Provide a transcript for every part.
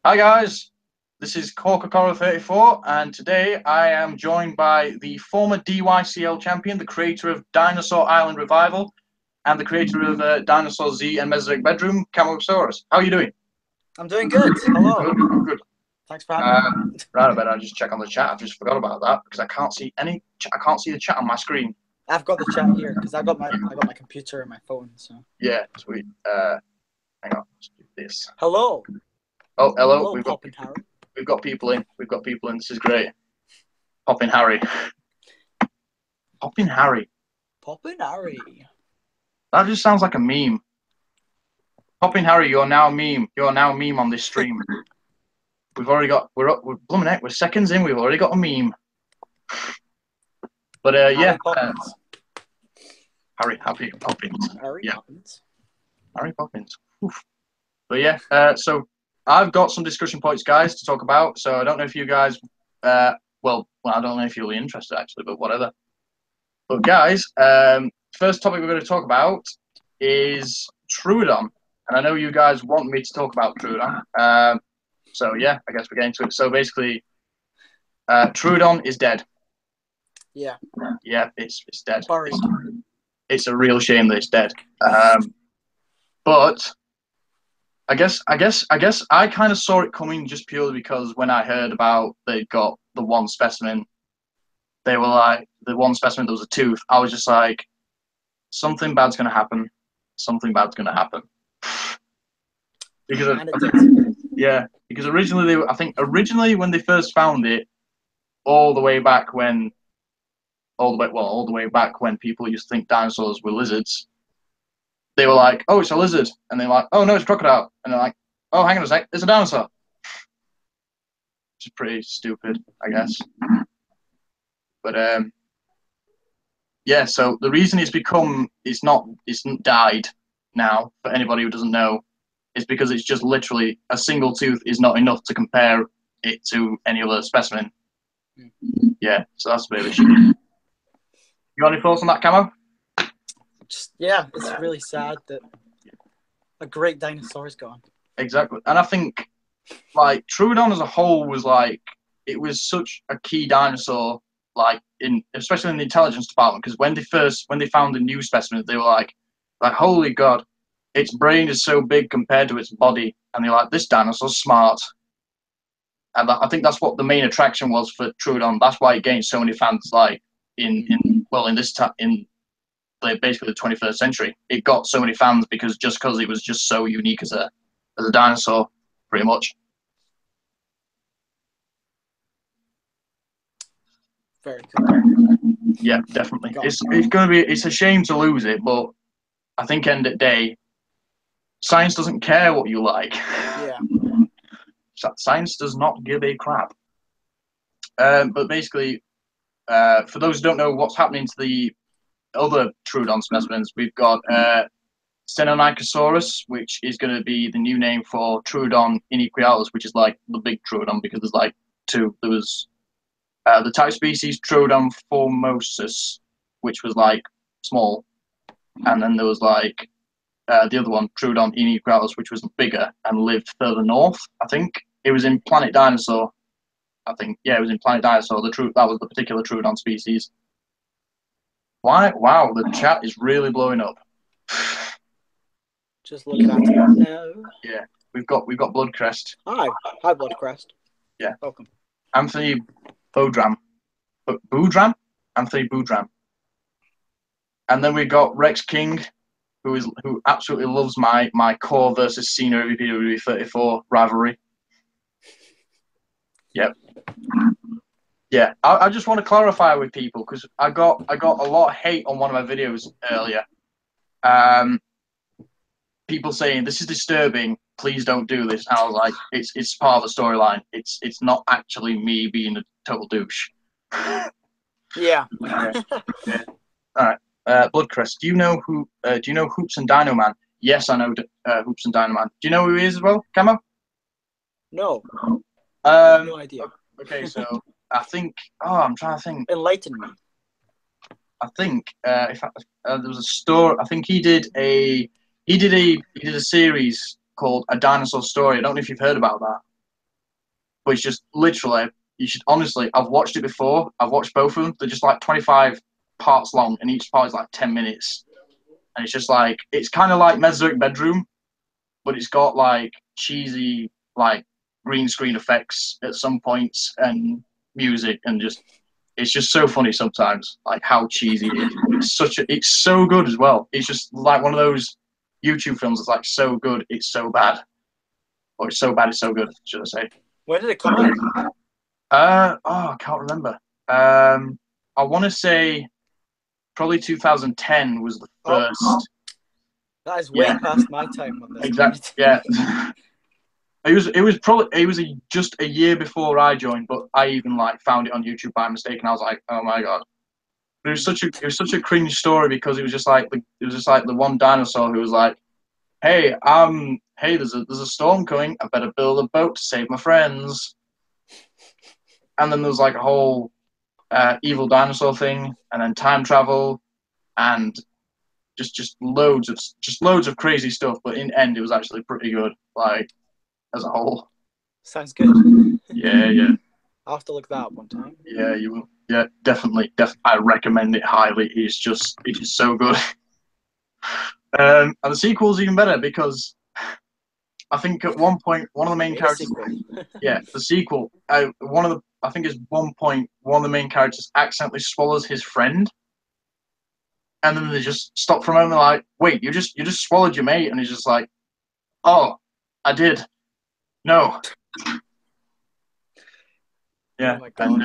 Hi guys, this is Coca-Cola 34, and today I am joined by the former DYCL Champion, the creator of Dinosaur Island Revival, and the creator of DinosaurZ and Mesozoic Bedroom, Camo. How are you doing? I'm doing good. Hello. Good, good. Thanks for having me. Right, I better just check on the chat. I just forgot about that because I can't see any. I can't see the chat on my screen. I've got the chat here because I got my computer and my phone. So Yeah, sweet. Hang on, let's do this. hello. Oh, hello. Hello, Poppin' Harry. We've got people in. We've got people in. This is great. Poppin' Harry. Poppin' Harry. Poppin' Harry. That just sounds like a meme. Poppin' Harry, you're now a meme. You're now a meme on this stream. We've already got. We're blooming heck. We're seconds in. We've already got a meme. But yeah. Harry Poppins. Harry Yeah. Poppins. Harry Poppins. Oof. But yeah. So I've got some discussion points, guys, to talk about. So I don't know if you guys. Well, I don't know if you'll be interested actually, but whatever. But guys, first topic we're going to talk about is Troodon. And I know you guys want me to talk about Troodon. So yeah, I guess we're getting to it. So basically, Troodon is dead. Yeah. Yeah, it's dead. Buried. It's a real shame that it's dead. But I guess I kind of saw it coming just purely because when I heard about they got the one specimen, they were like the one specimen that was a tooth. I was just like, something bad's gonna happen. Something bad's gonna happen. Because And it did. yeah, because I think originally when they first found it, all the way back when people used to think dinosaurs were lizards, they were like, oh, it's a lizard, and they're like, oh no, it's a crocodile, and they're like, oh, hang on a sec, it's a dinosaur. Which is pretty stupid, I guess. But yeah, so the reason it's died now, for anybody who doesn't know, is because it's just literally a single tooth is not enough to compare it to any other specimen. Yeah, so that's a bit of a shame. You got any thoughts on that, Camo? Yeah, it's really sad that a great dinosaur is gone. Exactly, and I think like Troodon as a whole was like it was such a key dinosaur, like especially in the intelligence department, because when they found the new specimen, they were like holy god, its brain is so big compared to its body, and they're like, this dinosaur's smart. And I think that's what the main attraction was for Troodon. That's why it gained so many fans. Like in basically the 21st century, it got so many fans because it was just so unique as a dinosaur, pretty much. Very cool. Yeah, definitely. It's a shame to lose it, but I think end of the day, science doesn't care what you like. Yeah. Science does not give a crap. But basically, for those who don't know what's happening to the other Troodon specimens, we've got Stegosaurus, which is going to be the new name for Troodon inequalis, which is like the big Troodon because there's like two. There was the type species Troodon formosus, which was like small, and then there was like the other one, Troodon inequalis, which was bigger and lived further north. I think it was in Planet Dinosaur. I think it was in Planet Dinosaur. That was the particular Troodon species. Why? Wow, the chat is really blowing up. Just looking at it now. Yeah, we've got Bloodcrest. Hi, Bloodcrest. Yeah, welcome. Anthony Boudram. Anthony Boudram. And then we got Rex King, who absolutely loves my core versus Cena WWE 34 rivalry. Yep. Yeah, I just want to clarify with people because I got a lot of hate on one of my videos earlier. People saying this is disturbing. Please don't do this. And I was like, it's part of the storyline. It's not actually me being a total douche. Yeah. Yeah. All right. Bloodcrest. Do you know Hoops and Dino Man? Yes, I know Hoops and Dino Man. Do you know who he is as well, Camo? No. No idea. Okay, so I think. Oh, I'm trying to think. Enlighten me. I think there was a story. I think he did a series called A Dinosaur Story. I don't know if you've heard about that. but it's just literally. You should honestly. I've watched it before. I've watched both of them. They're just like 25 parts long, and each part is like 10 minutes. And it's just like it's kind of like Mesozoic Bedroom, but it's got like cheesy like green screen effects at some points and music, and just it's just so funny sometimes, like how cheesy it is. It's so good as well. It's just like one of those YouTube films that's like so good, it's so bad, or it's so bad, it's so good. Should I say? When did it come out? I can't remember. I want to say probably 2010 was the first. Oh, that is way past my time on this. Exactly. Yeah. It was just a year before I joined, but I even like found it on YouTube by mistake, and I was like, oh my god. But it was such a cringe story because it was just like the one dinosaur who was like, hey, there's a storm coming. I better build a boat to save my friends. And then there was like a whole evil dinosaur thing, and then time travel, and just loads of crazy stuff. But in the end, it was actually pretty good, like as a whole. Sounds good. Yeah. I'll have to look that up one time. Yeah, you will. Yeah, definitely. I recommend it highly. It's just so good. And the sequel's even better because I think at one point one of the main characters. Yeah, the sequel. I think at one point one of the main characters accidentally swallows his friend, and then they just stop for a moment. They're like, "Wait, you just swallowed your mate?" And he's just like, "Oh, I did. No." Yeah, Oh and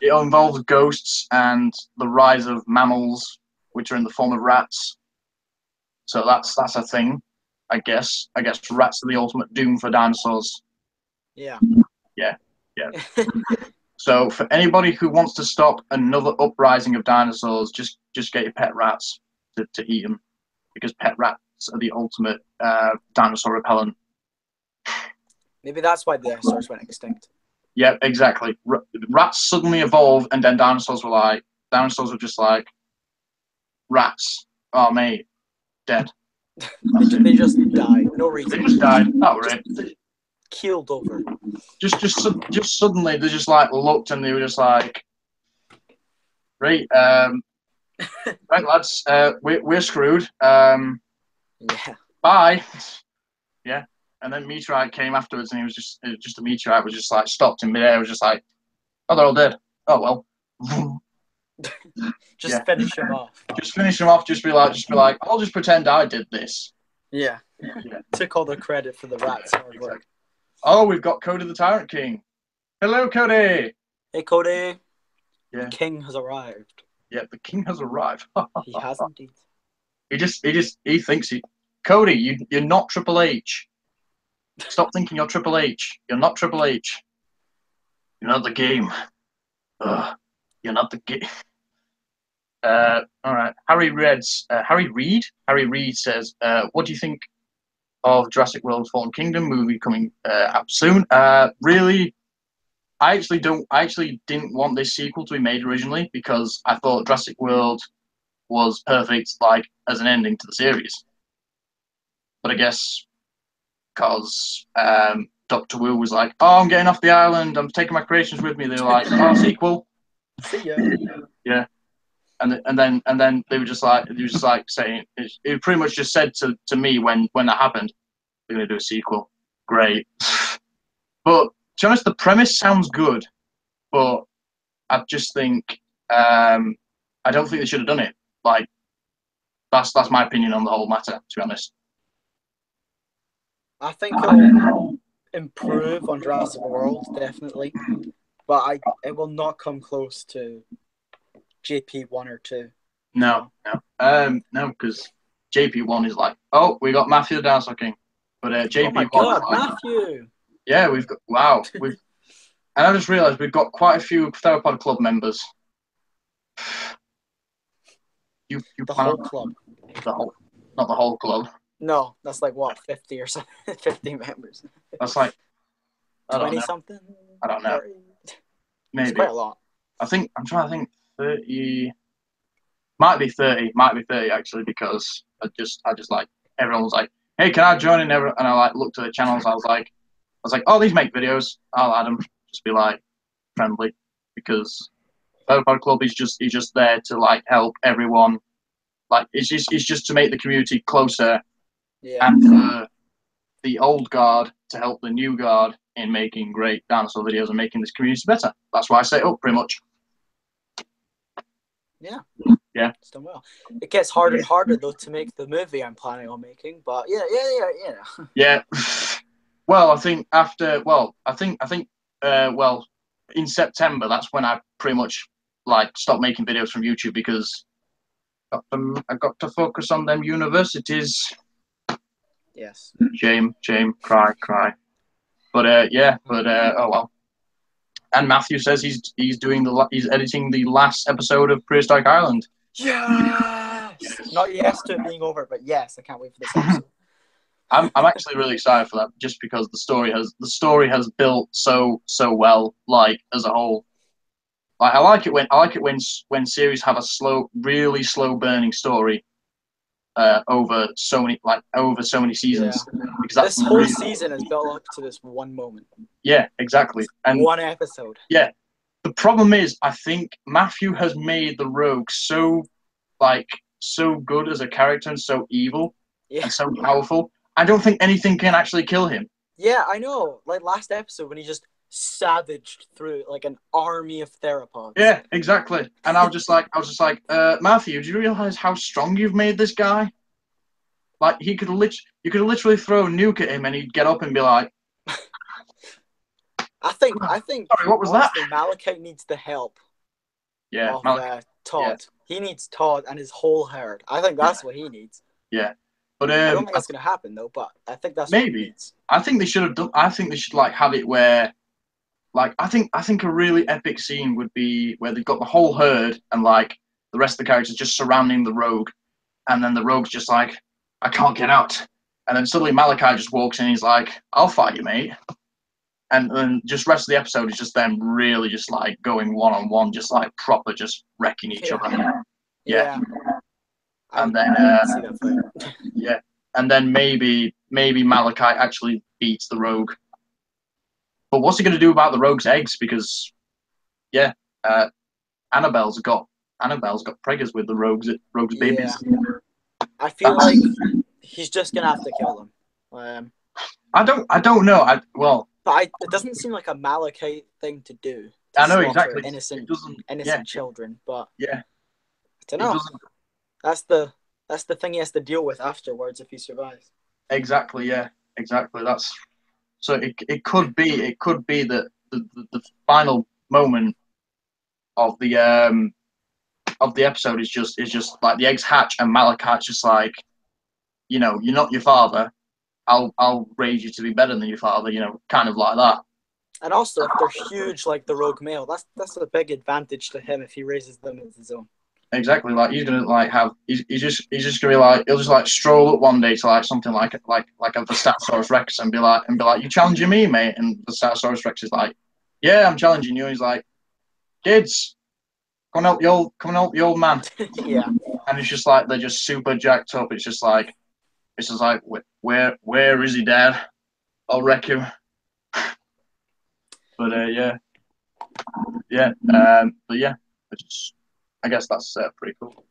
it involves ghosts and the rise of mammals, which are in the form of rats. So that's a thing, I guess. I guess rats are the ultimate doom for dinosaurs. Yeah. So for anybody who wants to stop another uprising of dinosaurs, just get your pet rats to eat them, because pet rats are the ultimate dinosaur repellent. Maybe that's why the dinosaurs went extinct. Yeah, exactly. Rats suddenly evolve, and then dinosaurs were just like, rats. Oh, mate, dead. They just died. No reason. They just died. That was it. Keeled over. Just suddenly they just like looked, and they were just like, right, right, lads, we're screwed. Yeah. Bye. Yeah. And then meteorite came afterwards, and it was just a meteorite was just like stopped in midair. It was just like, oh, they're all dead. Oh well. Just finish him off. Just finish them off. Just be like, I'll just pretend I did this. Yeah. Took all the credit for the rats' hard work. Oh, we've got Cody the Tyrant King. Hello, Cody. Hey, Cody. Yeah. The king has arrived. Yeah, the king has arrived. He has indeed. He thinks he. Cody, you're not Triple H. Stop thinking you're Triple H. You're not Triple H. You're not the game. You're not the game. All right. Harry Reed says, what do you think of Jurassic World Fallen Kingdom movie coming out soon? Really, I actually didn't want this sequel to be made originally because I thought Jurassic World was perfect, like, as an ending to the series. But I guess because Dr. Wu was like, oh, I'm getting off the island, I'm taking my creations with me, they were like, oh, sequel. See ya. Yeah. And then they were just like saying it pretty much just said to me when that happened, we're gonna do a sequel. Great. But to be honest, the premise sounds good, but I just think I don't think they should have done it. Like that's my opinion on the whole matter, to be honest. I think it'll improve on Jurassic World, definitely. But it will not come close to JP 1 or 2. No, because JP 1 is like, oh, we got Matthew the Dinosaur King, but JP 1. Oh my God, Matthew! Yeah, we've got and I just realised we've got quite a few Theropod Club members. You the whole club. Not the whole club. No, that's like what, 50 or something, 50 members. That's like 20 something. I don't know. 30. Maybe it's quite a lot. I'm trying to think. 30. Might be 30 actually, because I just like everyone was like, hey, can I join? And I like looked at the channels. I was like, was like, oh, these make videos. I'll add them. Just be like friendly, because Theropod Club is just there to like help everyone. Like it's just to make the community closer, and for the old guard to help the new guard in making great dinosaur videos and making this community better. That's why I set it up, pretty much. Yeah. Yeah. It's done well. It gets harder and harder though to make the movie I'm planning on making, but yeah. Yeah. Well, I think in September, that's when I pretty much like stopped making videos from YouTube, because I got to focus on them universities. Yes. Shame, cry. But oh well. And Matthew says he's editing the last episode of Prehistoric Island. Yes. Not yes to it being over, but yes, I can't wait for this episode. I'm actually really excited for that, just because the story has built so well, like as a whole. Like I like it when series have a really slow burning story over so many seasons. Yeah. Because that's this whole season is built up to this one moment. Yeah, exactly. And one episode. Yeah. The problem is, I think Matthew has made the rogue so good as a character and so evil and so powerful. I don't think anything can actually kill him. Yeah, I know. Like last episode when he just savaged through like an army of theropods. Yeah, exactly. And I was just like, Matthew, do you realize how strong you've made this guy? Like you could literally throw a nuke at him and he'd get up and be like, I think. Sorry, what was that? Malachite needs the help. Yeah, of Todd. Yeah. He needs Todd and his whole herd. I think that's what he needs. Yeah, but I don't think that's going to happen though. But I think that's maybe. What he needs. I think they should have done. I think they should like have it where, like, I think a really epic scene would be where they've got the whole herd and like the rest of the characters just surrounding the rogue, and then the rogue's just like, I can't get out, and then suddenly Malachi just walks in and he's like, I'll fight you, mate. And then just rest of the episode is just them really just like going one-on-one, just like proper, just wrecking each other. Yeah. And then yeah, and then maybe Malachi actually beats the rogue. But what's he going to do about the rogue's eggs? Because Annabelle's got preggers with the rogue's babies. I feel like he's just going to have to kill them. I don't know. But it doesn't seem like a Malachite thing to do. I know exactly. Innocent children, but I don't know. That's the thing he has to deal with afterwards if he survives. Exactly. Yeah. Exactly. That's so. It could be that the final moment of the episode is just like the eggs hatch and Malachi's just like, you're not your father. I'll raise you to be better than your father, kind of like that. And also, if they're huge like the rogue male, that's a big advantage to him if he raises them as his own. Exactly, like he's gonna like have he's just gonna be like he'll just like stroll up one day to like something like a Stegosaurus Rex and be like you challenging me, mate? And the Stegosaurus Rex is like, yeah, I'm challenging you. And he's like, kids, come and help the old man. Yeah. And it's just like they're just super jacked up. It's just like where is he, Dad? I'll wreck him. But I guess that's pretty cool.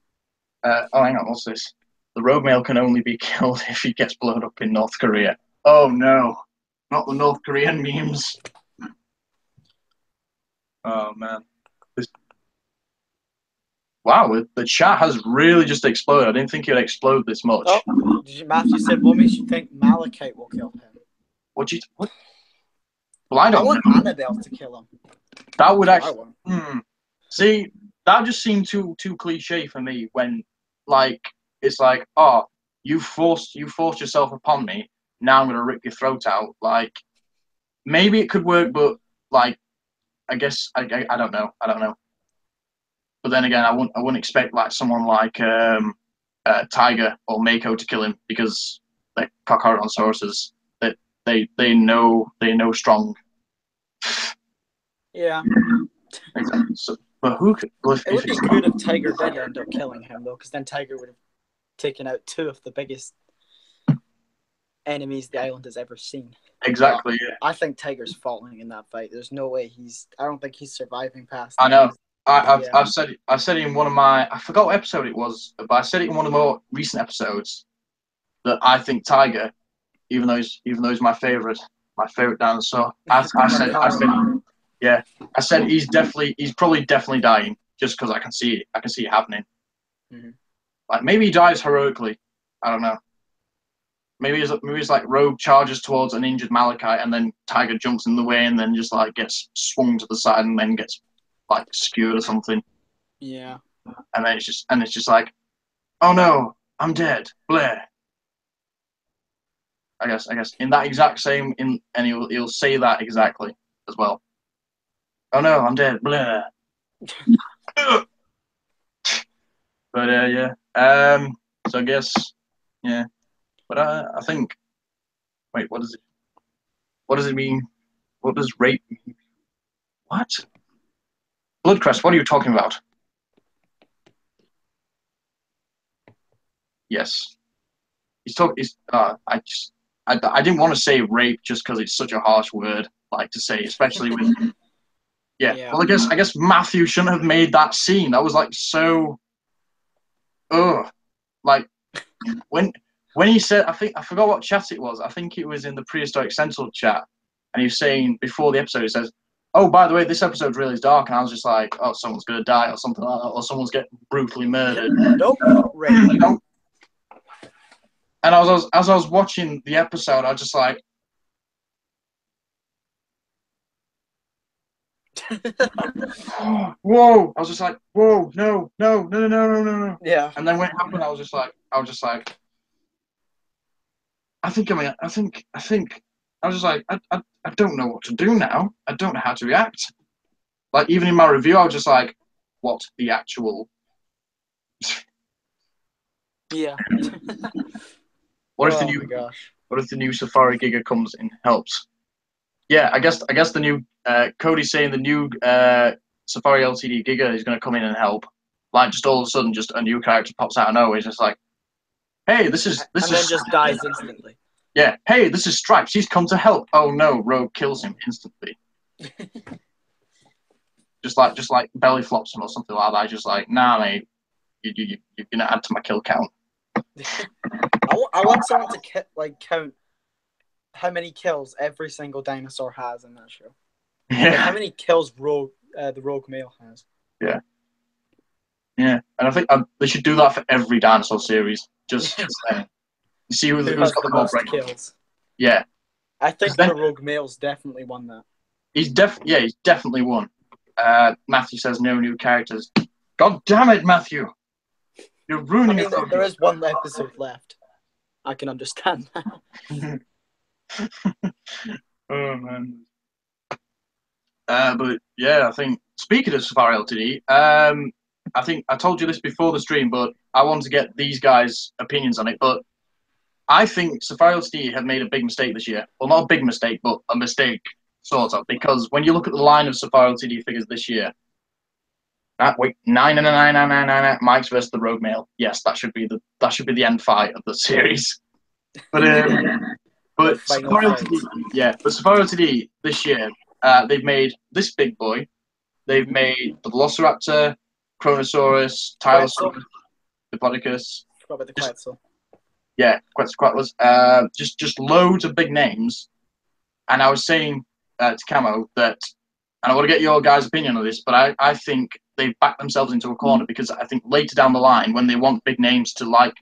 Oh, hang on, what's this? The rogue male can only be killed if he gets blown up in North Korea. Oh no, not the North Korean memes. Oh man. Wow, the chat has really just exploded. I didn't think it would explode this much. Oh, Matthew said, what makes you think Malachite will kill him? What? Well, I don't want know. Annabelle to kill him. That would actually... See, that just seemed too cliche for me when, like, it's like, oh, you forced yourself upon me, now I'm going to rip your throat out. Like, maybe it could work, but, like, I guess, I don't know. But then again, I wouldn't expect like someone like Tiger or Mako to kill him, because they're Cockhorodonsauruses. That they know strong. Yeah. Exactly. So, but who could? Well, it would be good if Tiger did end up killing him though, because then Tiger would have taken out two of the biggest enemies the island has ever seen. Exactly. But yeah. I think Tiger's falling in that fight. There's no way I don't think he's surviving past. I know. Yeah. I've said it. I said it in one of my. I forgot what episode it was, but I said it in one of the more recent episodes that I think Tiger, even though he's my favorite dinosaur. I said he's probably definitely dying just because I can see it. I can see it happening. Mm-hmm. Like maybe he dies heroically. I don't know. Maybe it's like Rogue charges towards an injured Malachite and then Tiger jumps in the way and then just like gets swung to the side and then gets like skewered or something. Yeah. And then it's just like, oh no, I'm dead. Blair. I guess in that exact same and he'll say that exactly as well. Oh no, I'm dead. Blair. But yeah. So I guess yeah. But I think. Wait, what does it? What does it mean? What does rape mean? What? Bloodcrest, what are you talking about? Yes. I didn't want to say rape just because it's such a harsh word, like to say, especially with yeah. Well, I guess Matthew shouldn't have made that scene. That was like so like when he said, I forgot what chat it was. I think it was in the Prehistoric Central chat, and he was saying before the episode, he says, oh, by the way, this episode really is dark, and I was just like, oh, someone's gonna die or something like that, or someone's getting brutally murdered. Nope. Nope. And as I was watching the episode, I was just like, whoa! I was just like, whoa, no. Yeah. And then when it happened, I was just like, I was just like, I don't know what to do now. I don't know how to react. Like even in my review, I was just like, what the actual? Yeah. What if the new Safari Giga comes in helps? Yeah, I guess the new Cody's saying the new Safari LTD Giga is going to come in and help. Like just all of a sudden, just a new character pops out of nowhere. It's just like, hey, this is then just dies instantly. Yeah, hey, this is Stripes. He's come to help. Oh no, Rogue kills him instantly. just like belly flops him or something like that. Just like, nah, mate, you're gonna add to my kill count. I want someone to count how many kills every single dinosaur has in that show. Yeah. Like how many kills the rogue male has. Yeah. Yeah, and I think they should do that for every dinosaur series. Just see who's got the most kills. Yeah. I think the rogue male's definitely won that. He's definitely won. Matthew says no new characters. God damn it, Matthew! You're ruining it. There is one episode left. I can understand that. Oh man. But yeah, I think speaking of Safari LTD, I think I told you this before the stream, but I wanted to get these guys' opinions on it. But I think Safari LTD have made a big mistake this year. Well, not a big mistake, but a mistake sort of, because when you look at the line of Safari LTD figures this year, 9 Mike's versus the Rogue Male. Yes, that should be the end fight of the series. But Safari LTD this year, they've made this big boy. They've made the Velociraptor, Kronosaurus, Tylosaurus, Diplodocus. What about the Quetzal? Yeah, Quetzalcoatlus. Just loads of big names. And I was saying to Camo that, and I want to get your guys' opinion on this, but I think they've backed themselves into a corner, because I think later down the line, when they want big names to like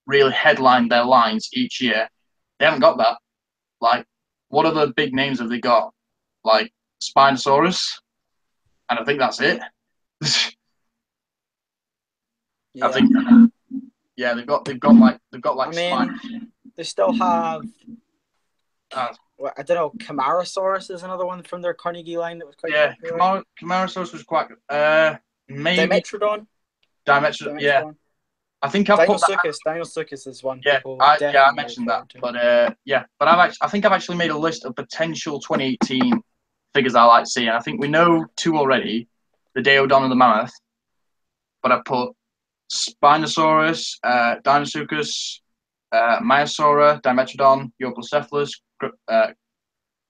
really headline their lines each year, they haven't got that. Like, what other big names have they got? Like Spinosaurus, and I think that's it. Yeah. I think, yeah, they've got like. I mean, they still have. I don't know. Camarasaurus is another one from their Carnegie line that was quite popular. Camarasaurus was quite maybe Dimetrodon. Yeah. I think I put that. Dinosaurus is one. Yeah, I mentioned that, but I think I've actually made a list of potential 2018 figures I like to see, and I think we know two already: the Daeodon and the Mammoth. But I put Spinosaurus, Dinosaurus, Myosaura, Dimetrodon, Euoplocephalus,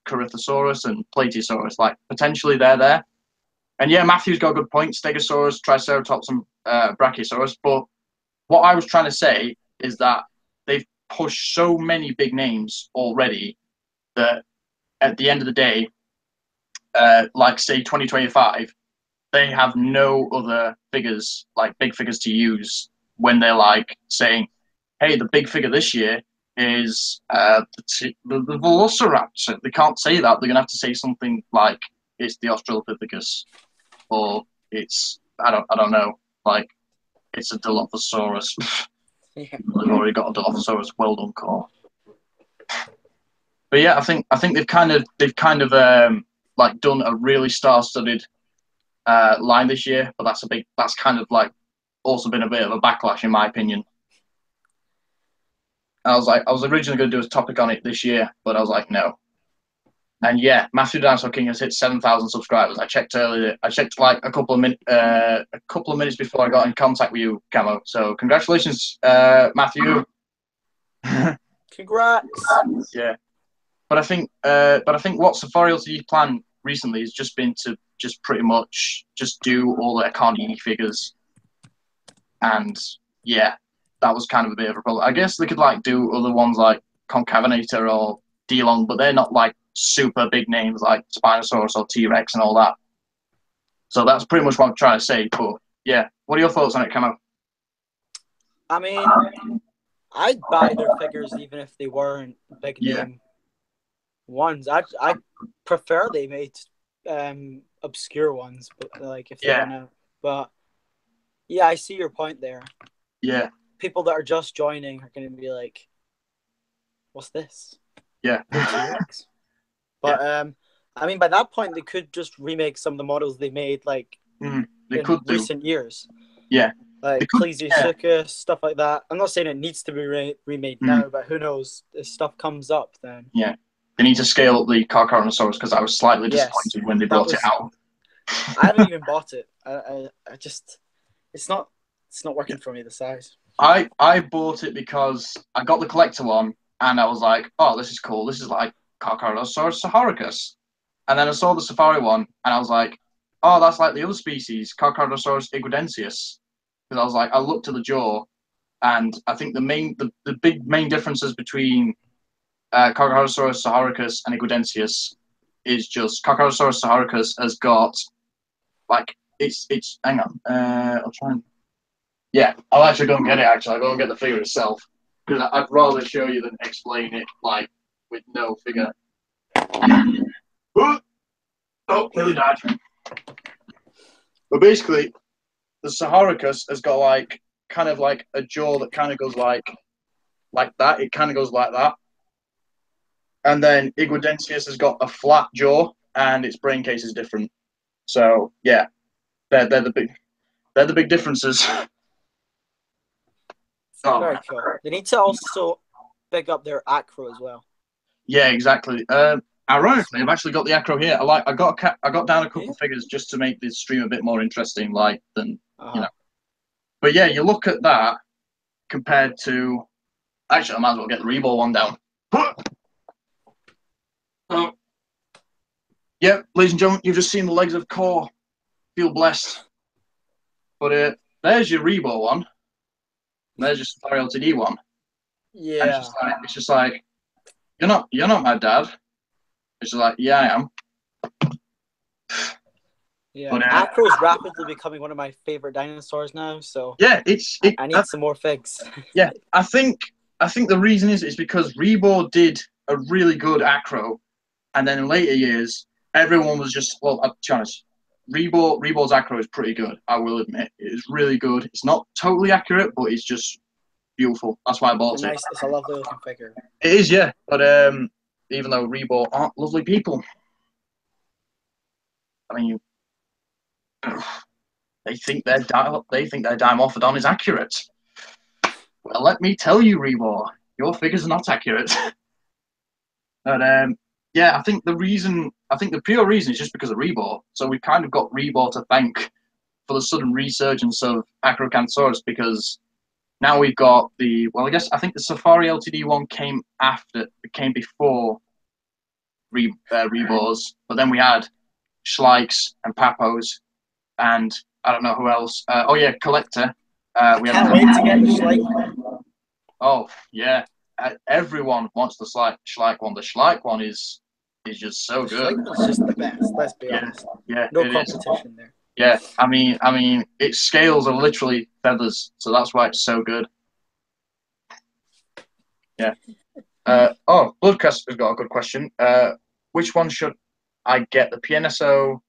Corythosaurus, and Plateosaurus. Like, potentially they're there. And yeah, Matthew's got a good point. Stegosaurus, Triceratops, and Brachiosaurus. But what I was trying to say is that they've pushed so many big names already that at the end of the day, like say 2025, they have no other figures, like big figures to use when they're like saying, hey, the big figure this year is the Velociraptor. They can't say that. They're going to have to say something like it's the Australopithecus, or it's, I don't know, like it's a Dilophosaurus. Yeah. They've already got a Dilophosaurus. Well done, Core. But yeah, I think they've kind of like done a really star-studded line this year, but that's kind of like also been a bit of a backlash in my opinion. I was originally going to do a topic on it this year, but I was like, no. And yeah, Matthew Dinosaur King has hit 7,000 subscribers. I checked earlier. I checked like a couple of minutes before I got in contact with you, Camo. So congratulations, Matthew. Congrats. Yeah, but I think what Safari LTD's plan recently has just been to just pretty much just do all their Carnegie figures, and yeah. That was kind of a bit of a problem. I guess they could like do other ones like Concavinator or D-Long, but they're not like super big names like Spinosaurus or T-Rex and all that. So that's pretty much what I'm trying to say. But yeah, what are your thoughts on it, Camo? I mean, I'd buy their figures even if they weren't big name ones. I prefer they made obscure ones, but like if they're gonna. But yeah, I see your point there. Yeah. People that are just joining are going to be like, what's this? Yeah. But I mean, by that point, they could just remake some of the models they made like in recent years. Yeah. Like Plesiosaurus, stuff like that. I'm not saying it needs to be remade now, but who knows? If stuff comes up, then. Yeah. They need to scale up the Carcharodontosaurus because I was slightly disappointed when they brought it out. I haven't even bought it. I just, it's not working for me, the size. I bought it because I got the collector one and I was like, oh, this is cool. This is like Carcharodontosaurus saharicus. And then I saw the Safari one and I was like, oh, that's like the other species, Carcharodontosaurus iguadensius. Because I was like, I looked at the jaw and I think the big main differences between Carcharodontosaurus saharicus and iguadensius is just Carcharodontosaurus saharicus has got like it's hang on, I'll try and. Yeah, I'll actually go and get it, actually. I'll go and get the figure itself. Because I'd rather show you than explain it, like, with no figure. Oh, nearly died. But basically, the Saharicus has got, like, kind of like a jaw that kind of goes like that. It kind of goes like that. And then Iguadensius has got a flat jaw, and its brain case is different. So, yeah, they're the big differences. Very cool. They need to also pick up their acro as well. Yeah, exactly. Ironically, I've actually got the acro here. I got down a couple of figures just to make this stream a bit more interesting, like than you know. But yeah, you look at that compared to. Actually, I might as well get the Reball one down. Oh, yeah, ladies and gentlemen, you've just seen the legs of Core. Feel blessed. But there's your Reball one. There's just Safari LTD one. Yeah. And it's just like you're not my dad. It's just like, yeah, I am. Yeah. But, Acro's rapidly becoming one of my favorite dinosaurs now, so yeah, I need some more figs. Yeah, I think the reason is because Reball did a really good acro, and then in later years, everyone was just to be honest, Reball's acro is pretty good. I will admit, it is really good. It's not totally accurate, but it's just beautiful. That's why I bought it. It's a lovely looking figure. It is, yeah. But even though Reball aren't lovely people, I mean, they think their Dimorphodon is accurate. Well, let me tell you, Reball, your figures are not accurate. But yeah, I think the pure reason is just because of Reball. So we've kind of got Reball to thank for the sudden resurgence of Acrocanthosaurus because now we've got I think the Safari Ltd one came before Rebors, but then we had Schleichs and Papos, and I don't know who else. Collector. We can't wait to get the Schleich. Oh yeah, everyone wants the Schleich one. The Schleich one is just so good. Schleich one's just the best. Let's be honest. Yeah, no competition there. Yeah, I mean, its scales are literally feathers, so that's why it's so good. Yeah. Bloodcast has got a good question. Which one should I get, the PNSO,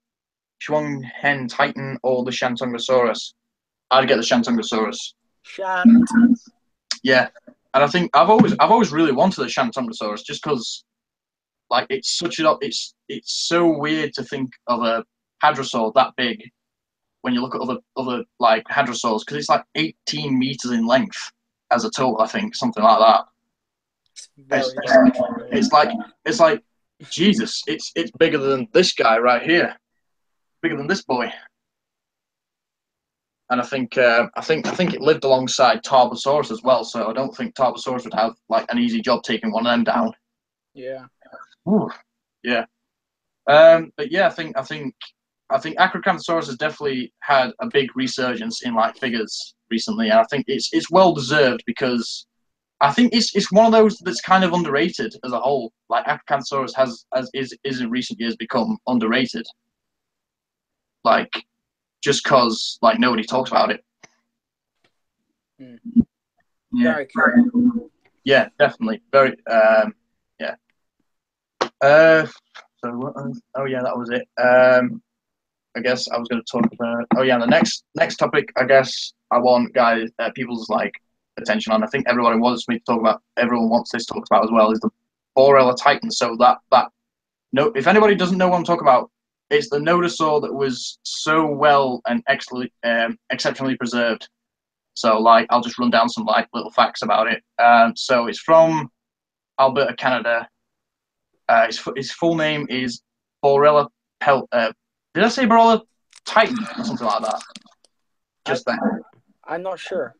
Shuang Hen Titan, or the Shantungosaurus? I'd get the Shantungosaurus. Yeah, and I think I've always really wanted the Shantungosaurus just because, like, it's so weird to think of a hadrosaur that big when you look at other like hadrosaurs, because it's like 18 meters in length as a total, I think, something like that. It's like Jesus, it's bigger than this guy right here, bigger than this boy. And I think it lived alongside Tarbosaurus as well, so I don't think Tarbosaurus would have like an easy job taking one of them down. Yeah. Ooh, yeah. But yeah, I think Acrocanthosaurus has definitely had a big resurgence in like figures recently, and I think it's well deserved, because I think it's one of those that's kind of underrated as a whole. Like Acrocanthosaurus is in recent years become underrated, like just because like nobody talks about it. Yeah. Very cool. Yeah, definitely. Very yeah. So what? Oh yeah, that was it. I guess I was going to talk about. Oh yeah, the next topic. I guess I want people's like attention on. I think everyone wants me to talk about. Everyone wants this talked about as well. Is the Borella Titan. So no, if anybody doesn't know what I'm talking about, it's the nodosaur that was so well and exceptionally preserved. So like, I'll just run down some like little facts about it. So it's from Alberta, Canada. His full name is Borella did I say Borella Titan or something like that? Just that. I'm not sure.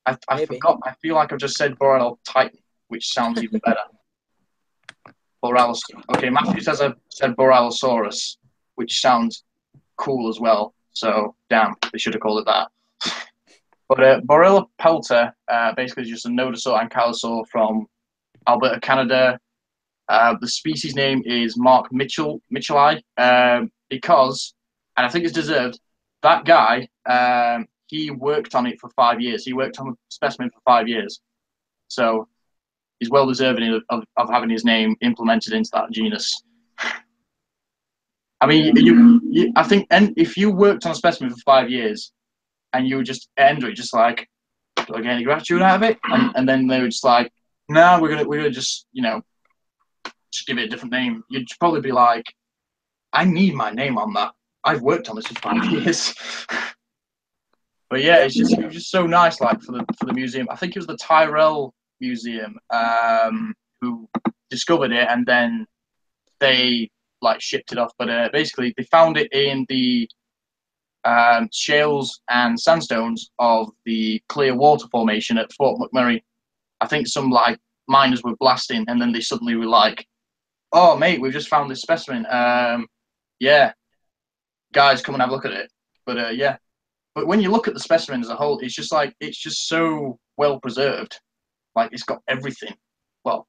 I forgot. I feel like I've just said Borella Titan, which sounds even better. Okay, Matthew says I've said Borellosaurus, which sounds cool as well. So, damn, they should have called it that. But Borella pelta basically is just a nodosaur ankylosaur from Alberta, Canada. The species name is Mark Mitchellai, because, and I think it's deserved, that guy, he worked on it for 5 years. He worked on the specimen for 5 years. So he's well deserving of having his name implemented into that genus. I mean, I think, and if you worked on a specimen for 5 years and you would just end it just like, do I get any gratitude out of it? And then they were just like, no, we're gonna just, just give it a different name. You'd probably be like, I need my name on that. I've worked on this for 5 years. But yeah, it was just so nice, like for the museum. I think it was the Tyrrell Museum who discovered it, and then they like shipped it off. But basically, they found it in the shales and sandstones of the Clearwater Formation at Fort McMurray. I think some like miners were blasting, and then they suddenly were like, "Oh, mate, we've just found this specimen. Yeah, guys, come and have a look at it." But yeah. But when you look at the specimen as a whole, it's just so well preserved. Like, it's got everything. Well,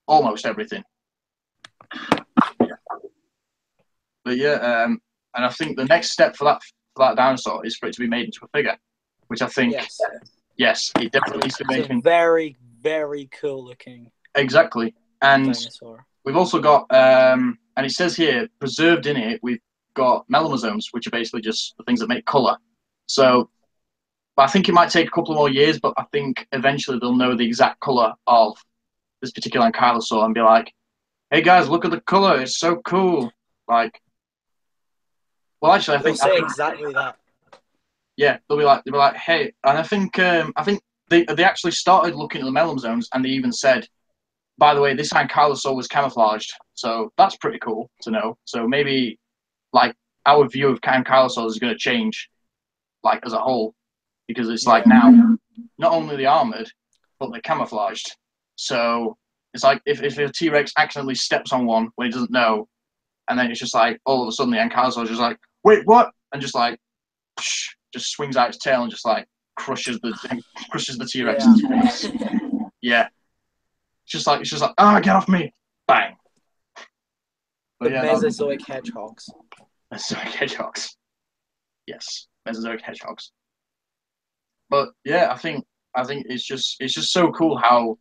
almost everything. Yeah. But yeah, and I think the next step for that dinosaur is for it to be made into a figure, which I think, yes, it definitely needs to be made. Very, very cool looking. Exactly. And dinosaur. We've also got, and it says here, preserved in it, we've got melanosomes, which are basically just the things that make color. So, I think it might take a couple of more years, but I think eventually they'll know the exact color of this particular ankylosaur and be like, "Hey guys, look at the color! It's so cool!" Like, well, actually, I think exactly that. Yeah, they'll be like, "Hey," and I think they actually started looking at the melanosomes, and they even said, "By the way, this ankylosaur was camouflaged," so that's pretty cool to know. So maybe like our view of ankylosaurs is going to change, like as a whole, because it's like now, not only the armored, but they're camouflaged. So it's like if a T-Rex accidentally steps on one when he doesn't know, and then it's just like all of a sudden the Ankylosaurus is just like, wait, what? And just like, just swings out its tail and just like crushes the T-Rex's face. Yeah. It's just like, get off me. Bang. The Mesozoic hedgehogs. Mesozoic hedgehogs. Yes, Mesozoic hedgehogs. But yeah, I think it's just so cool how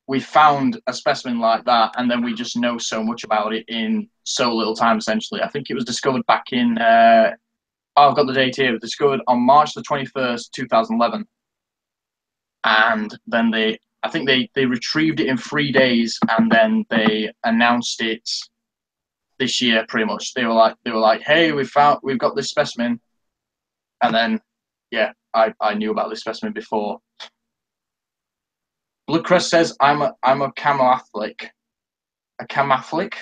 we found a specimen like that, and then we just know so much about it in so little time. Essentially, I think it was discovered back in. I've got the date here. It was discovered on March the 21st, 2011, and then I think they retrieved it in 3 days, and then they announced it this year. Pretty much, they were like, hey, we've got this specimen, and then yeah, I knew about this specimen before. Bloodcrest says I'm a camoathlic. A camoathlic?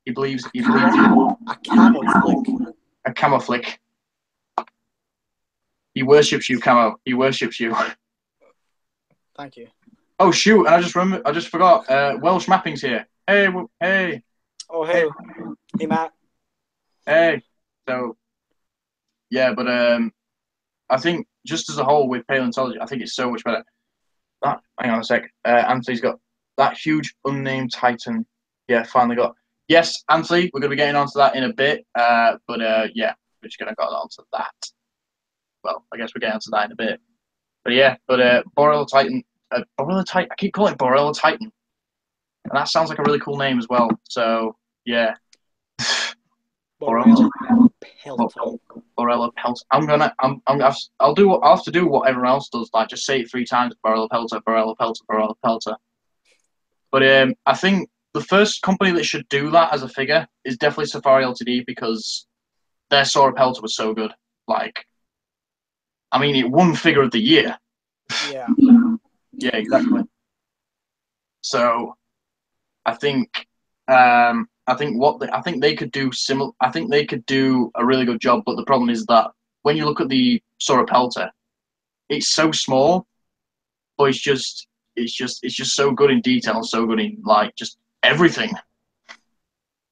He believes a camoathlic. A camoathlic. He worships you, Camo. He worships you. Thank you. Oh shoot! I just forgot. Welsh mapping's here. Hey, hey. Oh hey, hey Matt. Hey. So yeah, but I think just as a whole with paleontology, I think it's so much better. Hang on a sec. Anthony's got that huge unnamed titan. Yeah, finally got. Yes, Anthony, we're going to be getting onto that in a bit. Yeah, we're just going to get onto that. Well, I guess we're getting onto that in a bit. But yeah, Boreal Titan. I keep calling it Boreal Titan, and that sounds like a really cool name as well. So yeah. Boreal Pelton. Boreal Pelton. I'll have to do what everyone else does, like just say it 3 times. Boreal Pelton, Boreal Pelton, Boreal Pelton. But I think the first company that should do that as a figure is definitely Safari Ltd, because their Sauropelta was so good. Like, I mean, it won Figure of the Year. Yeah. Yeah, exactly. So, I think they could do similar. I think they could do a really good job. But the problem is that when you look at the Sauropelta, it's so small, but it's just so good in detail, and so good in like just everything.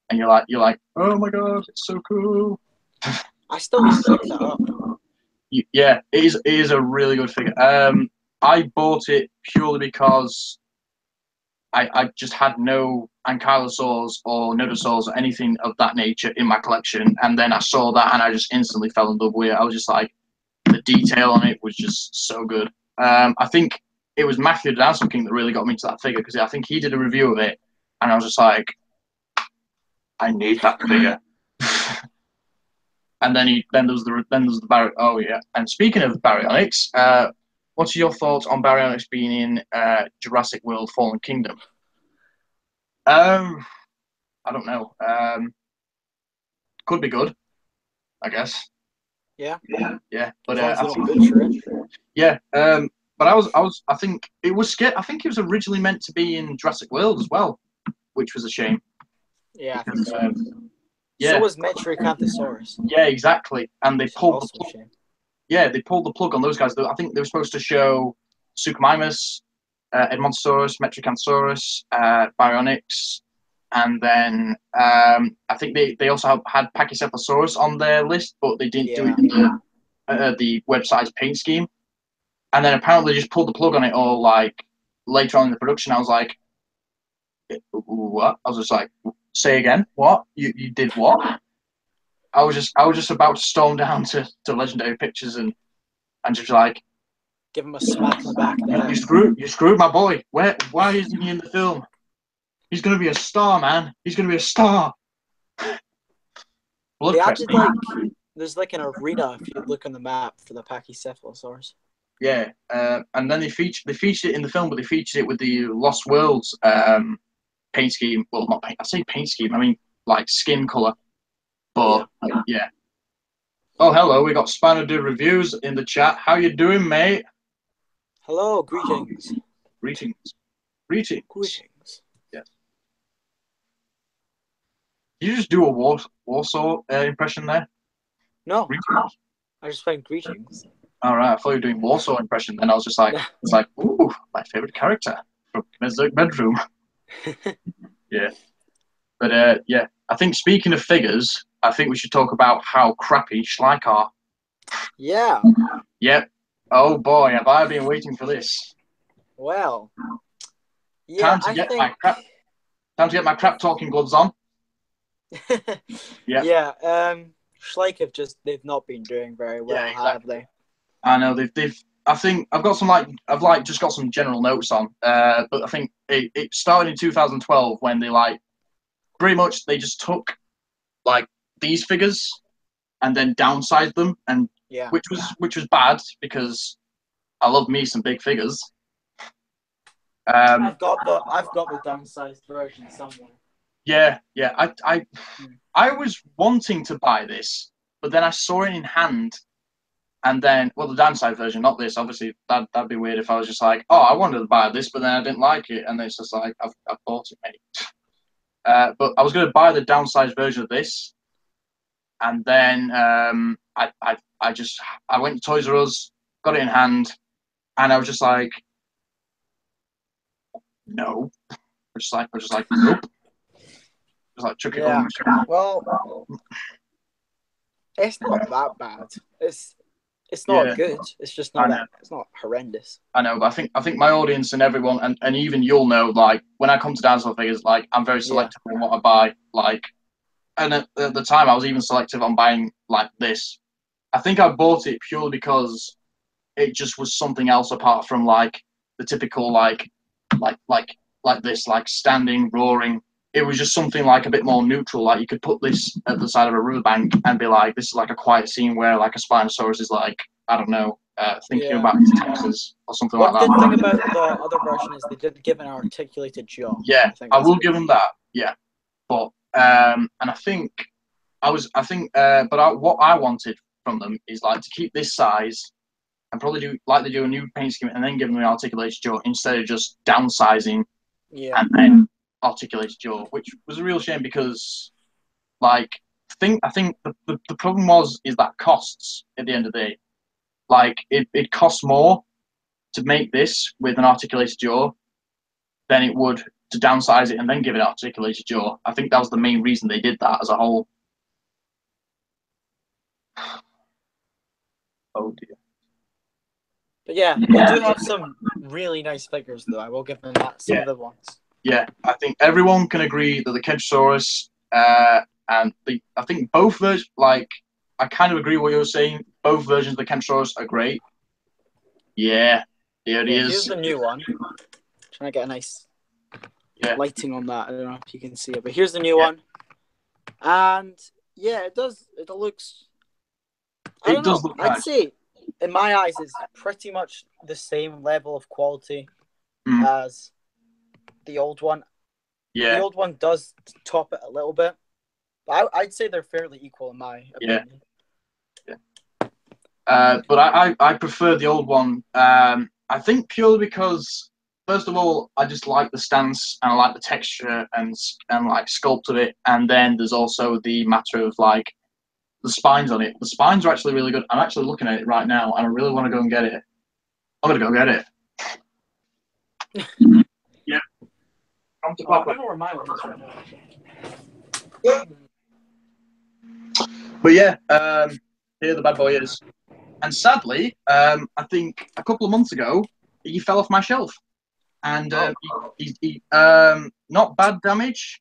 And you're like, oh my god, it's so cool. I still need to pick that up. Yeah, it is a really good figure. I bought it purely because I just had no Ankylosaurs or Nodosaurs or anything of that nature in my collection, and then I saw that and I just instantly fell in love with it. I was just like, the detail on it was just so good. I think it was Matthew the Dinosaur King that really got me into that figure, because I think he did a review of it, and I was just like, I need that figure. And then there was the Barry. Oh yeah. And speaking of Baryonyx, what are your thoughts on Baryonyx being in Jurassic World: Fallen Kingdom? I don't know. Could be good, I guess. Yeah. Yeah. But yeah. But I think it was scared. I think it was originally meant to be in Jurassic World as well, which was a shame. Yeah. Because, So was Metriacanthosaurus. Yeah, exactly. And they pulled the plug. Shame. Yeah, they pulled the plug on those guys. I think they were supposed to show Suchomimus, Edmontosaurus, Metriacanthosaurus, Baryonyx, and then I think they also had Pachycephalosaurus on their list, but they didn't do it in the website's paint scheme. And then apparently they just pulled the plug on it all, like, later on in the production. I was like, what? I was just like, say again? What? You did what? I was just about to storm down to Legendary Pictures and just like, give him a smack in the back of the head. You screwed my boy. Why isn't he in the film? He's gonna be a star, man. He's gonna be a star. They actually there's like an arena if you look on the map for the Pachycephalosaurus. Yeah, and then they featured it in the film, but they featured it with the Lost Worlds paint scheme. Well, not paint. I say paint scheme. I mean like skin color. But yeah. Oh, hello. We got Spanner Do Reviews in the chat. How you doing, mate? Hello. Greetings. Greetings. Yes. Did you just do a Warsaw impression there? No. Greetings. I just went greetings. All right, I thought you were doing Warsaw impression. Then I was just like, it's like, ooh, my favorite character from Mesozoic Bedroom. Yeah, but yeah, I think speaking of figures, I think we should talk about how crappy Schleich are. Yeah. Yep. Oh boy, have I been waiting for this. Well. Yeah, Time to get my crap. Time to get my crap talking gloves on. Yeah. Yeah. Schleich they've not been doing very well, have they? I know they've. I think I've got some I've just got some general notes on. But I think it started in 2012 when they pretty much they just took these figures and then downsized them, and which was bad because I love me some big figures. I've got the downsized version somewhere. Yeah. I was wanting to buy this, but then I saw it in hand, and then the downside version, not this. Obviously, that'd be weird if I was just like, oh, I wanted to buy this, but then I didn't like it, and then it's just like I've bought it, mate. But I was going to buy the downsized version of this, and then I went to Toys R Us, got it in hand, and I was just like, no. I was just like nope. Just like chuck it on. Well, it's not that bad. It's not good. It's just not that. It's not horrendous. I know, but I think my audience and everyone, and even you'll know, when I come to dinosaur figures, I'm very selective on what I buy. And at the time, I was even selective on buying this. I think I bought it purely because it just was something else apart from the typical this standing roaring. It was just something a bit more neutral. You could put this at the side of a riverbank and be like, this is a quiet scene where a Spinosaurus is I don't know, thinking about Texas or something like that. One good thing about the other version is they did give an articulated jaw. Yeah, I will give them that. Yeah, but and I think what I wanted from them is to keep this size and probably do they do a new paint scheme and then give them the articulated jaw instead of just downsizing and then articulated jaw, which was a real shame because I think the problem is that costs at the end of the day. It costs more to make this with an articulated jaw than it would to downsize it and then give it an articulated jaw. I think that was the main reason they did that as a whole. Oh dear. But yeah, they do have some really nice figures though. I will give them that. Some of the ones. Yeah, I think everyone can agree that the Kentrosaurus and I think both versions, I kind of agree with what you were saying. Both versions of the Kentrosaurus are great. Yeah, there it is. Here's the new one. Trying to get a nice lighting on that. I don't know if you can see it, but here's the new one. And it does. It looks. I don't know. I'd say, in my eyes, it's pretty much the same level of quality as the old one. Yeah. The old one does top it a little bit, but I'd say they're fairly equal in my opinion. But I prefer the old one. I think purely because, first of all, I just like the stance and I like the texture and sculpt of it. And then there's also the matter of the spines on it. The spines are actually really good. I'm actually looking at it right now and I really want to go and get it. I'm going to go get it. Yeah. Come to Papa. I don't know where my one is right now. But yeah, here the bad boy is. And sadly, I think a couple of months ago, he fell off my shelf. And he not bad damage.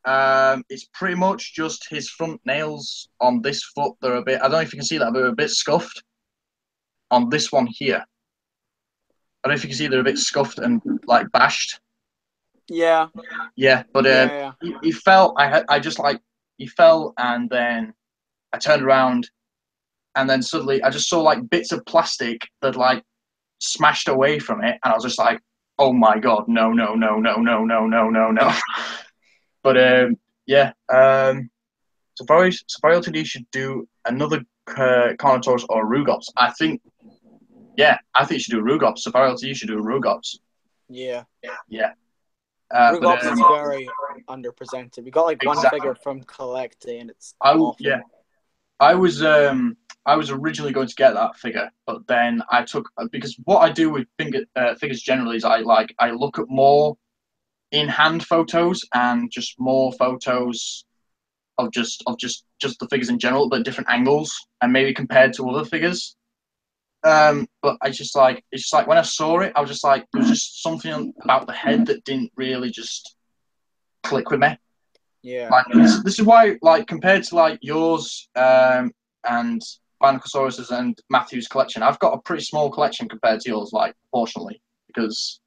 It's pretty much just his front nails on this foot. They're a bit, I don't know if you can see that, but they're a bit scuffed. On this one here. I don't know if you can see they're a bit scuffed and bashed. Yeah. Yeah, but he fell. He fell and then I turned around and then suddenly I just saw bits of plastic that smashed away from it, and I was just like, "Oh my god, no!" But Safari LTD should do another Carnotaurus or Rugops. I think you should do a Rugops. Safari LTD should do a Rugops. Yeah. Rugops is very underpresented. We got one figure from collecting, and it's awful. I was originally going to get that figure, but then I took because what I do with figures generally is I look at more in-hand photos and just more photos of just the figures in general, but different angles and maybe compared to other figures. But it's just like when I saw it, I was just like there was just something about the head that didn't really just click with me. Yeah. Like this is why, like, compared to like yours and Brachiosaurus and Matthew's collection, I've got a pretty small collection compared to yours, like proportionally, because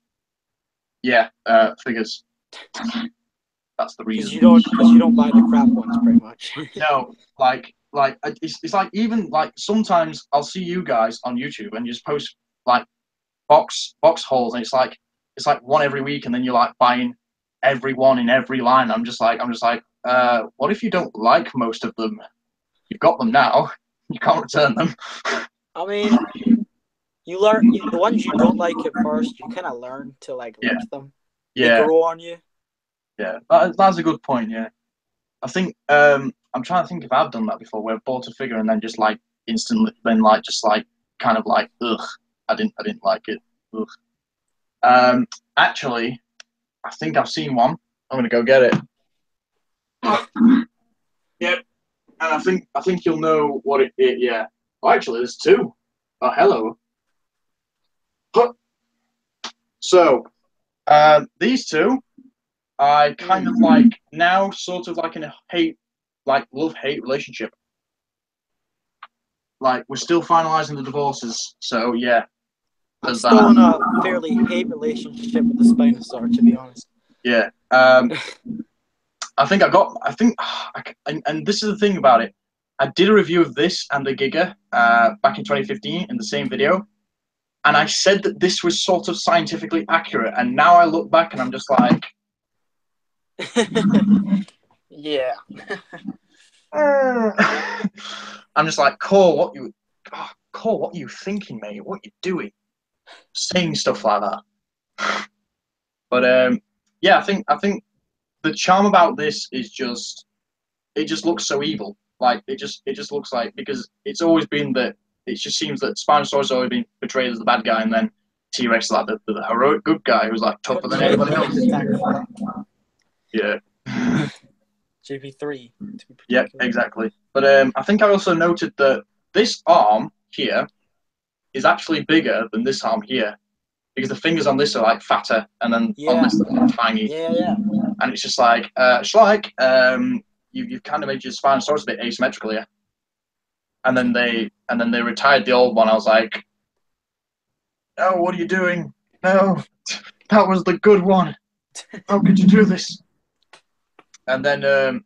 figures. That's the reason. Because you don't buy the crap ones, pretty much. No, like it's like even like sometimes I'll see you guys on YouTube and you just post like box hauls, and it's like one every week, and then you're like buying every one in every line. I'm just like, what if you don't like most of them? You've got them now. You can't return them. I mean, you learn the ones you don't like at first. You kind of learn to like them. They grow on you. Yeah, that's a good point. Yeah, I think I'm trying to think if I've done that before, where I bought a figure and then just like instantly, then like just like kind of like ugh, I didn't like it. Ugh. Actually, I think I've seen one. I'm gonna go get it. Yep, and I think you'll know what it is. Yeah. Oh, actually, there's two. Oh, hello. Huh. So, these two, I kind of like now, sort of like in a love-hate relationship. Like we're still finalizing the divorces, so yeah. I'm still in a fairly hate relationship with the Spinosaur, to be honest. Yeah. I think, and this is the thing about it. I did a review of this and the Giga back in 2015 in the same video, and I said that this was sort of scientifically accurate, and now I look back and I'm just like, yeah. I'm just like, Cole, what are you thinking, mate? What are you doing? Saying stuff like that. But yeah, I think the charm about this is just it just looks so evil. Like it just looks like, because it's always been that it just seems that Spinosaurus has always been portrayed as the bad guy, and then T-Rex is like the heroic good guy who's like tougher than anybody else. Yeah. JP3. Yeah, exactly. But I think I also noted that this arm here is actually bigger than this arm here, because the fingers on this are like fatter, and then on this are tiny. Yeah. And it's just like, Schleich, you've kind of made your Spinosaurus a bit asymmetrical here. And then they retired the old one. I was like, no, what are you doing? No, that was the good one. How could you do this? And then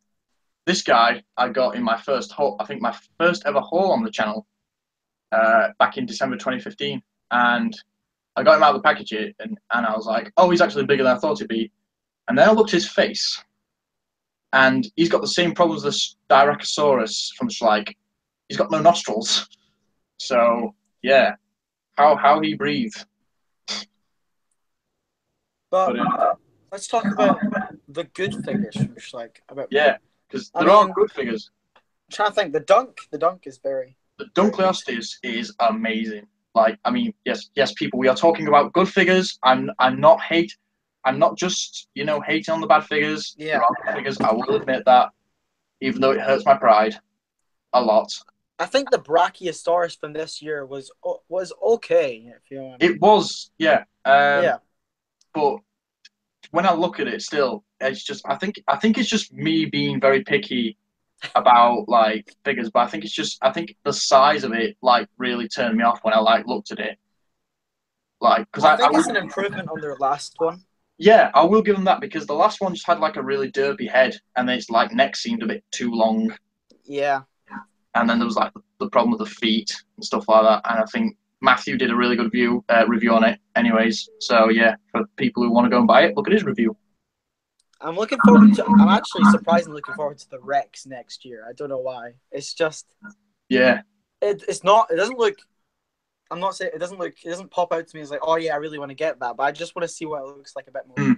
this guy I got in my first haul, I think my first ever haul on the channel, back in December 2015. And I got him out of the package, and I was like, oh, he's actually bigger than I thought he'd be. And then I looked at his face, and he's got the same problems as Dinosaurus from Schleich. He's got no nostrils. So yeah, how he breathes. But let's talk about the good figures from Schleich. Because there are good figures. I'm trying to think. The dunk is very. The Dunkleosteus is amazing. Like, I mean, yes, people. We are talking about good figures. I'm not just hating on the bad figures. Yeah. There are good figures. I will admit that, even though it hurts my pride a lot. I think the Brachiosaurus from this year was okay. If you know what I mean. It was, yeah. Yeah. But when I look at it, still, it's just I think it's just me being very picky about like figures. But I think the size of it like really turned me off when I like looked at it. Like, because I think it's an improvement on their last one. Yeah, I will give them that, because the last one just had like a really derpy head, and its like neck seemed a bit too long. Yeah. And then there was like the problem with the feet and stuff like that. And I think Matthew did a really good review on it anyways. So yeah, for people who want to go and buy it, look at his review. I'm actually surprisingly looking forward to the Rex next year. I don't know why. It's just. Yeah. It doesn't look. I'm not saying it doesn't pop out to me as like, oh yeah, I really want to get that, but I just want to see what it looks like a bit more.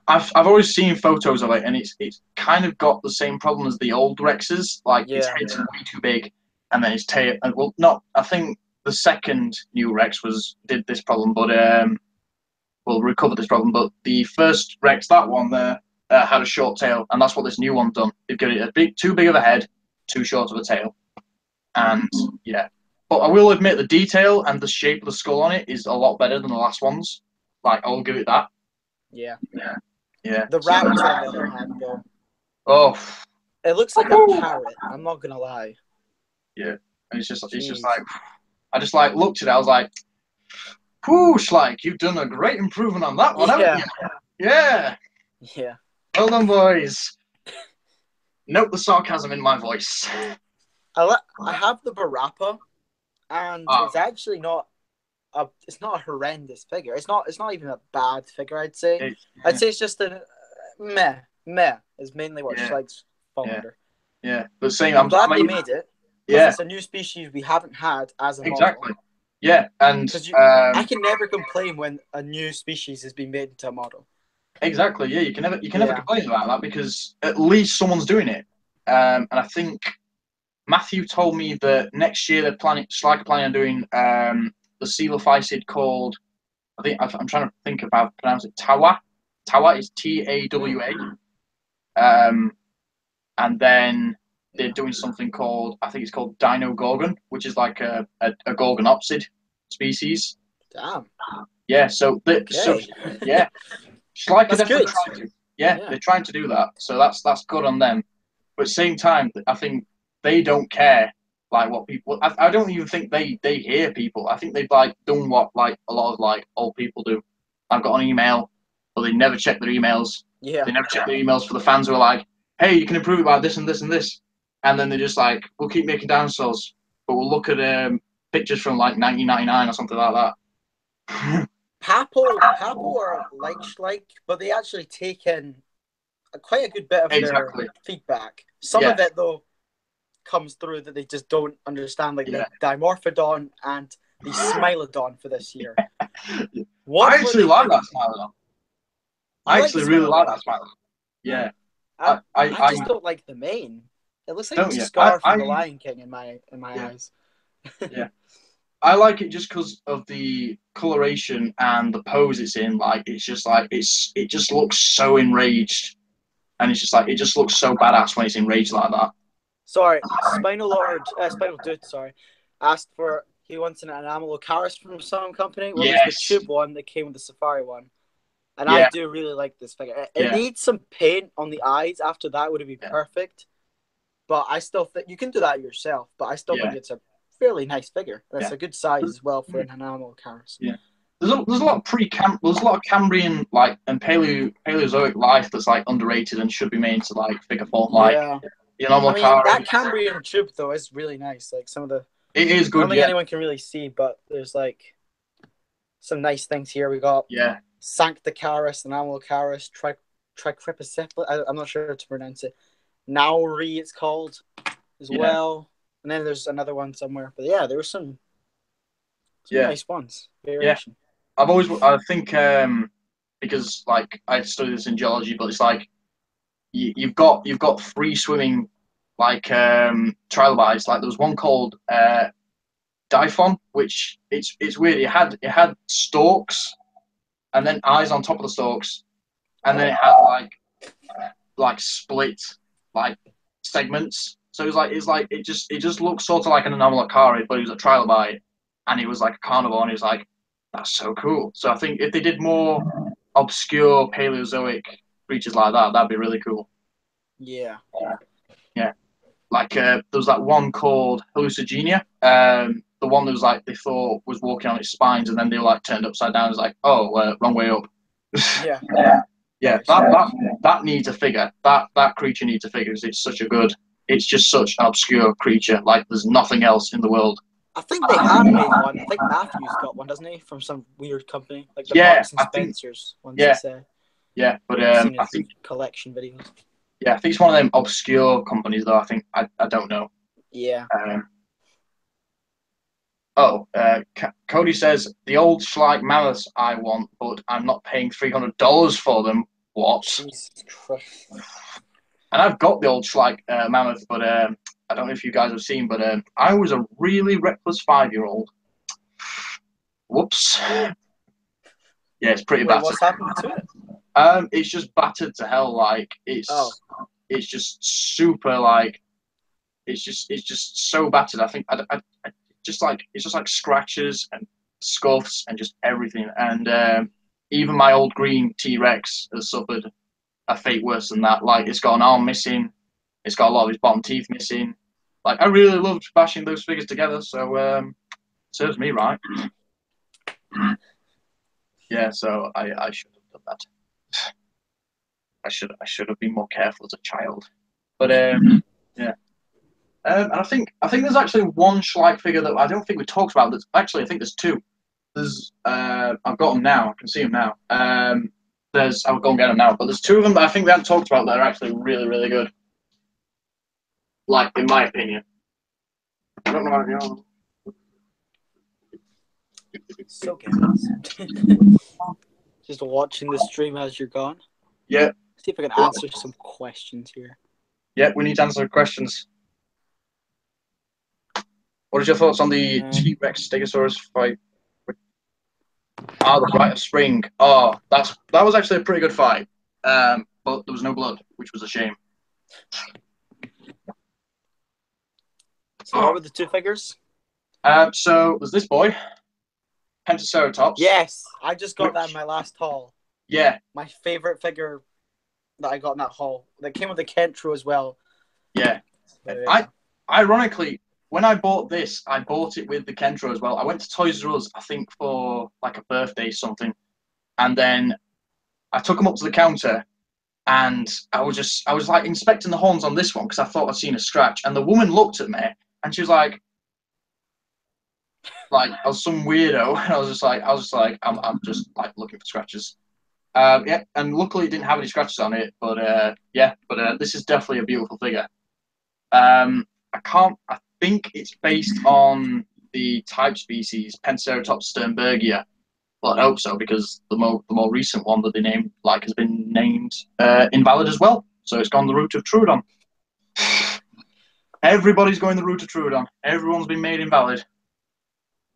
I've always seen photos of it, and it's kind of got the same problem as the old Rexes. Like its head's way too big, and then his tail. Well, not. I think the second new Rex did this problem, but will recover this problem. But the first Rex, that one there, had a short tail, and that's what this new one's done. They've given it too big of a head, too short of a tail, and yeah. But I will admit the detail and the shape of the skull on it is a lot better than the last one's. Like, I'll give it that. Yeah. The raptor, on the other hand, though. Oh. It looks like a parrot. I'm not gonna lie. Yeah, and it's just like, I just like looked at it. I was like, "Whoo, Schleich, you've done a great improvement on that one, haven't you?" Yeah. Well done, boys. Note the sarcasm in my voice. I have the Barappa, and it's actually not it's not a horrendous figure. It's not even a bad figure. I'd say it's just a meh is mainly what Schleich's fallen under. Yeah, but saying I'm glad they made it. Yeah, it's a new species we haven't had as a model. Yeah, and I can never complain when a new species has been made into a model. Exactly. Yeah, you can never complain about that because at least someone's doing it. And I think Matthew told me that next year they're planning on doing the coelophysid called, I'm trying to think of how to pronounce it. Tawa. Tawa is Tawa. And then they're doing something called, I think it's called Dino-Gorgon, which is like a Gorgonopsid species. Damn. Yeah. So yeah. Schleich are definitely trying to. Yeah, they're trying to do that. So that's good on them. But at the same time, I think they don't care like what people. I don't even think they hear people. I think they've like done what like a lot of like old people do. I've got an email, but they never check their emails. Yeah. They never check their emails for the fans who are like, hey, you can improve it by this and this and this. And then they're just like, we'll keep making dinosaurs, but we'll look at pictures from like 1999 or something like that. Papo are like Schleich, but they actually take in quite a good bit of their feedback. Some of it, though, comes through that they just don't understand, like the Dimorphodon and the Smilodon for this year. I actually like that Smilodon. I actually really like that Smilodon. Yeah. I just don't like the mane. It looks like a scar from the Lion King in my eyes. Yeah. I like it just because of the coloration and the pose it's in. Like, it's just like it just looks so enraged, and it's just like it just looks so badass when it's enraged like that. Sorry, Spinal Dude. Sorry, asked for he wants an Anomalocaris from some company. Well, it's the tube one that came with the Safari one, and I do really like this figure. It needs some paint on the eyes. After that, would it be perfect? But I still think you can do that yourself. But I still think it's a fairly nice figure. That's a good size as well for an Anomalocaris. Yeah, there's a lot of there's a lot of Cambrian like and Paleozoic life that's like underrated and should be made into like figure form. Like that Cambrian tube though is really nice. Like some of the it is good. I don't think anyone can really see, but there's like some nice things here. We got Sancticaris, Anomalocaris, Tricrypacipla. I'm not sure how to pronounce it. Nauri, it's called as well. And then there's another one somewhere. But yeah, there were some nice ones. Variation. Yeah. I think because like I studied this in geology, but it's like you've got free swimming like trilobites. Like there was one called Diphon, which it's weird. It had stalks and then eyes on top of the stalks, and then it had like split like segments. So it just looks sort of like an Anomalocaris, but it was a trilobite, and it was like a carnivore, and it was like, that's so cool. So I think if they did more obscure Paleozoic creatures like that, that'd be really cool. Yeah. Yeah. Like there was that one called Hallucigenia. The one that was like they thought was walking on its spines, and then they were like turned upside down. It's like, oh, wrong way up. Yeah. Yeah. That needs a figure. That creature needs a figure because it's just such an obscure creature. Like there's nothing else in the world. I think they have made one. I think Matthew's got one, doesn't he? From some weird company, like the Marks and Spencers ones. Yeah, but I think collection videos. Yeah, I think it's one of them obscure companies, though. I think I don't know. Yeah. Cody says the old Schleich mammoths I want, but I'm not paying $300 for them. What? Jesus Christ. And I've got the old Schleich mammoth, but I don't know if you guys have seen, but I was a really reckless 5-year-old. Whoops. Yeah, it's pretty battered. What's happened to it? It's just battered to hell. Like it's just super like it's just so battered. I think I just like it's just like scratches and scuffs and just everything. And even my old green T-Rex has suffered a fate worse than that. Like it's got an arm missing. It's got a lot of his bottom teeth missing. Like I really loved bashing those figures together. So serves me right. Yeah, so I should have done that. I should have been more careful as a child. But yeah. And I think there's actually one Schleich figure that I don't think we talked about. That's actually I think there's two. There's I've got them now. I can see them now. I'll go and get them now. But there's two of them that I think we haven't talked about that are actually really really good. Like in my opinion. I don't know about you. So good. Just watching the stream as you're gone. Yeah. See if I can answer some questions here. Yeah, we need to answer questions. What is your thoughts on the T-Rex Stegosaurus fight? The Rite of Spring. Oh, that was actually a pretty good fight. But there was no blood, which was a shame. So what were the two figures? So there's this boy, Pentaceratops. Yes, I just got that in my last haul. Yeah. My favorite figure that I got in that haul. That came with the Kentro as well. Yeah. Ironically, when I bought this, I bought it with the Kentro as well. I went to Toys R Us, I think for like a birthday something, and then I took them up to the counter, and I was like inspecting the horns on this one because I thought I'd seen a scratch, and the woman looked at me and she was like I was some weirdo, and I was just like I'm just like looking for scratches. Yeah, and luckily it didn't have any scratches on it, but this is definitely a beautiful figure. I think it's based on the type species Penceratops sternbergia, but I hope so because the more recent one that they named has been named invalid as well, so it's gone the route of Troodon. Everybody's going the route of Troodon. Everyone's been made invalid.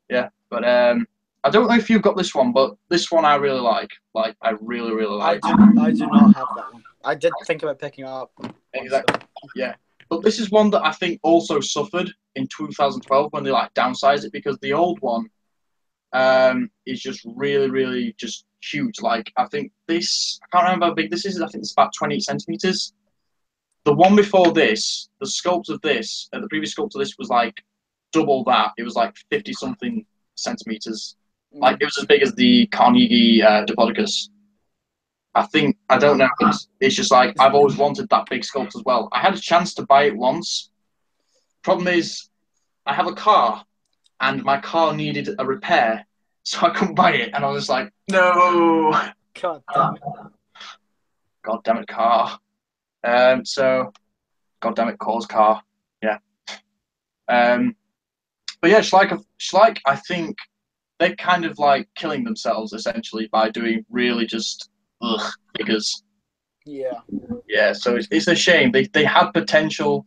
Yeah, but I don't know if you've got this one, but this one I really like. Like I really really like. I do not have that one. I did think about picking it up. Exactly. Yeah. But this is one that I think also suffered in 2012 when they downsized it because the old one is just really, really just huge. Like I think this, I can't remember how big this is. I think it's about 28 centimeters. The one before this, the sculpt of this, the previous sculpt of this was like double that. It was like 50 something centimeters. Like it was as big as the Carnegie Diplodocus. I don't know, but it's just like I've always wanted that big sculpt as well. I had a chance to buy it once. Problem is, I have a car, and my car needed a repair, so I couldn't buy it. And I was just like, no. God damn it. God damn it, car. So, God damn it, cause car. Yeah. But yeah, Schleich, I think they're kind of killing themselves essentially by doing really just figures. Yeah, so it's a shame. They had potential,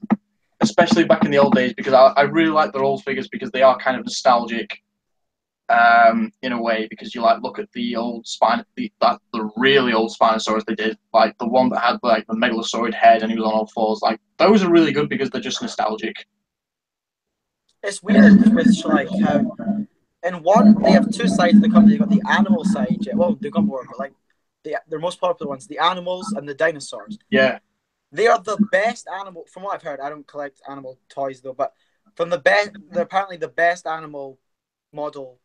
especially back in the old days, because I really like their old figures because they are kind of nostalgic in a way, because you look at the old the really old Spinosaurus they did, like the one that had the megalosaurid head and he was on all fours. Like those are really good because they're just nostalgic. It's weird with Schleich how in one they have two sides of the company. They've got the animal side, well they've got more, but their most popular ones, the animals and the dinosaurs. Yeah. They are the best animal, from what I've heard. I don't collect animal toys though, but from they're apparently the best animal model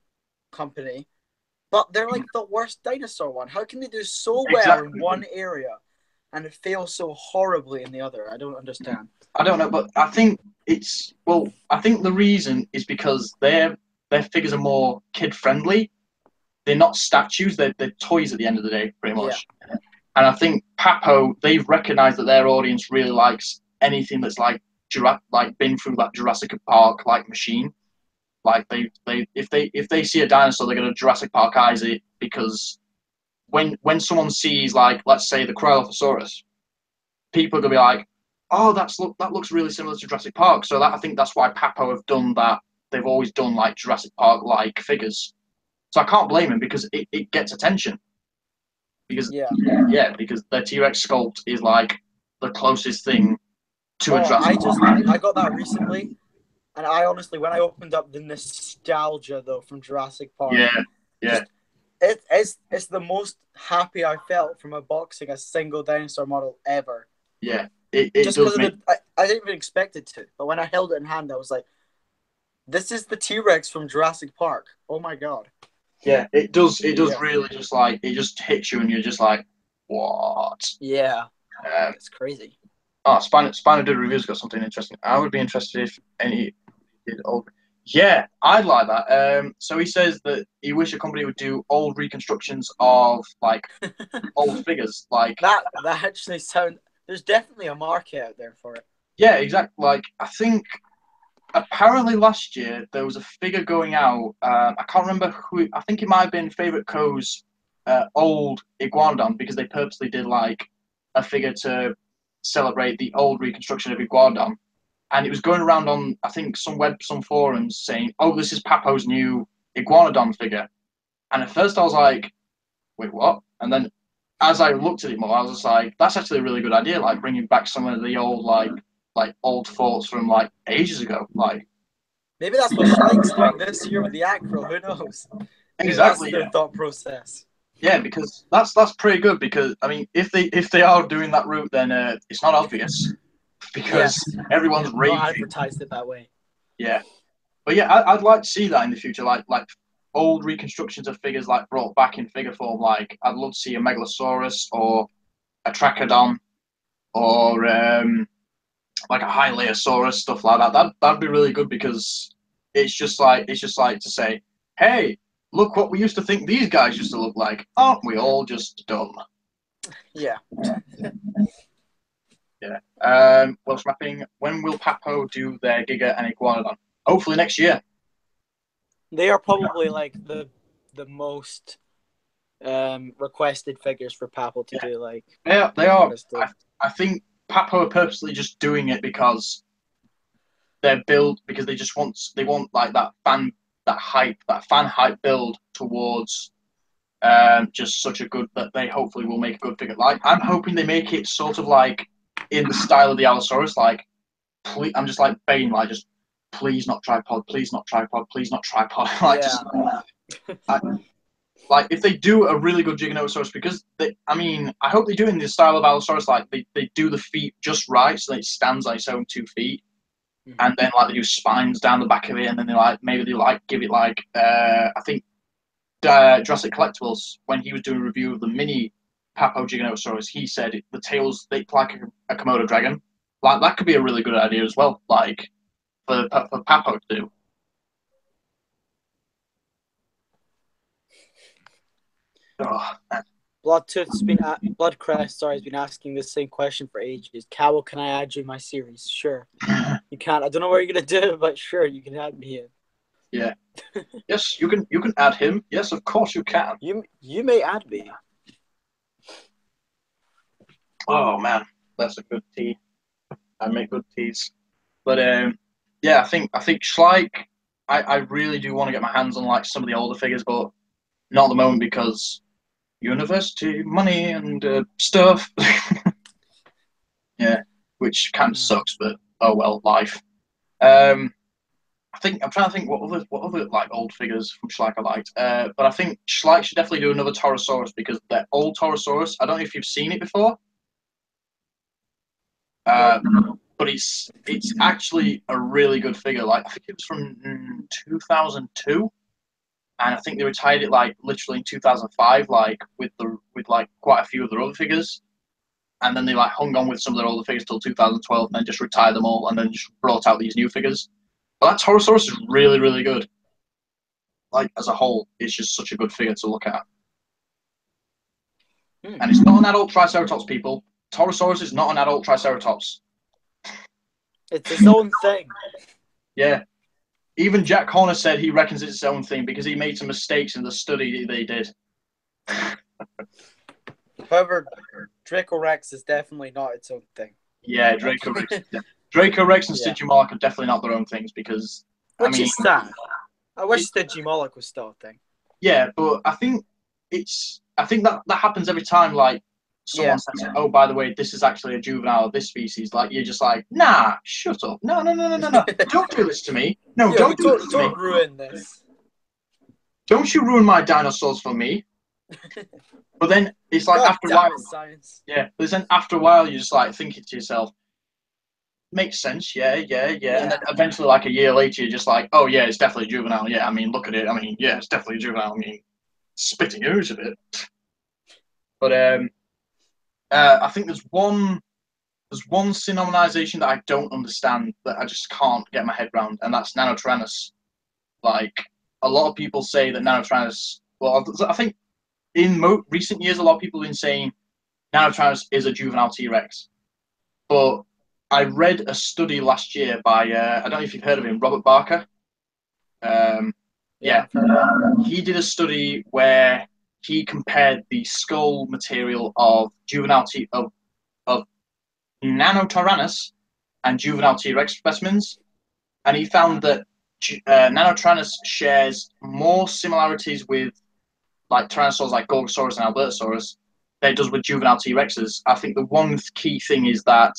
company, but they're the worst dinosaur one. How can they do so well in one area and it fails so horribly in the other? I don't understand. I don't know, but I think the reason is because their figures are more kid friendly. They're not statues, they're toys at the end of the day, pretty much. Yeah. And I think Papo, they've recognized that their audience really likes anything that's been through that Jurassic Park machine. If they see a dinosaur, they're gonna Jurassic Park eyes it, because when someone sees let's say the Brachiosaurus, people are gonna be like, oh, that looks really similar to Jurassic Park. So I think that's why Papo have done that. They've always done like Jurassic Park like figures. So I can't blame him because it gets attention. Because because their T-Rex sculpt is like the closest thing to a Jurassic Park. I got that recently, and I honestly, when I opened up the nostalgia though from Jurassic Park, yeah. It's the most happy I felt from unboxing a single dinosaur model ever. Yeah, it just does because I didn't even expect it to, but when I held it in hand, I was like, "This is the T-Rex from Jurassic Park." Oh my god! Yeah, it does really just like it just hits you, and you're just like, what? Yeah, it's crazy. Oh, Spiner did reviews got something interesting. I would be interested if any did old. Yeah, I'd like that. So he says that he wish a company would do old reconstructions of like old figures, like that actually sounds. There's definitely a market out there for it. Yeah, exactly. Like I think apparently last year there was a figure going out. I can't remember who. I think it might have been Favorite Co's old Iguanodon because they purposely did like a figure to celebrate the old reconstruction of Iguanodon, and it was going around on I think some forums saying, "Oh, this is Papo's new Iguanodon figure." And at first I was like, "Wait, what?" And then as I looked at it more, I was just like, "That's actually a really good idea. Like bringing back some of the old like old thoughts from like ages ago. Like maybe that's what Schleich's doing this year with the Acro. Who knows? Maybe exactly, that's their thought process. Yeah, because that's pretty good. Because I mean, if they are doing that route, then it's not obvious because everyone's raving. Not advertised it that way. Yeah, but yeah, I'd like to see that in the future, like old reconstructions of figures like brought back in figure form. Like I'd love to see a Megalosaurus or a Trachodon or like a Hylaeosaurus, stuff like that. That'd be really good because it's just like to say, hey, look what we used to think these guys used to look like. Aren't we all just dumb? Yeah. Yeah. Welsh mapping. When will Papo do their Giga and Iguanodon? Hopefully next year. They are probably like the most requested figures for Papo to do. Like They are. I think Papo are purposely just doing it because they're built because they want like that fan hype build towards just such a good that they hopefully will make a good figure. Like I'm hoping they make it sort of like in the style of the Allosaurus. Like please, I'm just like Bane, like just please not tripod, please not tripod, please not tripod. Like just like if they do a really good Giganotosaurus, because I hope they do it in the style of Allosaurus. Like they do the feet just right so that it stands on its own 2 feet. And then like they do spines down the back of it, and then they give it like I think Jurassic Collectibles when he was doing a review of the mini Papo Giganotosaurus, he said the tails they like a Komodo dragon. Like that could be a really good idea as well. Like for Papo to do. Oh, Bloodcrest has been asking the same question for ages. Camo, can I add you in my series? Sure. You can. I don't know what you're gonna do, but sure, you can add me in. Yeah. Yes, you can add him. Yes, of course you can. You may add me. Oh man, that's a good tea. I make good teas. But yeah, I think Schleich. I really do want to get my hands on like some of the older figures, but not at the moment because university money and stuff. Yeah, which kind of sucks, but oh well, life. I'm trying to think what other like old figures from Schleich I liked. But I think Schleich should definitely do another Torosaurus because their old Torosaurus. I don't know if you've seen it before. But it's actually a really good figure. Like I think it was from 2002, and I think they retired it like literally in 2005, like with like quite a few of their other figures, and then they like hung on with some of their older figures till 2012, and then just retired them all, and then just brought out these new figures. But that Torosaurus is really really good. Like as a whole, it's just such a good figure to look at. And it's not an adult Triceratops, people. Torosaurus is not an adult Triceratops. It's its own thing. Yeah. Even Jack Horner said he reckons it's its own thing because he made some mistakes in the study they did. However, Dracorex is definitely not its own thing. Yeah, Draco Rex. Draco Rex and Yeah. Stygimoloch are definitely not their own things because Which is sad. I wish Stygimoloch was still a thing. Yeah, but I think that happens every time. Like someone says, "Oh, by the way, this is actually a juvenile of this species." Like you're just like, "Nah, shut up! No, no, no, no, no, no! Don't do this to me! No, don't do this to me! Don't ruin this! Don't you ruin my dinosaurs for me!" But then it's like God after a damn while, it, science. yeah. But then after a while, you're just like thinking to yourself, "Makes sense, yeah. And then eventually, like a year later, you're just like, "Oh yeah, it's definitely juvenile. Yeah, I mean, look at it. I mean, yeah, it's definitely juvenile. I mean, spitting ooze of it." But I think there's one synonymization that I don't understand that I just can't get my head around, and that's Nanotyrannus. Like a lot of people say that Nanotyrannus. Well, I think in recent years, a lot of people have been saying Nanotyrannus is a juvenile T-Rex. But I read a study last year by I don't know if you've heard of him, Robert Barker. Yeah, he did a study where he compared the skull material of juvenile of Nanotyrannus and juvenile T-Rex specimens, and he found that Nanotyrannus shares more similarities with like tyrannosaurs like Gorgosaurus and Albertosaurus than it does with juvenile T-Rexes. I think the one key thing is that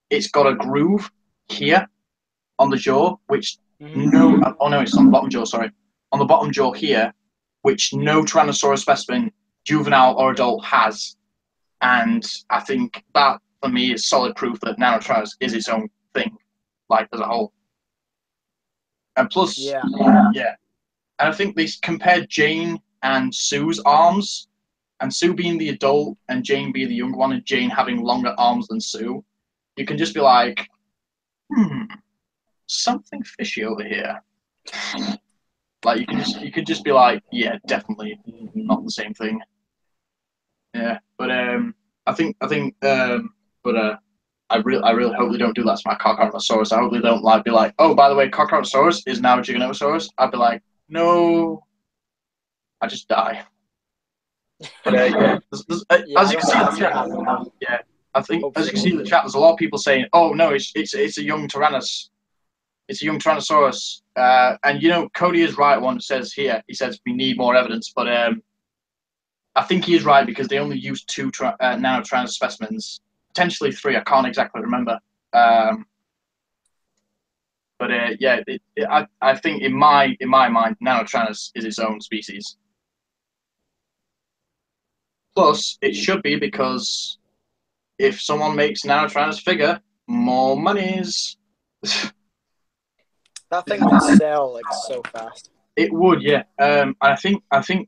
it's got a groove here on the jaw, which it's on the bottom jaw, sorry. On the bottom jaw here, which no Tyrannosaurus specimen, juvenile or adult, has. And I think that, for me, is solid proof that Nanotyrannus is its own thing, like, as a whole. And plus, yeah. And I think they compared Jane and Sue's arms, and Sue being the adult and Jane being the young one, and Jane having longer arms than Sue. You can just be like, something fishy over here. Like you could just be like, yeah, definitely not the same thing. Yeah, but I really hope they don't do that to my Carcharodontosaurus. I hope they don't like be like, oh, by the way, Carcharodontosaurus is now a Giganotosaurus. I'd be like, no, I just die. But as you can see in the chat, yeah, I think as you can see in the chat, there's a lot of people saying, oh no, it's a young Tyrannus. It's a young Tyrannosaurus. And, you know, Cody is right. One says here, he says we need more evidence. But I think he is right because they only used 2 Nanotyrannus specimens, potentially 3. I can't exactly remember. I think in my mind, Nanotyrannus is its own species. Plus, it should be because if someone makes Nanotyrannus figure, more monies. That thing would sell like so fast. It would, yeah. I think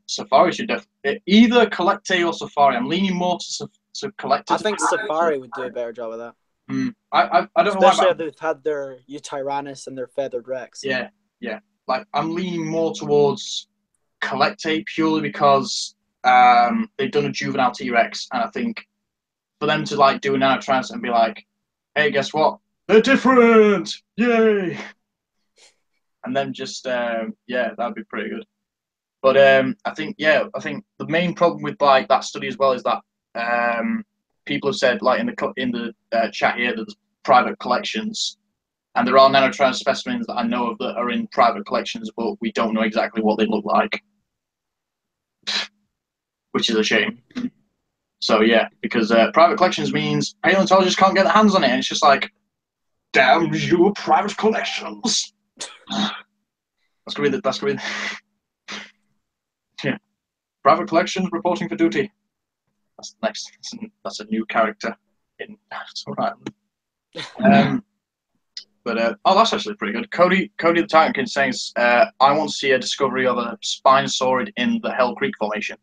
Safari should definitely either Collecte or Safari. I'm leaning more to Collecte. I think Safari would do a better job of that. I don't know why. Especially if they've had their Eutyrannus and their Feathered Rex. Yeah. Like I'm leaning more towards Collecte purely because they've done a juvenile T-Rex, and I think for them to like do a Nanotyrannus and be like, hey, guess what? They're different! Yay! And then just that'd be pretty good. But I think the main problem with like that study as well is that people have said like in the chat here that there's private collections, and there are Nanotyrannus specimens that I know of that are in private collections, but we don't know exactly what they look like, which is a shame. So yeah, because private collections means paleontologists can't get their hands on it, and it's just like, damn you, private collections. That's gonna be yeah. Private collections reporting for duty. That's next. That's a new character in Dinosaur Island. That's actually pretty good. Cody the Titan King says, I want to see a discovery of a Spinosaurid in the Hell Creek Formation.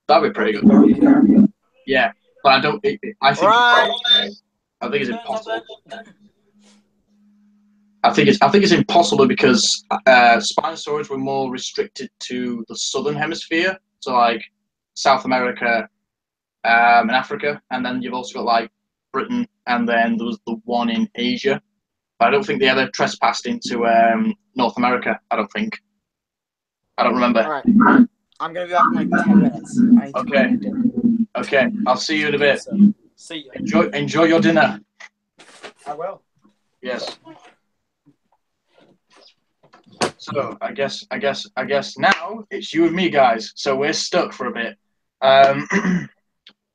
That'd be pretty good. Yeah, but I don't. I think it's impossible. I think it's impossible because Spinosaurids were more restricted to the southern hemisphere, so like South America and Africa, and then you've also got like Britain, and then there was the one in Asia. But I don't think they ever trespassed into North America. I don't think. I don't remember. All right, I'm gonna be back in like 10 minutes. Okay. I'll see you in a bit. See you. Enjoy your dinner. I will. Yes. So I guess now it's you and me, guys. So we're stuck for a bit.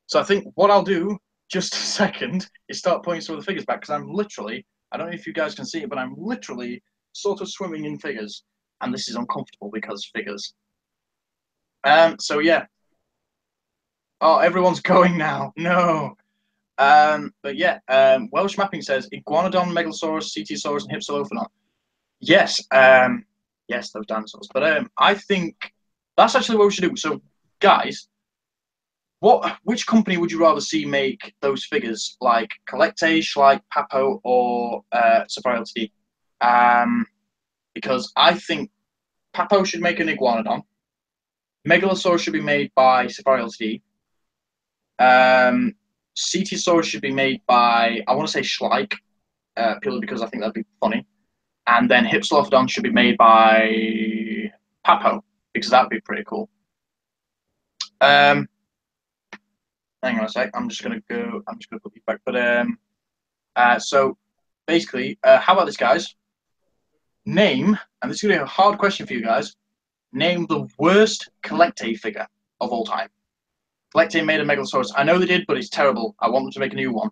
So I think what I'll do, just a second, is start putting some of the figures back because I'm literally, I don't know if you guys can see it, but I'm literally sort of swimming in figures, and this is uncomfortable because figures. So yeah. Oh, everyone's going now. No. But yeah, Welsh mapping says Iguanodon, Megalosaurus, Cetiosaurus, and Hypsilophodon. Yes, yes, those dinosaurs. But I think that's actually what we should do. So, guys, which company would you rather see make those figures, like Collecte, Schleich, Papo, or Safari Ltd? Because I think Papo should make an Iguanodon. Megalosaurus should be made by Safari Ltd. Cetiosaurus should be made by, I want to say Schleich, purely because I think that'd be funny. And then Hypsilophodon should be made by Papo, because that'd be pretty cool. Hang on a sec. I'm just gonna put these back. But so basically, how about this, guys? Name, and this is gonna be a hard question for you guys. Name the worst Collecte figure of all time. Collecte made a Megalosaurus. I know they did, but it's terrible. I want them to make a new one.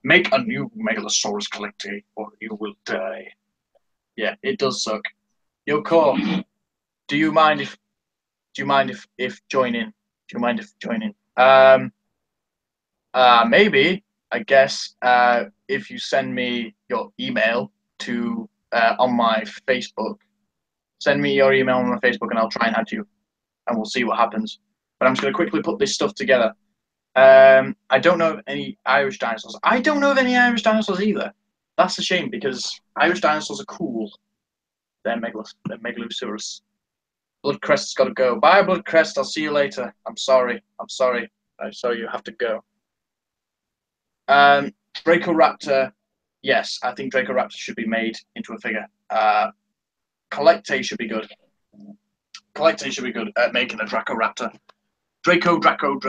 Make a new Megalosaurus Collecte, or you will die. Yeah, it does suck. Yo, Core, do you mind if joining? Do you mind if joining? Maybe, I guess, if you send me your email to on my Facebook, send me your email on my Facebook and I'll try and add you, and we'll see what happens. But I'm just going to quickly put this stuff together. I don't know of any Irish dinosaurs. I don't know of any Irish dinosaurs either. That's a shame because Irish dinosaurs are cool. They're Megalosaurus. Bloodcrest has got to go. Bye, Bloodcrest. I'll see you later. I'm sorry. I'm sorry you have to go. Dracoraptor. Yes, I think Dracoraptor should be made into a figure. Collecte should be good. Collecte should be good at making a Dracoraptor. Dracoraptor.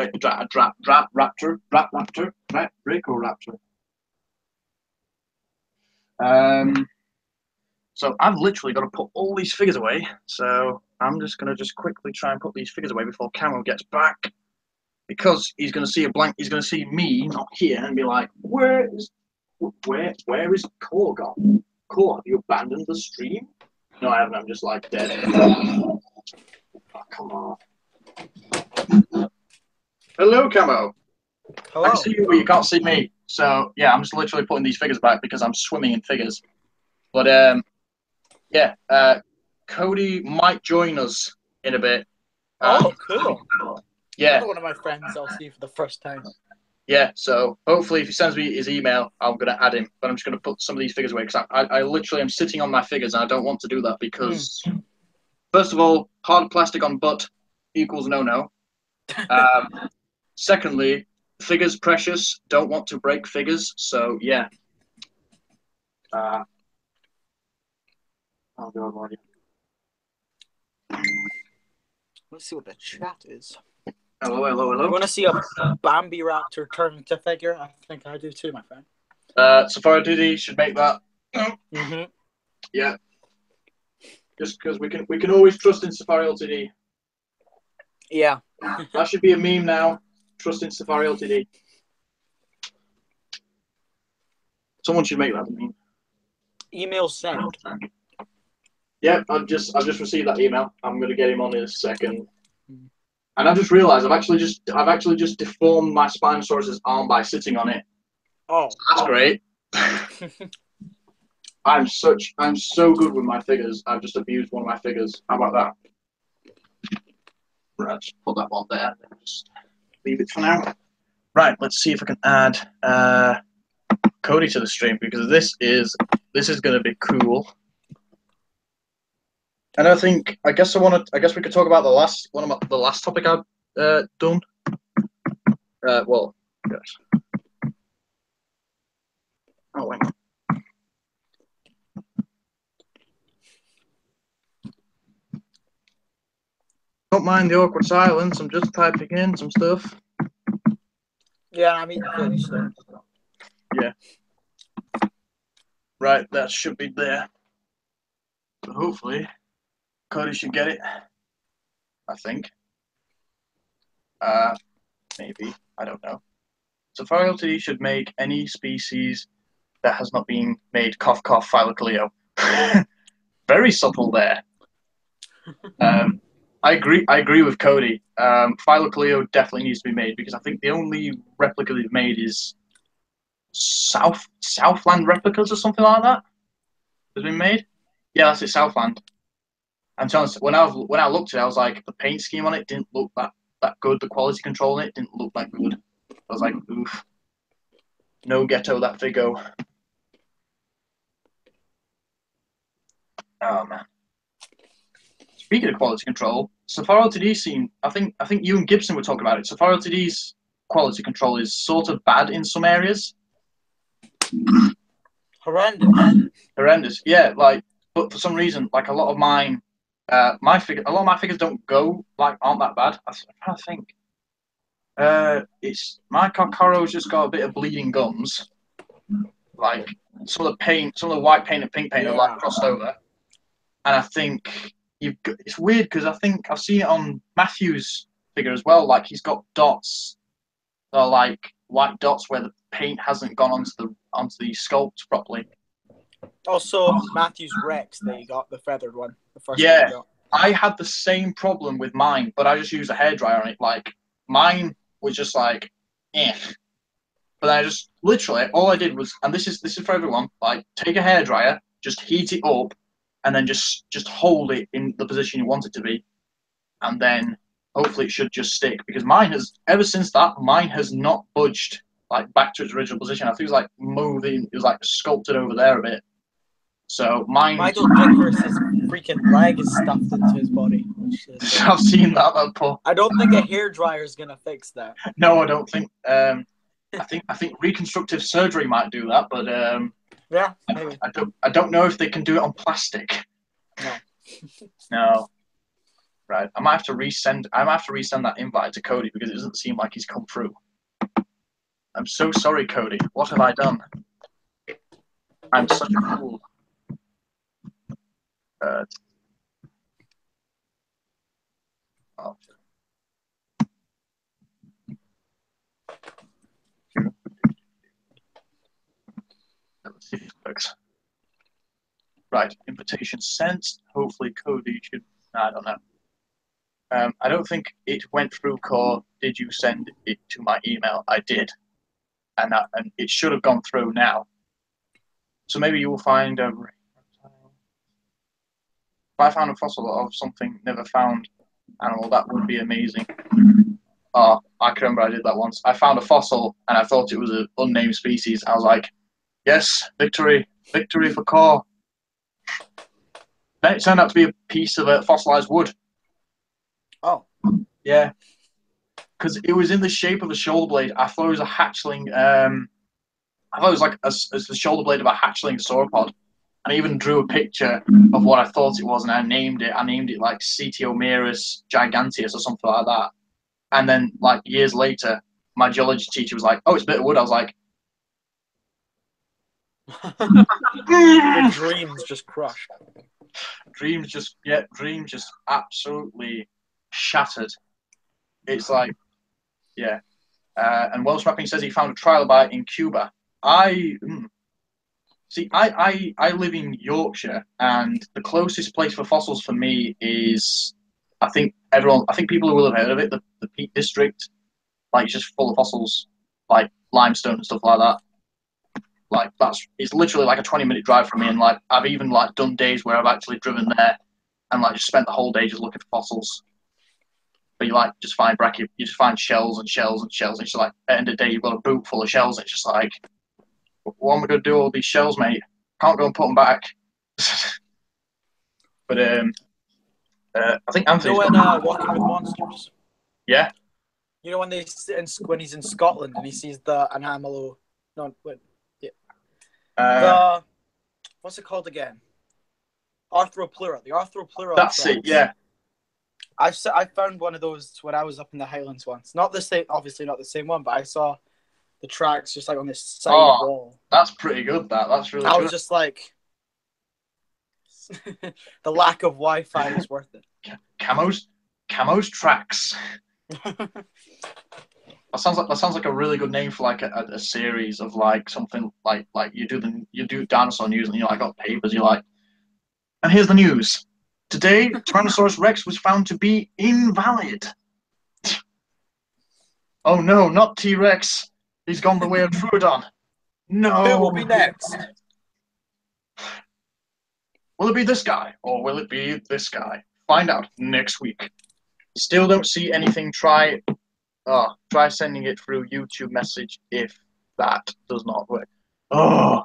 So I've literally got to put all these figures away. So I'm just gonna quickly try and put these figures away before Camo gets back, because he's gonna see a blank. He's gonna see me not here and be like, where is Core gone? Core, have you abandoned the stream? No, I haven't. I'm just like dead. Oh, come on. Hello, Camo. Hello. I can see you, but you can't see me. So yeah, I'm just literally putting these figures back because I'm swimming in figures. But yeah, Cody might join us in a bit. Oh, cool. Yeah. Another one of my friends I'll see for the first time. Yeah, so hopefully if he sends me his email, I'm going to add him. But I'm just going to put some of these figures away because I literally am sitting on my figures and I don't want to do that because, first of all, hard plastic on butt equals no-no. Secondly, figures precious, don't want to break figures. So, yeah. Oh, God, already. Let's see what the chat is. Hello. You want to see a Bambi Raptor turn into figure? I think I do too, my friend. Safari DD should make that. Mm-hmm. Yeah. Just because we can always trust in Safari Ltd. Yeah. That should be a meme now. Trust in Safari Ltd. Someone should make that a meme. Email sent. Yeah, I've just received that email. I'm gonna get him on in a second. And I just realised I've actually just deformed my Spinosaurus's arm by sitting on it. Oh, so that's great. I'm so good with my figures. I've just abused one of my figures. How about that? Right, just put that one there. Just leave it for now. Right, let's see if I can add Cody to the stream because this is going to be cool. And I guess we could talk about the last topic I've done. Well, yes. Oh wait. Don't mind the awkward silence. I'm just typing in some stuff. Yeah, I'm eating fish. So. Yeah. Right, that should be there. So hopefully, Cody should get it. I think. Maybe. I don't know. Safari Ltd should make any species that has not been made cough cough Phylocleo. Very subtle there. I agree with Cody. Phylocleo definitely needs to be made because I think the only replica they've made is Southland replicas or something like that. Has been made. Yeah, that's it, Southland. And to be honest, when I looked at it, I was like, the paint scheme on it didn't look that good. The quality control on it didn't look that good. I was like, oof. No ghetto that Figo. Oh man. Speaking of quality control, Safari Ltd seem I think you and Gibson were talking about it. Safari Ltd's quality control is sort of bad in some areas. Horrendous. Yeah, like but for some reason, like a lot of mine a lot of my figures don't go aren't that bad. I'm trying to think. It's my Kokoro's just got a bit of bleeding gums. Like some of the white paint and pink paint are like crossed over. And I think it's weird because I think I've seen it on Matthew's figure as well. Like he's got dots, or like white dots where the paint hasn't gone onto the sculpt properly. Also, Matthew's Rex, they got the feathered one. The first Yeah, one got. I had the same problem with mine, but I just used a hairdryer on it. Like mine was just like, eh. But I just literally all I did was, and this is for everyone. Like take a hairdryer, just heat it up, and then just hold it in the position you want it to be, and then hopefully it should just stick. Because mine has ever since that mine has not budged like back to its original position. I think it was like moving, it was like sculpted over there a bit. So mine. Michael Dicker's freaking leg is stuffed into his body. I've seen that Paul. I don't think a hairdryer is gonna fix that. No, I don't think. I think reconstructive surgery might do that, but yeah, maybe. I don't know if they can do it on plastic. No. No. Right. I might have to resend that invite to Cody because it doesn't seem like he's come through. I'm so sorry, Cody. What have I done? I'm such a fool. Oh. Let's see if it works. Right, invitation sent. Hopefully Cody should. I don't know. I don't think it went through Core. Did you send it to my email? I did, and it should have gone through now. So maybe you will find a. If I found a fossil of something never found animal, that would be amazing. Oh, I can remember I did that once. I found a fossil and I thought it was an unnamed species. I was like, yes, victory for Core. Then it turned out to be a piece of fossilized wood. Oh. Yeah. Because it was in the shape of a shoulder blade. I thought it was a hatchling. I thought it was like the shoulder blade of a hatchling sauropod. And I even drew a picture of what I thought it was, and I named it. I named it like Cetiomerus giganteus or something like that. And then, like years later, my geology teacher was like, "Oh, it's a bit of wood." I was like, "The dreams just crushed." Dreams just absolutely shattered. It's like, yeah. And Welsh Mapping says he found a trilobite in Cuba. I live in Yorkshire, and the closest place for fossils for me is, I think people who will have heard of it, the Peak District. Like, it's just full of fossils, like limestone and stuff like that. Like, it's literally like a 20-minute drive from me, and like I've even like done days where I've actually driven there and like just spent the whole day just looking for fossils. But you like just find you just find shells and shells and shells, and it's like at the end of the day you've got a boot full of shells, and it's just like, what am I going to do with all these shells, mate? Can't go and put them back. But I think Anthony's. You know when Walking with Monsters? Yeah. You know when he's in Scotland and he sees the Anamalo. No, wait. Yeah. What's it called again? Arthropleura. The Arthropleura. That's tracks. It. Yeah. I found one of those when I was up in the Highlands once. Not the same, obviously not the same one, but I saw the tracks just like on this side wall. That's pretty good. That's really good. I was just like, the lack of Wi-Fi is worth it. Camo's tracks. That sounds like a really good name for like a series of like something like you do dinosaur news and I got papers. You're like, and here's the news. Today, Tyrannosaurus Rex was found to be invalid. Oh no, not T-Rex. He's gone the way of Troodon. No. Who will be next? Will it be this guy or will it be this guy? Find out next week. Still don't see anything. Try sending it through YouTube message if that does not work. Oh,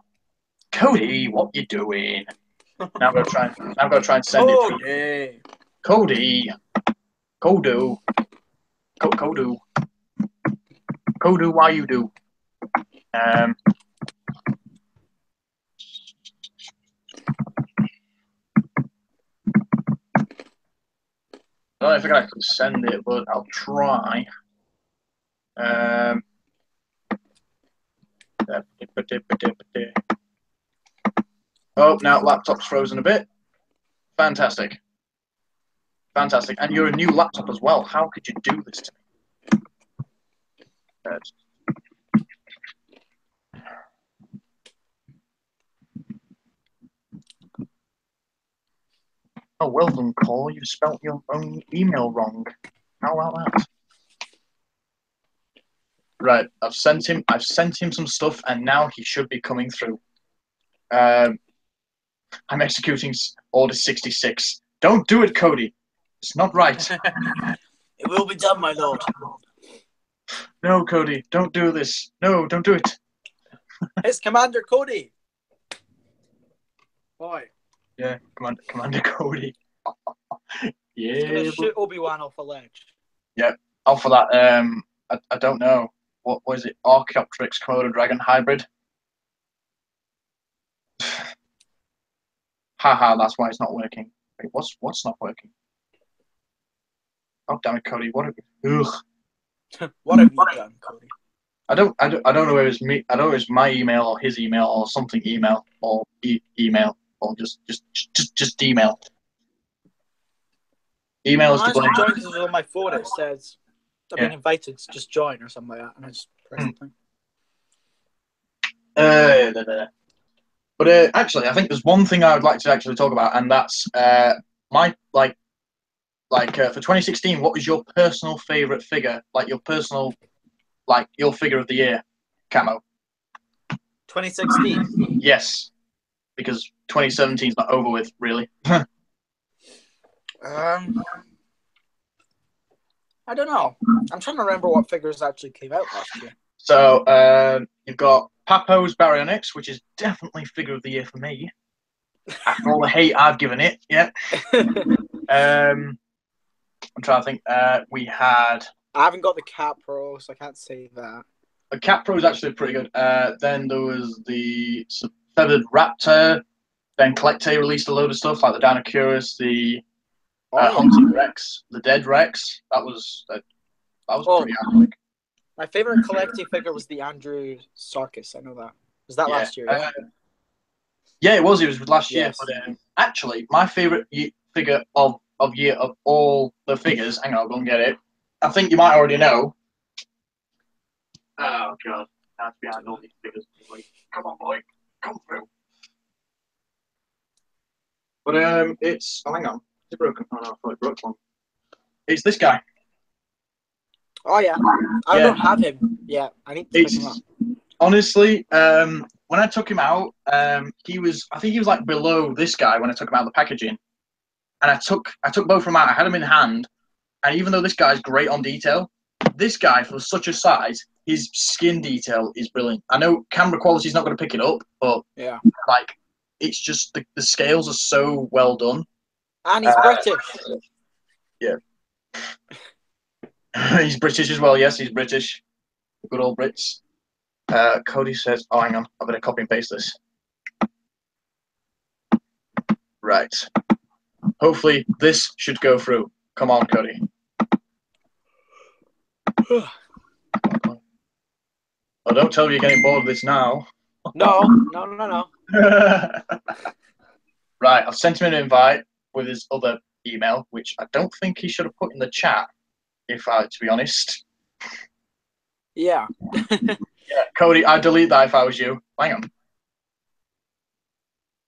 Cody, what you doing? Now I'm gonna try and send it through. Cody, Kodu, why you do? I don't know if I can actually send it, but I'll try. Oh, now laptop's frozen a bit. Fantastic. Fantastic. And you're a new laptop as well. How could you do this to me? Oh, well done, Cole. You've spelt your own email wrong. How about that? Right, I've sent him some stuff, and now he should be coming through. I'm executing Order 66. Don't do it, Cody. It's not right. It will be done, my lord. No, Cody, don't do this. No, don't do it. It's Commander Cody. Boy. Yeah, Commander Cody. Yeah. He's gonna shoot Obi-Wan off a ledge. Yeah, off of that. I don't know. What was it? Archaeopteryx Komodo Dragon hybrid. Haha, that's why it's not working. Wait, what's not working? Oh damn it, Cody! What have you? Ugh. What have you done, Cody? I don't know whether it's me. I don't know if it's my email or his email or something email or email or just email. Email is to blame. Join because on my phone it says I've been invited to just join or something like that, and I just press the thing. But actually, I think there's one thing I would like to actually talk about, and that's my for 2016. What was your personal favorite figure? Like your personal, your figure of the year, Camo. 2016. Yes, because 2017 is not over with, really. I don't know. I'm trying to remember what figures actually came out last year. So you've got Papo's Baryonyx, which is definitely figure of the year for me. After all the hate I've given it, yeah. I'm trying to think. We had. I haven't got the Cat Pro, so I can't say that. The Cat Pro is actually pretty good. Then there was the Feathered Raptor. Then Collecte released a load of stuff like the Dinosaurus, the Hunting Rex, the Dead Rex. That was pretty iconic. My favorite Collecte figure was the Andrew Sarkis. I know that. Was that last year? Yeah? Yeah, it was. It was last year. Yes. But actually, my favorite figure of year of all the figures. Hang on, I'll go and get it. I think you might already know. Oh god, that's behind all these figures. Come on, boy, come through. But it's hang on, is it broken? Oh no, I thought it broke one. It's this guy. Oh yeah, I don't have him yet. I need to pick him up. Honestly, when I took him out, I think he was like below this guy when I took him out of the packaging, and I took both of them out. I had them in hand, and even though this guy's great on detail, this guy for such a size, his skin detail is brilliant. I know camera quality is not going to pick it up, but yeah, it's just the scales are so well done. And he's British. Yeah. He's British as well. Yes, he's British. Good old Brits. Cody says, "Oh, hang on, I better copy and paste this." Right. Hopefully, this should go through. Come on, Cody. Well, don't tell me you're getting bored of this now. No. Right, I've sent him an invite with his other email, which I don't think he should have put in the chat, to be honest. Yeah. Yeah, Cody, I'd delete that if I was you. Hang on.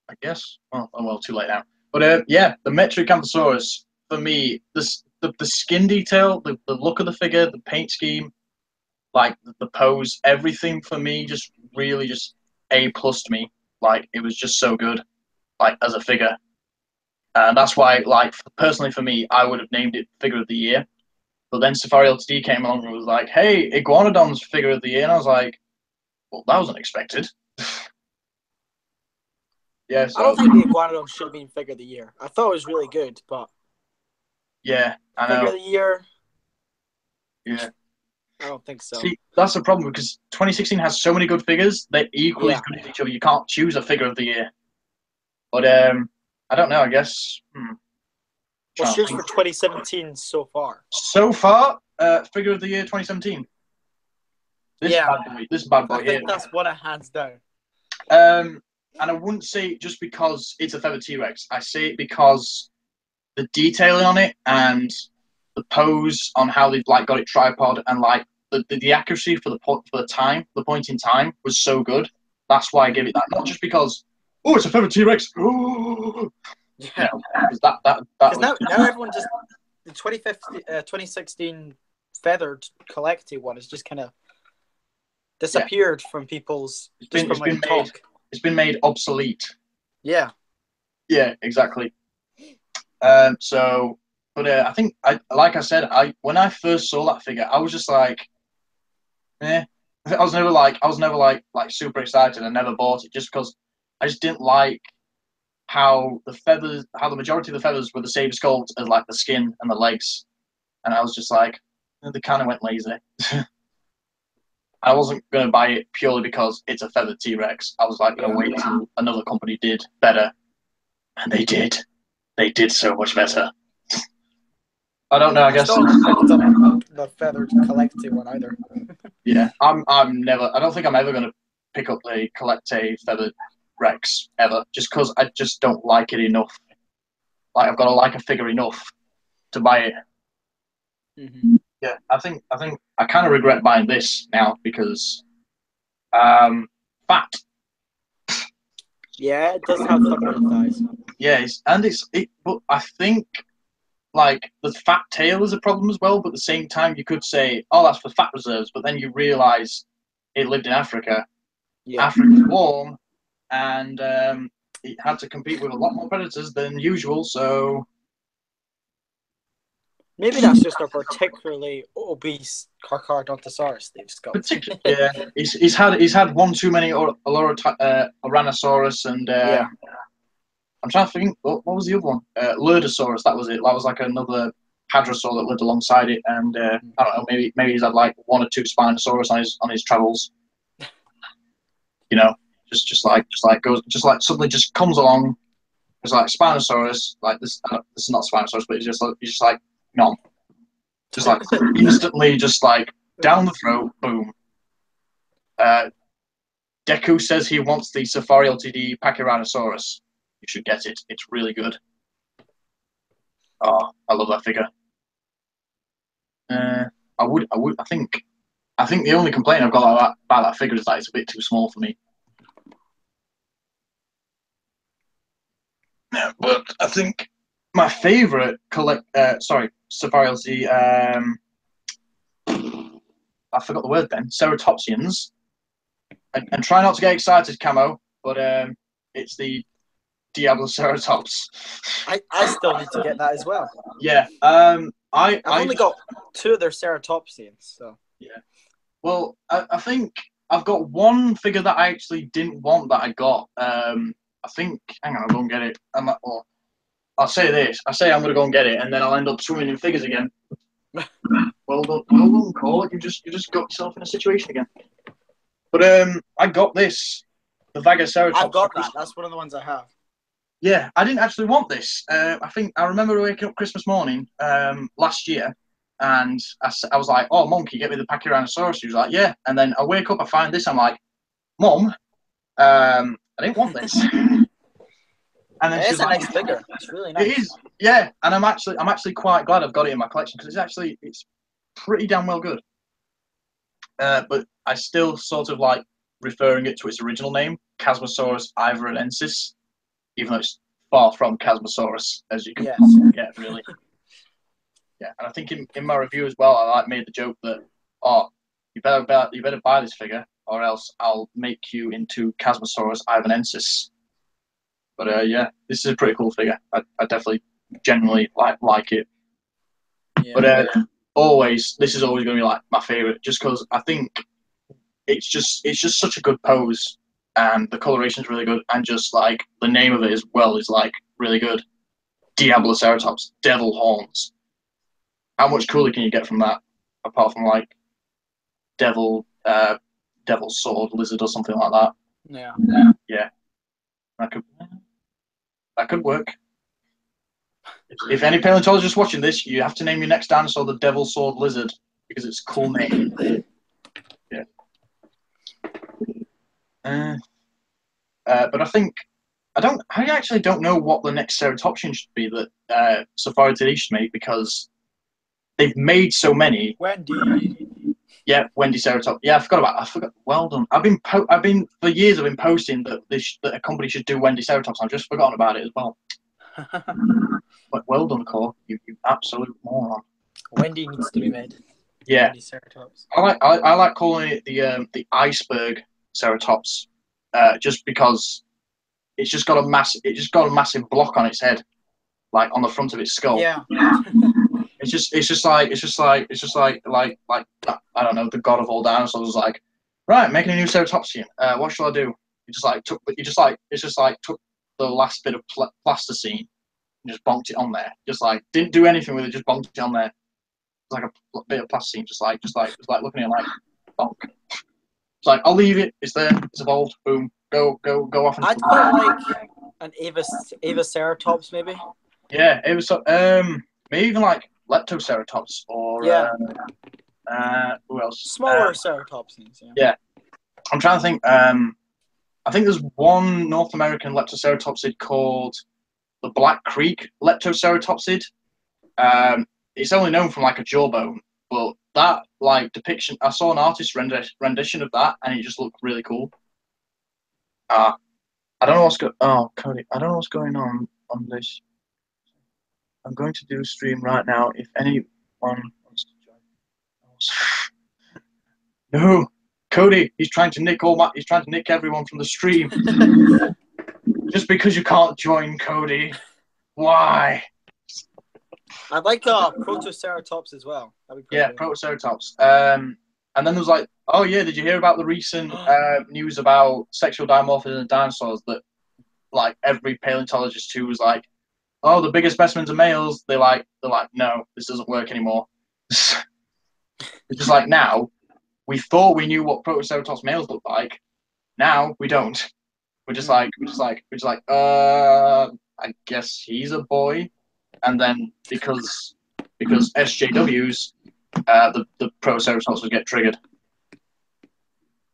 I guess. Well, too late now. But yeah, the Metriacanthosaurus, for me, the skin detail, the look of the figure, the paint scheme, like the pose, everything for me just really just A+ to me. Like, it was just so good, like, as a figure. And that's why, like, personally for me, I would have named it Figure of the Year. But then Safari Ltd came along and was like, hey, Iguanodon's Figure of the Year. And I was like, well, that was unexpected. Yeah, so, I don't think the Iguanodon should have been Figure of the Year. I thought it was really good, but yeah, I know. Figure of the Year, yeah. I don't think so. See, that's the problem because 2016 has so many good figures. They're equally as good as each other. You can't choose a Figure of the Year. But I don't know. I guess. What's yours for 2017 so far? So far, Figure of the Year 2017. This bad boy I here. think that's what it hands down. And I wouldn't say it just because it's a feathered T-Rex. I say it because the detailing on it and the pose on how they've like got it tripod and like the accuracy for the point in time was so good. That's why I give it that. Not just because it's a feathered T-Rex. Yeah, because now everyone just the 2016 feathered collective one has just kind of disappeared from people's talk. It's been made obsolete. Yeah. Yeah, exactly. So, but I think like I said, when I first saw that figure, I was just like, I was never like super excited. I never bought it just because I just didn't like how the majority of the feathers were the same sculpt as like the skin and the legs, and I was just like, they kind of went lazy. I wasn't going to buy it purely because it's a feathered T-Rex. I was like going to wait until another company did better, and they did. They did so much better. I don't know. I guess the feathered collective one either. Yeah, I'm never. I don't think I'm ever going to pick up the Collecte feathered Rex ever, just because I just don't like it enough. Like I've got to like a figure enough to buy it. Mm-hmm. Yeah, I think I kind of regret buying this now because fat. Yeah, it does have thumbnail thighs. Yeah, but I think like the fat tail is a problem as well. But at the same time, you could say, oh, that's for fat reserves. But then you realise it lived in Africa. Yeah. Africa's warm, and it had to compete with a lot more predators than usual. So maybe that's just a particularly obese Carcharodontosaurus they've sculpted. Yeah, he's had one too many Oranosaurus and I'm trying to think what was the other one? Lurdosaurus. That was it. That was like another hadrosaur that lived alongside it, and I don't know. Maybe he's had like one or two Spinosaurus on his travels. You know, just like suddenly just comes along. It's like Spinosaurus, like this. This is not Spinosaurus, but he's just like no. Just like instantly, just like down the throat, boom. Deku says he wants the Safari Ltd. Pachyrhinosaurus. You should get it. It's really good. Oh, I love that figure. I think the only complaint I've got about that figure is that it's a bit too small for me. Yeah, but I think my favourite Safari Ltd. I forgot the word then. Ceratopsians. And try not to get excited, Camo, but it's the Diabloceratops. I still need to get that as well. Yeah. I've only got two of their Ceratopsians, so. Yeah. Well, I think I've got one figure that I actually didn't want that I got. I think. Hang on, I'll go and get it. I'll say this. I say I'm going to go and get it, and then I'll end up swimming in figures again. Well done, Cole. You just got yourself in a situation again. But I got this, the Vagoceratops. I've got that. That's one of the ones I have. Yeah, I didn't actually want this. I think I remember waking up Christmas morning last year, and I was like, "Oh, Mom, can you get me the Brachiosaurus?" She was like, "Yeah." And then I wake up, I find this, I'm like, "Mom, I didn't want this." And then It she is was a like, nice figure. It's really nice. "It is, yeah." And I'm actually quite glad I've got it in my collection because it's pretty damn well good. But I still sort of like referring it to its original name, Chasmosaurus ivorenensis, even though it's far from Chasmosaurus, as you can possibly get, really. Yeah, and I think in my review as well, I like made the joke that, "Oh, you better buy this figure, or else I'll make you into Chasmosaurus ivorenensis." But yeah, this is a pretty cool figure. I definitely genuinely like it. Yeah. But this is always going to be like my favorite, just because I think it's just such a good pose, and the coloration is really good, and just like the name of it as well is like really good. Diabloceratops, devil horns. How much cooler can you get from that, apart from like devil sword lizard or something like that? Yeah. Yeah, that could work. If any paleontologist watching this, you have to name your next dinosaur the devil sword lizard because it's a cool name. Yeah. But I actually don't know what the next ceratopsian should be that Safari Today should make, because they've made so many. Wendy. Yeah, Wendy Ceratop. Yeah, I forgot. Well done. I've been for years. I've been posting that that a company should do Wendy Ceratops. I've just forgotten about it as well. But well done, Core. You absolute moron. Wendy needs to be made. Yeah. Wendy Ceratops. I like calling it the iceberg Ceratops, just because it's just got a massive block on its head, like on the front of its skull. Yeah. It's just like I don't know, the god of all dinosaurs was like, right, making a new ceratopsian. What shall I do? He just took the last bit of plasticine and just bonked it on there. Just like didn't do anything with it, just bonked it on there. It's like a bit of plasticine, just like looking at it like bonk. It's like, I'll leave it. It's there. It's evolved. Boom. Go off. I'd quite like an Avaceratops, maybe. Yeah, it was maybe even like Leptoceratops or who else? Smaller ceratopsians. Yeah, I'm trying to think. I think there's one North American Leptoceratopsid called the Black Creek Leptoceratopsid. It's only known from like a jawbone, but that like depiction, I saw an artist rendition of that, and it just looked really cool. I don't know Cody, I don't know what's going on this. I'm going to do a stream right now. If anyone wants to join. No, Cody, he's trying to nick everyone from the stream. Just because you can't join, Cody. Why? I'd like a Protoceratops as well. Yeah, Protoceratops. And then there was like, oh yeah, did you hear about the recent news about sexual dimorphism in dinosaurs? That like every paleontologist who was like, oh, the biggest specimens are males. They're like, no, this doesn't work anymore. It's just like, now we thought we knew what Protoceratops males look like. Now we don't. We're just like, I guess he's a boy. And then because SJWs, the Protoceratops would get triggered.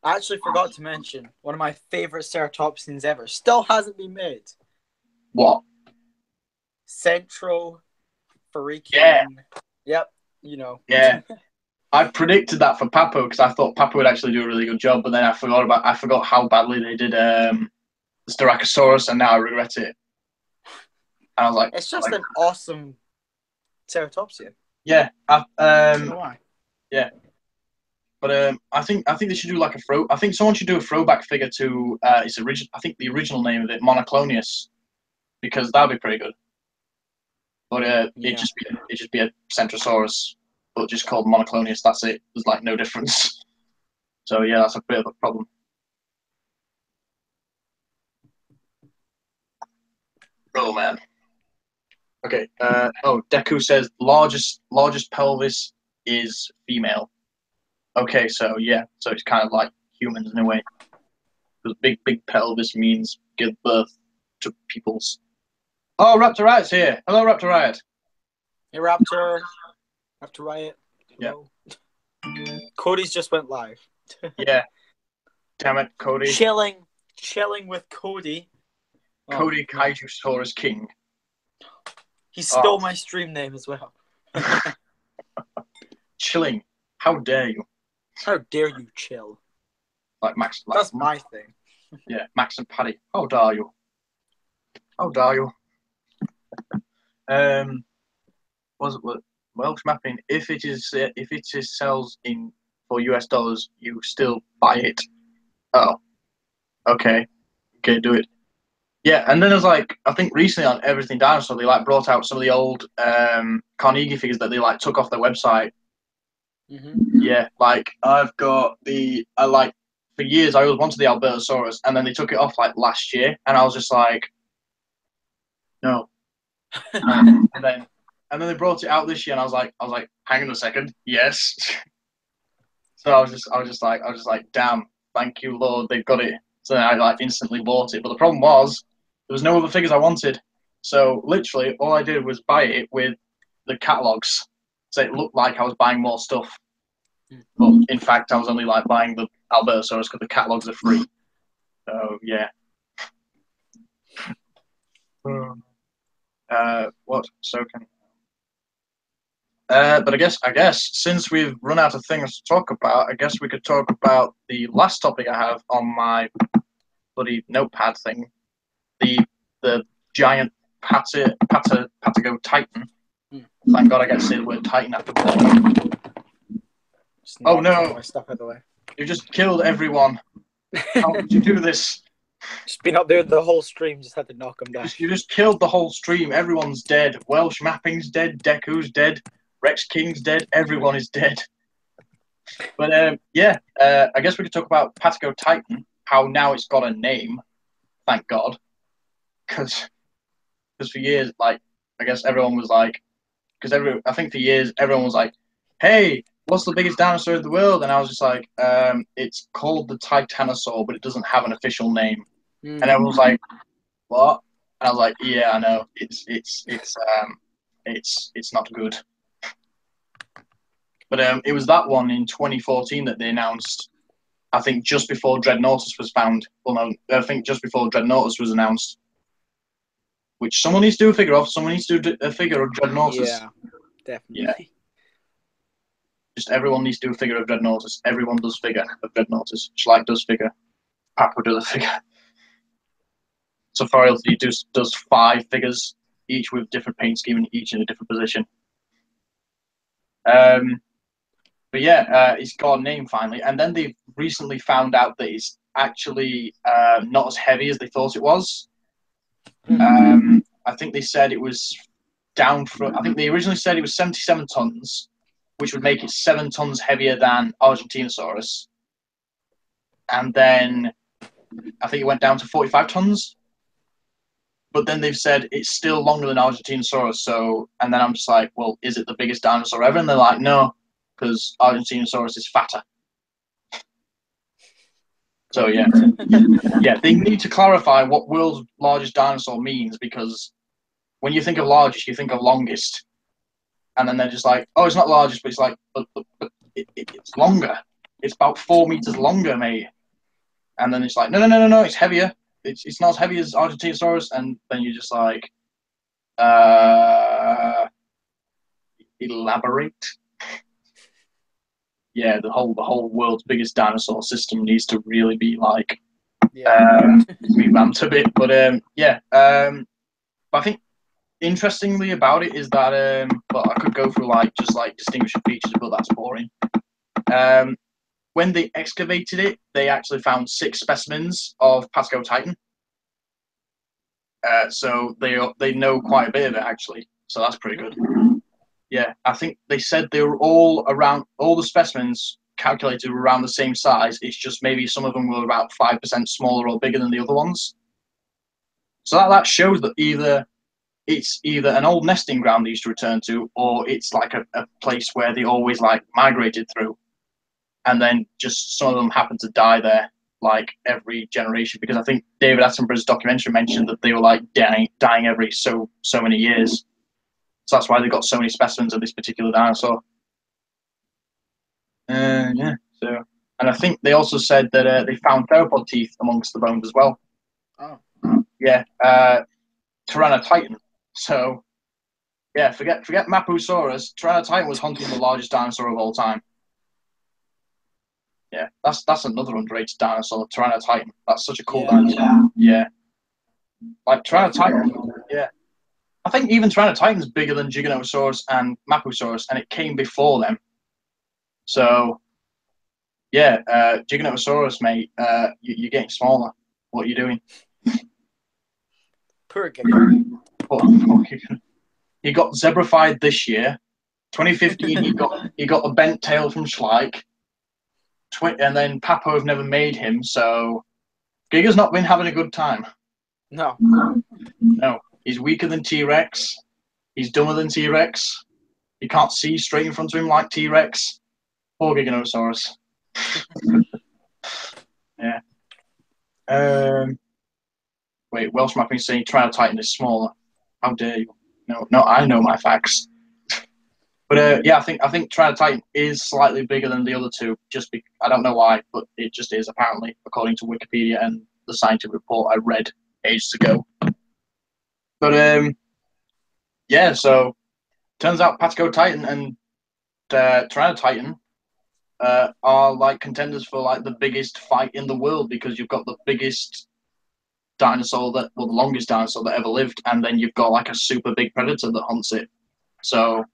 I actually forgot to mention one of my favorite ceratopsians ever. Still hasn't been made. What? Central Freaking. Yeah. Yep. You know. Yeah. I predicted that for Papo because I thought Papo would actually do a really good job, but then I forgot how badly they did Stegosaurus, and now I regret it. And I was like, it's just an awesome ceratopsian. Yeah. I don't know why. Yeah. But I think they should do like I think someone should do a throwback figure to its original. I think the original name of it, Monoclonius, because that'd be pretty good. But it'd just be a Centrosaurus, but just called Monoclonius. That's it. There's like no difference. So yeah, that's a bit of a problem. Oh man. Okay. Deku says largest pelvis is female. Okay, so yeah, so it's kind of like humans in a way. Because big pelvis means give birth to peoples. Oh, Raptor Riot's here. Hello, Raptor Riot. Hey, Raptor. have to write it. Yeah. Cody's just went live. Yeah. Damn it, Cody. Chilling with Cody. Cody Kaijusaurus King. He stole my stream name as well. Chilling. How dare you? How dare you chill? Like Max. That's my thing. Yeah, Max and Paddy. How dare you? How dare you? Was it Welsh mapping? If it is sells in for US dollars, you still buy it. Oh, okay, do it. Yeah, and then there's like I think recently on Everything Dinosaur they like brought out some of the old Carnegie figures that they like took off their website. Mm-hmm. Yeah, like I've got for years I always wanted the Albertosaurus, and then they took it off like last year, and I was just like, no. and then they brought it out this year, and I was like, hang on a second, yes. So I was just like, damn, thank you, Lord, they've got it. So then I like instantly bought it, but the problem was there was no other figures I wanted. So literally, all I did was buy it with the catalogs, so it looked like I was buying more stuff. But in fact, I was only like buying the Albertosaurus because the catalogs are free. So yeah. What? So can. But I guess since we've run out of things to talk about, I guess we could talk about the last topic I have on my bloody notepad thing, the giant Patago Titan. Thank God I get to say the word Titan after the Oh no! My stuff out of the way. You just killed everyone. How did you do this? Just been up there the whole stream, just had to knock them down. You just killed the whole stream. Everyone's dead. Welsh Mapping's dead. Deku's dead. Rex King's dead. Everyone is dead. But I guess we could talk about Patago Titan. How now it's got a name. Thank God. Because for years, like I guess everyone was like, I think for years everyone was like, hey, what's the biggest dinosaur in the world? And I was just like, it's called the Titanosaur, but it doesn't have an official name. And everyone was like, what? And I was like, yeah, I know. It's not good. But it was that one in 2014 that they announced. I think just before Dreadnoughtus was found. Well, no, I think just before Dreadnoughtus was announced. Which someone needs to do a figure of. Someone needs to do a figure of Dreadnoughtus. Yeah, definitely. Yeah. Just everyone needs to do a figure of Dreadnoughtus. Everyone does figure of Dreadnoughtus. Schleich does figure. Papa does a figure. So Royalty does 5 figures, each with different paint scheme and each in a different position. But yeah, it's got a name finally. And then they recently found out that it's actually not as heavy as they thought it was. I think they said it was down from. I think they originally said it was 77 tons, which would make it 7 tons heavier than Argentinosaurus. And then I think it went down to 45 tons. But then they've said it's still longer than Argentinosaurus. So, and then I'm just like, well, is it the biggest dinosaur ever? And they're like, no, because Argentinosaurus is fatter. So yeah, yeah, they need to clarify what world's largest dinosaur means, because when you think of largest, you think of longest, and then they're just like, oh, it's not largest, but it's like, but it's longer. It's about 4 meters longer, mate. And then it's like, no, it's heavier. It's not as heavy as Argentinosaurus, and then you're just like, elaborate. Yeah, the whole world's biggest dinosaur system needs to really be like revamped a bit. But but I think interestingly about it is that well, I could go through just distinguishing features, but that's boring. When they excavated it, they actually found 6 specimens of Patago Titan. So they know quite a bit of it actually. So that's pretty good. Yeah, I think they said they were all the specimens calculated were around the same size. It's just maybe some of them were about 5% smaller or bigger than the other ones. So that shows that it's either an old nesting ground they used to return to, or it's like a place where they always migrated through. And then just some of them happen to die there every generation, because I think David Attenborough's documentary mentioned that they were dying every so many years. So that's why they got so many specimens of this particular dinosaur. Yeah. So, and I think they also said that they found theropod teeth amongst the bones as well. Oh. Yeah. Tyrannotitan. So, yeah, forget Mapusaurus. Tyrannotitan was hunting the largest dinosaur of all time. Yeah, that's another underrated dinosaur, Tyrannotitan. That's such a cool dinosaur. Yeah. Like Tyrannotitan. Yeah. I think even Tyrannotitan's bigger than Giganotosaurus and Mapusaurus, and it came before them. So, yeah, Giganotosaurus, mate, you're getting smaller. What are you doing? Poor Giga. He got zebrified this year. 2015, he got a bent tail from Schleich. And then Papo have never made him, so Giga's not been having a good time. No. No. He's weaker than T-Rex. He's dumber than T-Rex. He can't see straight in front of him like T-Rex. Poor Giganotosaurus. Yeah. Wait, Welsh mapping saying Tyrannotitan is smaller. How dare you? No, I know my facts. But yeah, I think Tyrannotitan is slightly bigger than the other two. I don't know why, but it just is apparently, according to Wikipedia and the scientific report I read ages ago. But yeah, so turns out Patagotitan and Tyrannotitan are like contenders for like the biggest fight in the world, because you've got the biggest dinosaur the longest dinosaur that ever lived, and then you've got like a super big predator that hunts it. So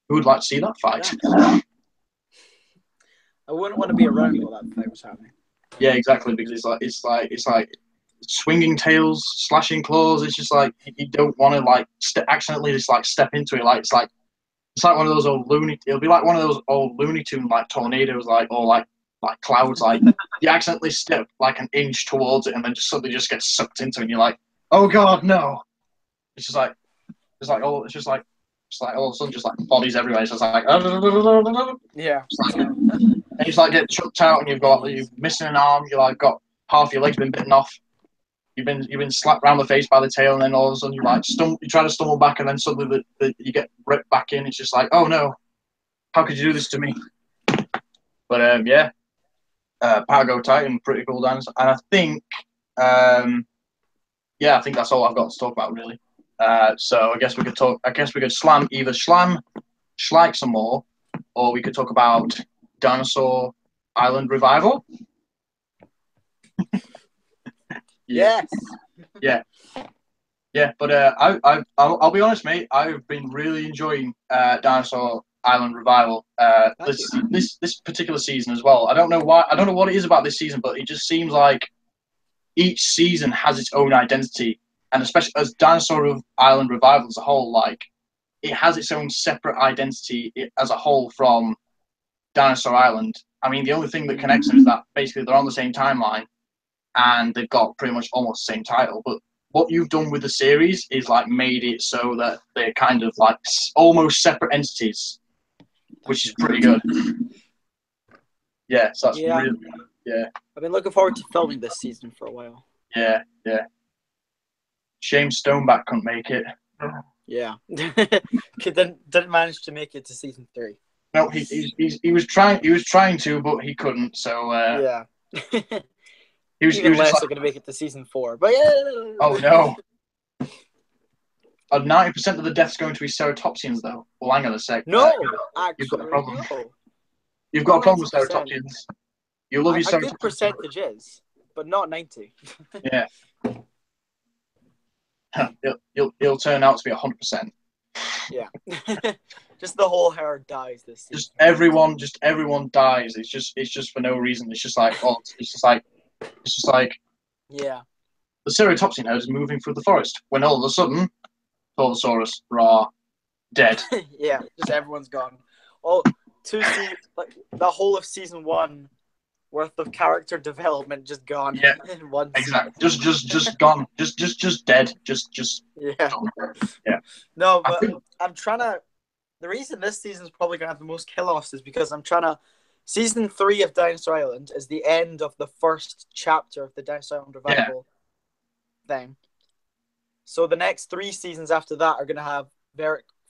who would like to see that fight? Yeah. I wouldn't want to be around while that fight was happening. Yeah, exactly, because it's like swinging tails, slashing claws. It's just like you don't want to like accidentally just like step into it. Like it's like one of those old It'll be like one of those old Looney Tune like tornadoes, like clouds. Like you accidentally step like an inch towards it, and then just suddenly just get sucked into it, and you're like, oh god, no! It's just like all of a sudden just like bodies everywhere. It's just like yeah, and you just like get chucked out, and you're missing an arm. You like got half your legs been bitten off. You've been slapped round the face by the tail, and then all of a sudden you like you try to stumble back, and then suddenly you get ripped back in. It's just like, oh no, how could you do this to me? But yeah, Patagotitan, pretty cool dinosaur, and I think yeah, I think that's all I've got to talk about really. So I guess we could slam Schleich some more, or we could talk about Dinosaur Island Revival. Yes. Yeah. But I'll be honest, mate. I've been really enjoying Dinosaur Island Revival this particular season as well. I don't know why. I don't know what it is about this season, but it just seems like each season has its own identity, and especially as Dinosaur Island Revival as a whole, like it has its own separate identity as a whole from Dinosaur Island. I mean, the only thing that connects them is that basically they're on the same timeline, and they've got pretty much almost the same title. But what you've done with the series is like made it so that they're kind of like almost separate entities, which is pretty good. Yeah, so that's really, yeah. I've been looking forward to filming this season for a while. Yeah. Shame Stoneback couldn't make it. Yeah. didn't manage to make it to season 3. No, he was trying to, but he couldn't. So yeah. he was less just like, going to make it to season 4. But yeah. Oh no. 90% of the deaths going to be ceratopsians, though. Well, hang on a sec. No, actually, you've got a problem. No. You've got a problem with ceratopsians. You love your ceratopsians. A good percentage is, but not 90. Yeah. It'll turn out to be 100%. Yeah. Just the whole herd dies this season. Just everyone dies. It's just for no reason. It's just like yeah. The ceratopsian herd is moving through the forest when all of a sudden Tortosaurus raw dead. Yeah, just everyone's gone. Like the whole of season 1 worth of character development just gone. Yeah, in one exactly. Just gone. Just dead. Just yeah. Gone. Yeah. No, but I'm trying to. The reason this season's probably gonna have the most kill-offs is because I'm trying to. Season 3 of Dinosaur Island is the end of the first chapter of the Dinosaur Island Revival thing. So the next 3 seasons after that are gonna have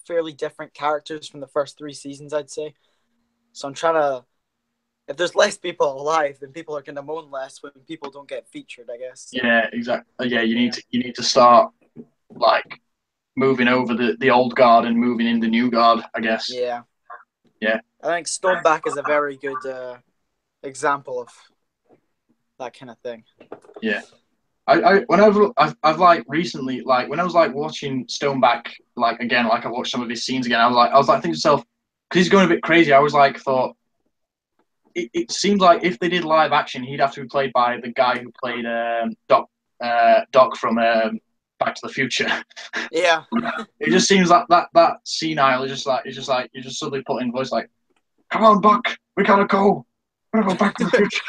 fairly different characters from the first 3 seasons, I'd say. So I'm trying to. If there's less people alive, then people are going to moan less when people don't get featured, I guess. Yeah, exactly. Yeah, you need to start like moving over the old guard and moving in the new guard, I guess. Yeah. Yeah. I think Stoneback is a very good example of that kind of thing. Yeah. I've like recently, like when I was like watching Stoneback, like again, like I watched some of his scenes again, I was like thinking to myself, because he's going a bit crazy, I was like thought it seems like if they did live action, he'd have to be played by the guy who played Doc from Back to the Future. Yeah. It just seems like that senile is just like you just suddenly put in voice like, "Come on, Buck, we gotta go. We're gonna go back to the future."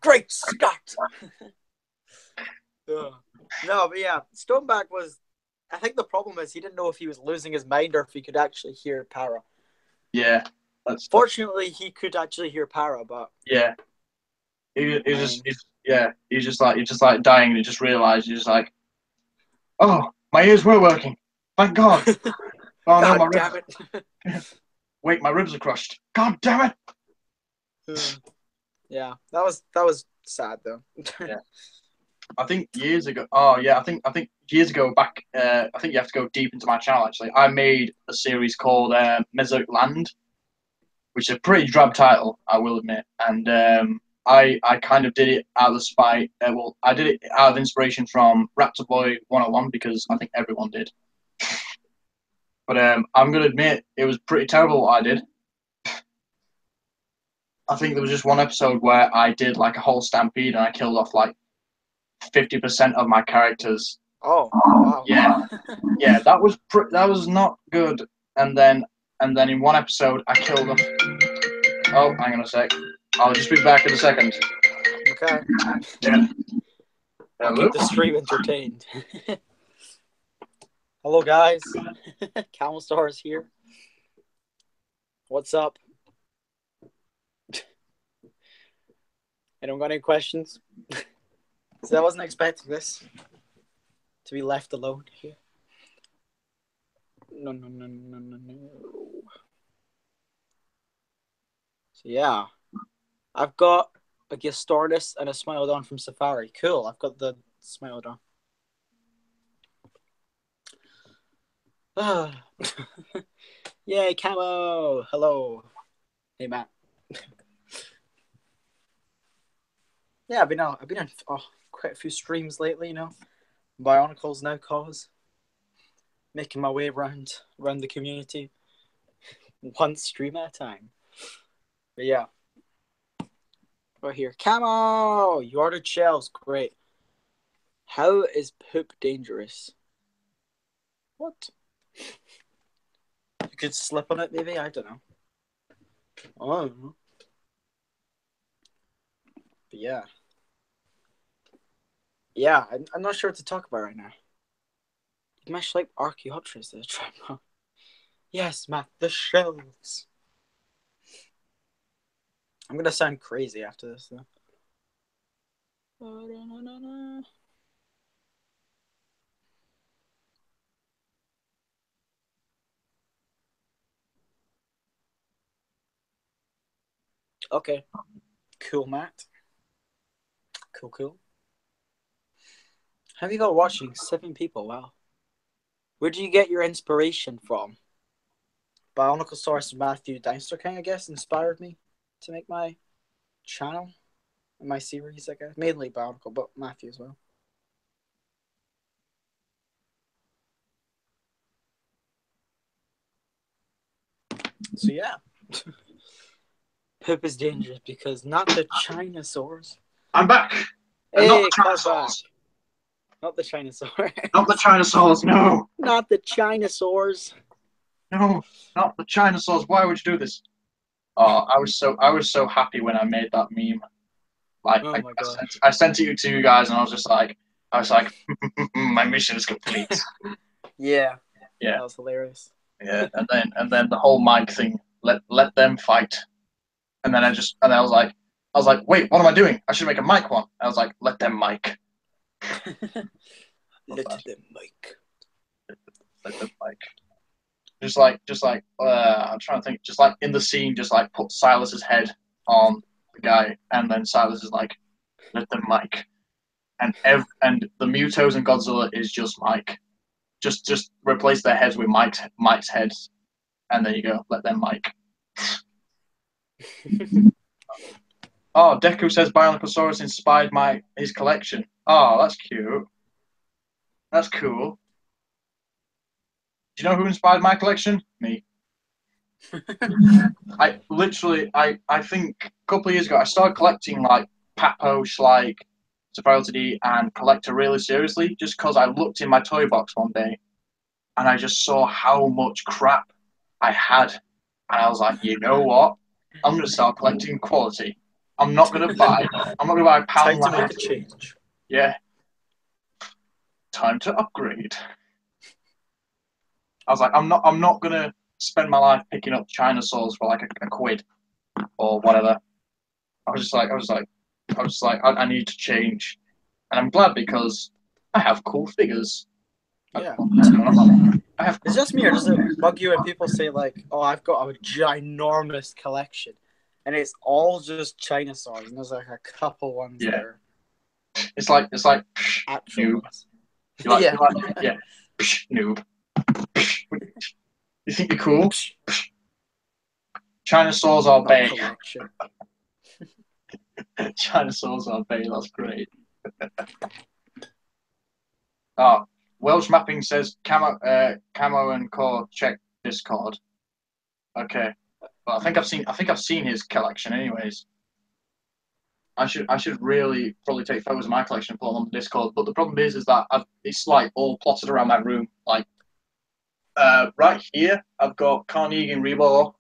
Great Scott! No, but yeah, Stoneback was. I think the problem is he didn't know if he was losing his mind or if he could actually hear Para. Yeah. Fortunately, he could actually hear Para, but yeah, he's just like dying and he just realised he's just like, oh, my ears were working, thank God. Oh no, God my damn ribs. it! Wait, my ribs are crushed. God damn it! Yeah, that was sad though. Yeah. I think years ago. Oh yeah, I think years ago back. I think you have to go deep into my channel. Actually, I made a series called Mesozoic Land, which is a pretty drab title, I will admit. And I kind of did it out of spite. Well, I did it out of inspiration from Raptor Boy 101 because I think everyone did. But I'm gonna admit it was pretty terrible what I did. I think there was just one episode where I did like a whole stampede and I killed off like 50% of my characters. Oh, wow. Yeah, that was not good. And then in one episode I killed them. Oh, hang on a sec. I'll just be back in a second. Okay. Yeah. I'll keep the stream entertained. Hello, guys. Camo is here. What's up? Anyone got any questions? So I wasn't expecting this to be left alone here. No. So yeah, I've got a Gistornis and a Smilodon from Safari. Cool. I've got the Smilodon. Yay, Camo! Hello. Hey, Matt. Yeah, I've been on quite a few streams lately, you know. Bionicles now cause. Making my way around the community. One stream at a time. But yeah. Right here. Camo! You ordered shells. Great. How is poop dangerous? What? You could slip on it, maybe? I don't know. Oh. But yeah. Yeah, I'm not sure what to talk about right now. My Schleich Archaeopteryx is a trap. Yes, Matt, the shells. I'm gonna sound crazy after this, though. Okay. Cool, Matt. Cool. Have you got watching? 7 people, wow. Where do you get your inspiration from? Bionicosaurus and Matthew Dinosaur King, I guess, inspired me to make my channel and my series, I guess. Mainly Bionicle, but Matthew as well. So yeah. Poop is dangerous because not the Chinosaurs. I'm back. Hey, not the Chinosaurs. Not the Chinosaurs. Not the Chinosaurs, no. Not the Chinosaurs. No, not the Chinosaurs. Why would you do this? Oh, I was so happy when I made that meme. Like, oh my God. I sent it to you guys, and I was like, my mission is complete. Yeah. Yeah. That was hilarious. Yeah, and then the whole mic thing. Let them fight. And then I was like, wait, what am I doing? I should make a mic one. I was like, let them mic. Let them mic. Let them mic. just like I'm trying to think, just like in the scene, just like put Silas's head on the guy, and then Silas is like, let them Mike, and the Mutos and Godzilla is just Mike, just replace their heads with Mike's heads, and there you go, let them Mike. Oh, Deku says Bionicosaurus inspired his collection. Oh, that's cute. That's cool. Do you know who inspired my collection? Me. I think a couple of years ago I started collecting like Papo, Schleich, Safari and Collector really seriously, just because I looked in my toy box one day and I just saw how much crap I had, and I was like, you know what? I'm gonna start collecting quality. I'm not gonna buy a pound. Time to make a change. Yeah. Time to upgrade. I was like, I'm not gonna spend my life picking up Chinasaurs for like a quid or whatever. I was just like, I need to change, and I'm glad because I have cool figures. Yeah. I have. It's just me, or does it bug you when people say like, "Oh, I've got a ginormous collection," and it's all just Chinasaurs, and there's like a couple ones there. It's like actual noob. ones. Yeah, noob. You think you're cool? Chinasaurs are bay. Chinasaurs are bay. That's great. Oh, Welsh mapping says Camo and Core check Discord. Okay, well, I think I've seen his collection. Anyways, I should really probably take photos of my collection and put them on the Discord. But the problem is that it's like all plotted around my room. Like, right here, I've got Carnegie and Reebok.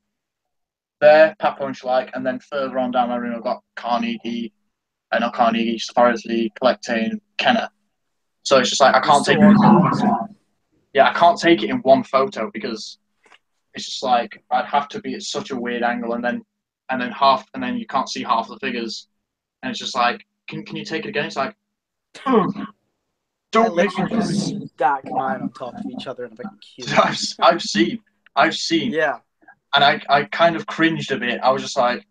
There, Papo and Schleich, and then further on down my room, I've got Carnegie, not Carnegie, Safari, Collecting, Kenner. So it's just like I can't take it in one photo because it's just like I'd have to be at such a weird angle, and then you can't see half the figures, and it's just like, can you take it again? It's like, don't make me just stack mine on top of each other in a big queue. I've seen. Yeah. And I kind of cringed a bit. I was just like,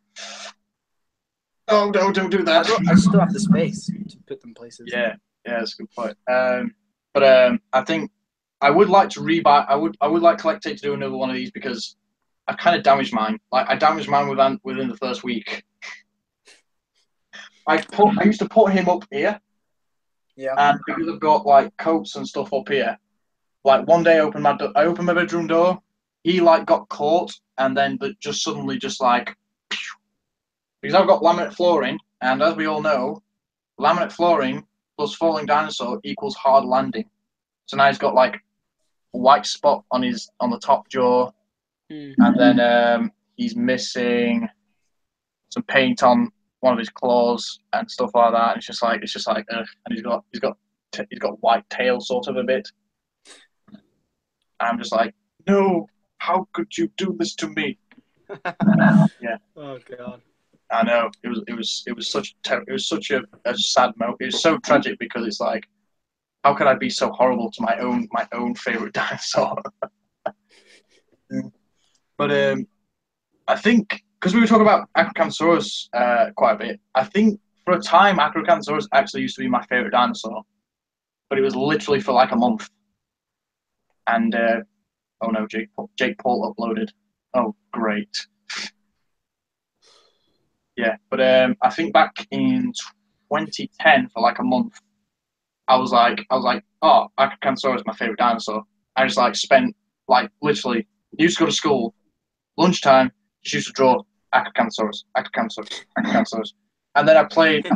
oh, no, don't do that. I still have the space to put them places. Yeah, that's a good point. But I think I would like to rebuy. I would like Collectate to do another one of these because I kind of damaged mine. Like I damaged mine within the first week. I used to put him up here. Yeah. And because I've got like coats and stuff up here, like one day I opened my bedroom door. He like got caught, and then just suddenly just like, because I've got laminate flooring, and as we all know, laminate flooring plus falling dinosaur equals hard landing. So now he's got like a white spot on the top jaw, and then he's missing some paint on one of his claws and stuff like that. And it's just like, and he's got white tail sort of a bit. And I'm just like, no. How could you do this to me? Yeah. Oh God. I know. It was such a sad moment. It was so tragic because it's like, how could I be so horrible to my own favorite dinosaur? But I think because we were talking about Acrocanthosaurus quite a bit. I think for a time Acrocanthosaurus actually used to be my favorite dinosaur, but it was literally for like a month. And oh no, Jake Paul uploaded. Oh, great. Yeah, but I think back in 2010 for like a month, I was like, oh, Acrocanthosaurus is my favorite dinosaur. I just like spent like literally used to go to school, lunchtime, just used to draw Acrocanthosaurus, and then I played.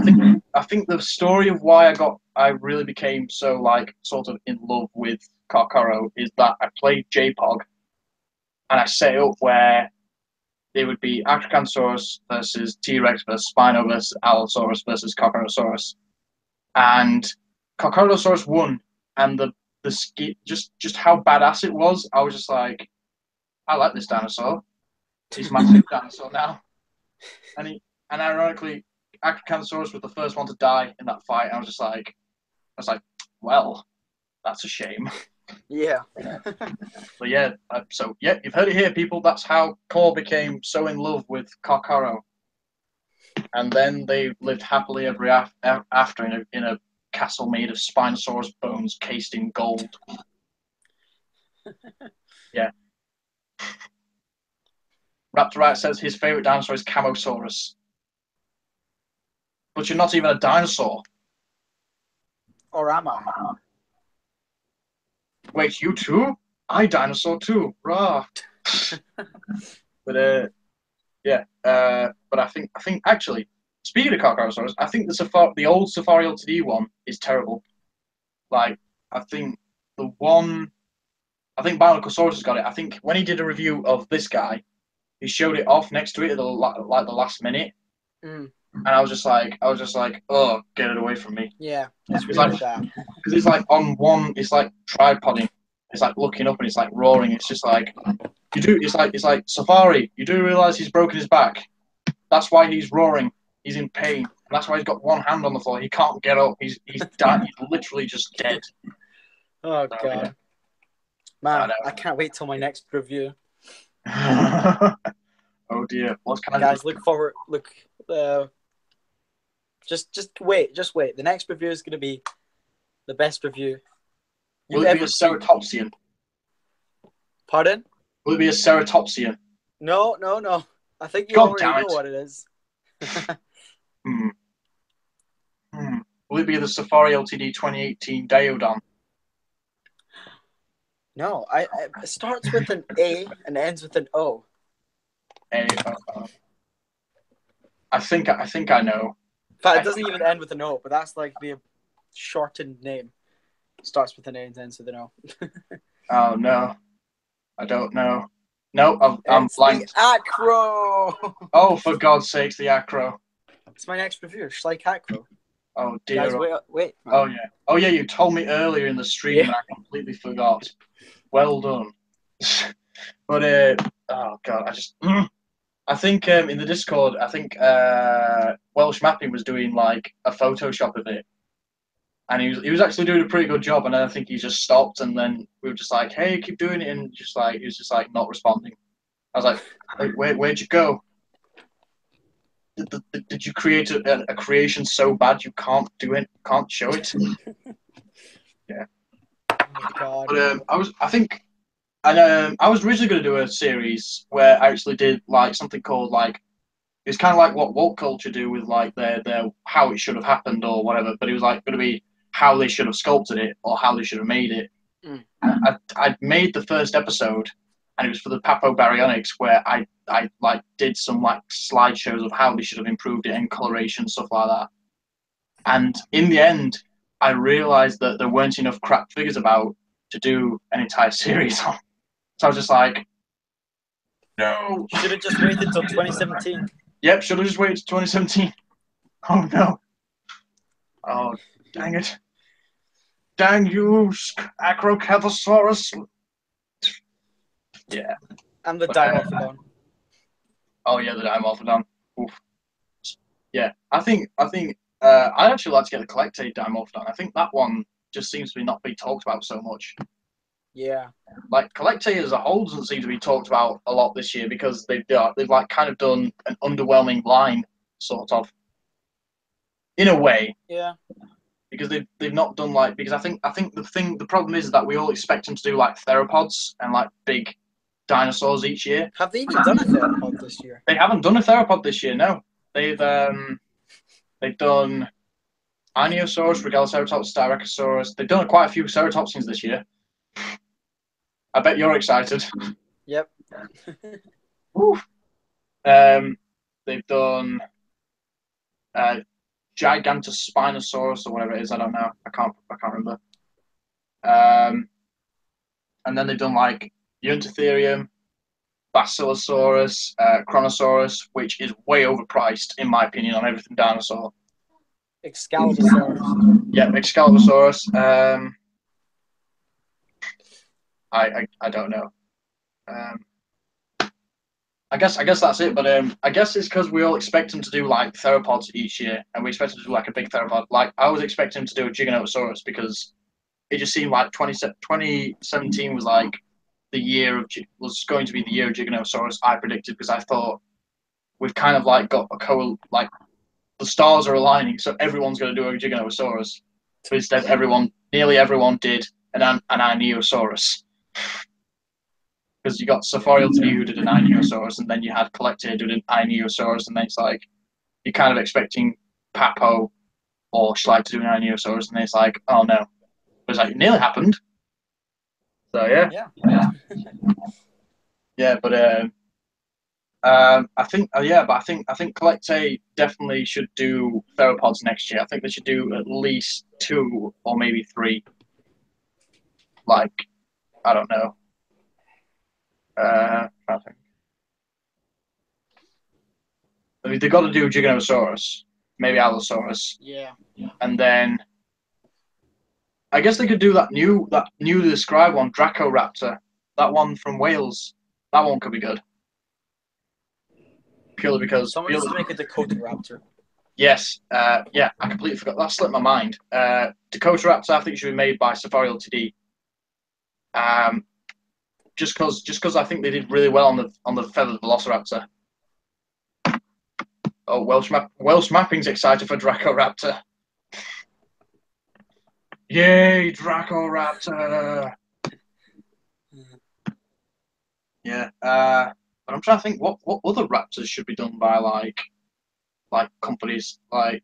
I think the story of why I really became so like sort of in love with Kokoro is that I played JPOG, and I set it up where it would be Acrocanthosaurus versus T-Rex versus Spino versus Allosaurus versus Kokorosaurus, and Kokorosaurus won, and just how badass it was. I was just like, I like this dinosaur. He's my favorite dinosaur now, and ironically, Acrocanthosaurus was the first one to die in that fight. I was like, well, that's a shame. Yeah. But yeah, so yeah, you've heard it here, people. That's how Core became so in love with Kokoro. And then they lived happily ever after in a castle made of Spinosaurus bones cased in gold. Yeah. Raptorite says his favourite dinosaur is Camosaurus. But you're not even a dinosaur. Or am I? Wait, you too? I dinosaur too. Rah. But yeah. But I think actually, speaking of Carcharosaurus, I think the old Safari Ltd one is terrible. Like, I think Bionocosaurus has got it. I think when he did a review of this guy, he showed it off next to it at the last minute, and I was just like, oh, get it away from me. Yeah, it's really like bad. Because it's like on one, it's like tripoding, it's like looking up and it's like roaring. It's just like it's like Safari. You do realize he's broken his back. That's why he's roaring. He's in pain. And that's why he's got one hand on the floor. He can't get up. He's died. He's literally just dead. Oh god, yeah. Man, I can't wait till my next review. Oh dear, what's kind of guys? Look forward. Look, just wait. The next review is going to be the best review. Will it be a ceratopsian? Pardon? Will it be a ceratopsian? No. I think you already know what it is. Will it be the Safari Ltd 2018 Diodon? No, it starts with an A and ends with an O. I think I know. In fact, it doesn't even end with an O, but that's like the shortened name. It starts with an A and ends with an O. Oh no, I don't know. No, I'm blanked. The Acro. Oh, for God's sakes, the Acro. It's my next review, Schleich Acro. Oh dear. Guys, wait. Oh yeah. You told me earlier in the stream, and I completely forgot. Well done. But oh god, I think in the Discord, I think Welsh Mapping was doing like a Photoshop of it, and he was actually doing a pretty good job. And then I think he just stopped, and then we were just like, "Hey, keep doing it," and he was just like not responding. I was like, "Where'd you go? Did you create a creation so bad you can't do it, can't show it?" Yeah. Oh God. But I was originally going to do a series where I actually did like something called like, it's kind of like what woke culture do with like their how it should have happened or whatever, but it was like going to be how they should have sculpted it or how they should have made it. I made the first episode, and it was for the Papobaryonyx, where I like did some like slideshows of how they should have improved it and coloration, stuff like that. And in the end, I realized that there weren't enough crap figures about to do an entire series on. So I was just like, no. Should have just waited till 2017. Yep, should have just waited till 2017. Oh no. Oh, dang it. Dang you, Acrocathosaurus. Yeah. And the Dimorphodon. Oh yeah, the Dimorphodon. Oof. Yeah, I think I'd actually like to get the Collectate Dimorphodon. I think that one just seems to be not being talked about so much. Yeah. Like Collectate as a whole doesn't seem to be talked about a lot this year because they've like kind of done an underwhelming line, sort of. In a way. Yeah. Because they've not done like, because I think the problem is that we all expect them to do like theropods and like big dinosaurs each year. Have they even done a theropod this year? They haven't done a theropod this year. No, they've done Ionosaurus, Regaloceratops, Styracosaurus. They've done quite a few ceratopsians this year. I bet you're excited. Yep. They've done Gigantus Spinosaurus or whatever it is. I don't know. I can't remember. And then they've done like Untitled, Basilosaurus, Chronosaurus, which is way overpriced in my opinion on everything dinosaur. Excalibursaurus. Yeah, Excalibursaurus. I don't know. I guess that's it. But I guess it's because we all expect them to do like theropods each year, and we expect them to do like a big theropod. Like I was expecting them to do a Giganotosaurus because it just seemed like 2017 was like was going to be the year of Giganosaurus. I predicted because I thought we've kind of like got like the stars are aligning, so everyone's going to do a Giganosaurus. So instead, nearly everyone did an Ionosaurus. Because you got Safarial who did an Ionosaurus, and then you had Collector who did an Ionosaurus, and then it's like you're kind of expecting Papo or Schleich to do an Ionosaurus, and then it's like, oh no. But it's like, it nearly happened. So yeah. Yeah, but I think I think Collector definitely should do theropods next year. I think they should do at least 2 or maybe 3. Like, I don't know. I think. I mean, they've got to do Giganosaurus, maybe Allosaurus. Yeah. And then I guess they could do that newly described one, Dracoraptor. That one from Wales. That one could be good. Purely because someone needs to make a Dakota Raptor. Yes, yeah, I completely forgot. That slipped my mind. Dakota Raptor, I think, should be made by Safari Ltd. Just because I think they did really well on the feathered Velociraptor. Oh, Welsh mapping's excited for Dracoraptor. Yay, Dracoraptor! Yeah. But I'm trying to think what other raptors should be done by like companies like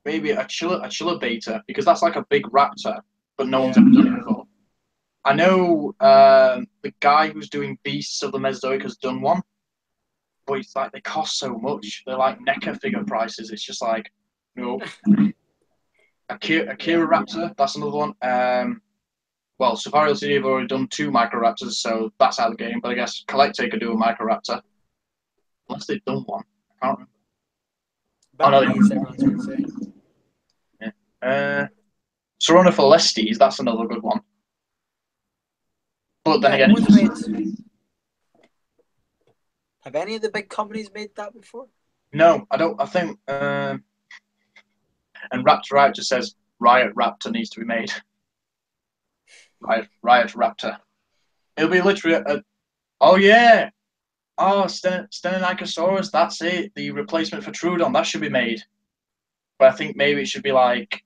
maybe a Chilibata, because that's like a big raptor, but no one's ever done it before. I know the guy who's doing Beasts of the Mesozoic has done one, but it's like they cost so much. They're like NECA figure prices. It's just like, no. Akira Raptor, that's another one. Well, Safari Ltd have already done 2 Microraptors, so that's out of the game. But I guess Collector could do a Microraptor. Unless they've done one. I can't remember. Everyone's going to say. Yeah. Sauronopholestes, that's another good one. But then again, have any of the big companies made that before? No, I don't. I think. And Raptor Out just says Riot Raptor needs to be made. Riot Raptor. It'll be literally oh yeah. Oh, Stenonicosaurus, that's it. The replacement for Troodon, that should be made. But I think maybe it should be like,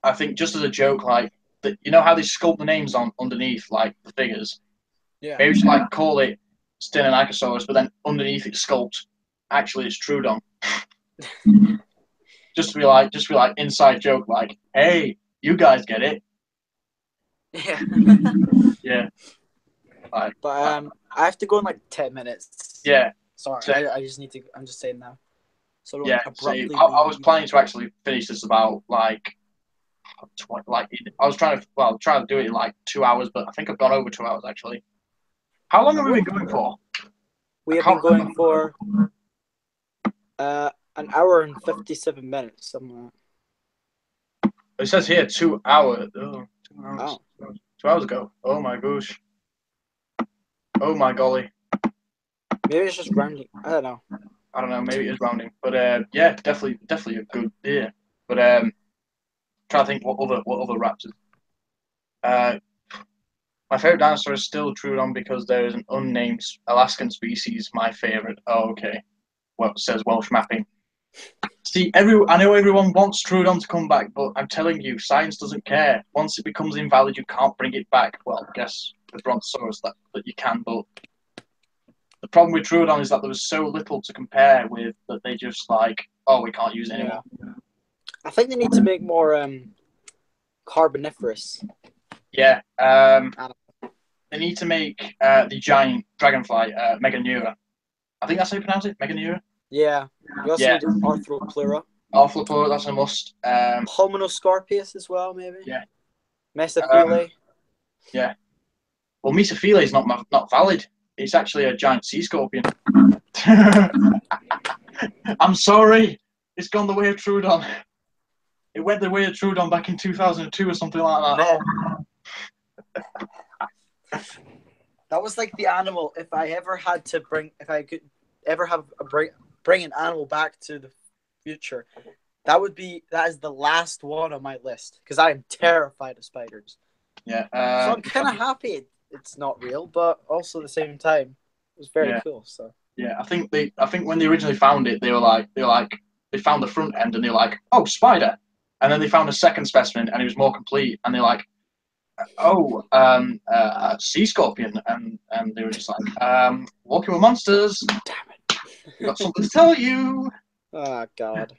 I think just as a joke, like, you know how they sculpt the names on underneath, like, the figures? Yeah. Maybe we should, like, call it Stenonicosaurus, but then underneath it sculpt, actually it's Troodon. just to be like, inside joke, like, hey, you guys get it. Yeah. Yeah. Like, but I have to go in like 10 minutes. Yeah. Sorry, I just need to. I'm just saying now. So yeah. See, I was planning to actually finish this about like I was trying to do it in like 2 hours, but I think I've gone over 2 hours actually. How long have we been going for? We have been going for an hour and 57 minutes, something like that. It says here 2 hours. Oh, 2 hours. Oh. 2 hours ago. Oh my gosh. Oh my golly. Maybe it's just rounding. I don't know. Maybe it is rounding. But yeah, definitely a good year. But trying to think what other raptors. My favorite dinosaur is still Troodon because there is an unnamed Alaskan species, my favorite. Oh, okay. Well, it says Welsh mapping. See, I know everyone wants Troodon to come back, but I'm telling you, science doesn't care. Once it becomes invalid, you can't bring it back. Well, I guess with Brontosaurus that you can, but the problem with Troodon is that there was so little to compare with that they just like, oh, we can't use it anymore. I think they need to make more carboniferous. Yeah. They need to make the giant dragonfly, Meganeura. I think that's how you pronounce it, Meganeura. Yeah. You also need Arthropleura. Arthropleura, that's a must. Pulmonoscorpius as well, maybe. Yeah. Mesophile. Yeah. Well, Mesophile is not valid. It's actually a giant sea scorpion. I'm sorry. It's gone the way of Troodon. It went the way of Troodon back in 2002 or something like that. No. That was like the animal. If I could ever bring an animal back to the future, That is the last one on my list because I am terrified of spiders. Yeah. So I'm kind of happy it's not real, but also at the same time, it was very cool. So yeah, I think when they originally found it, they found the front end and they're like, oh, spider, and then they found a second specimen and it was more complete, and they're like, oh, sea scorpion, and they were just like, walking with monsters. damn it, Got something to tell you. Oh God.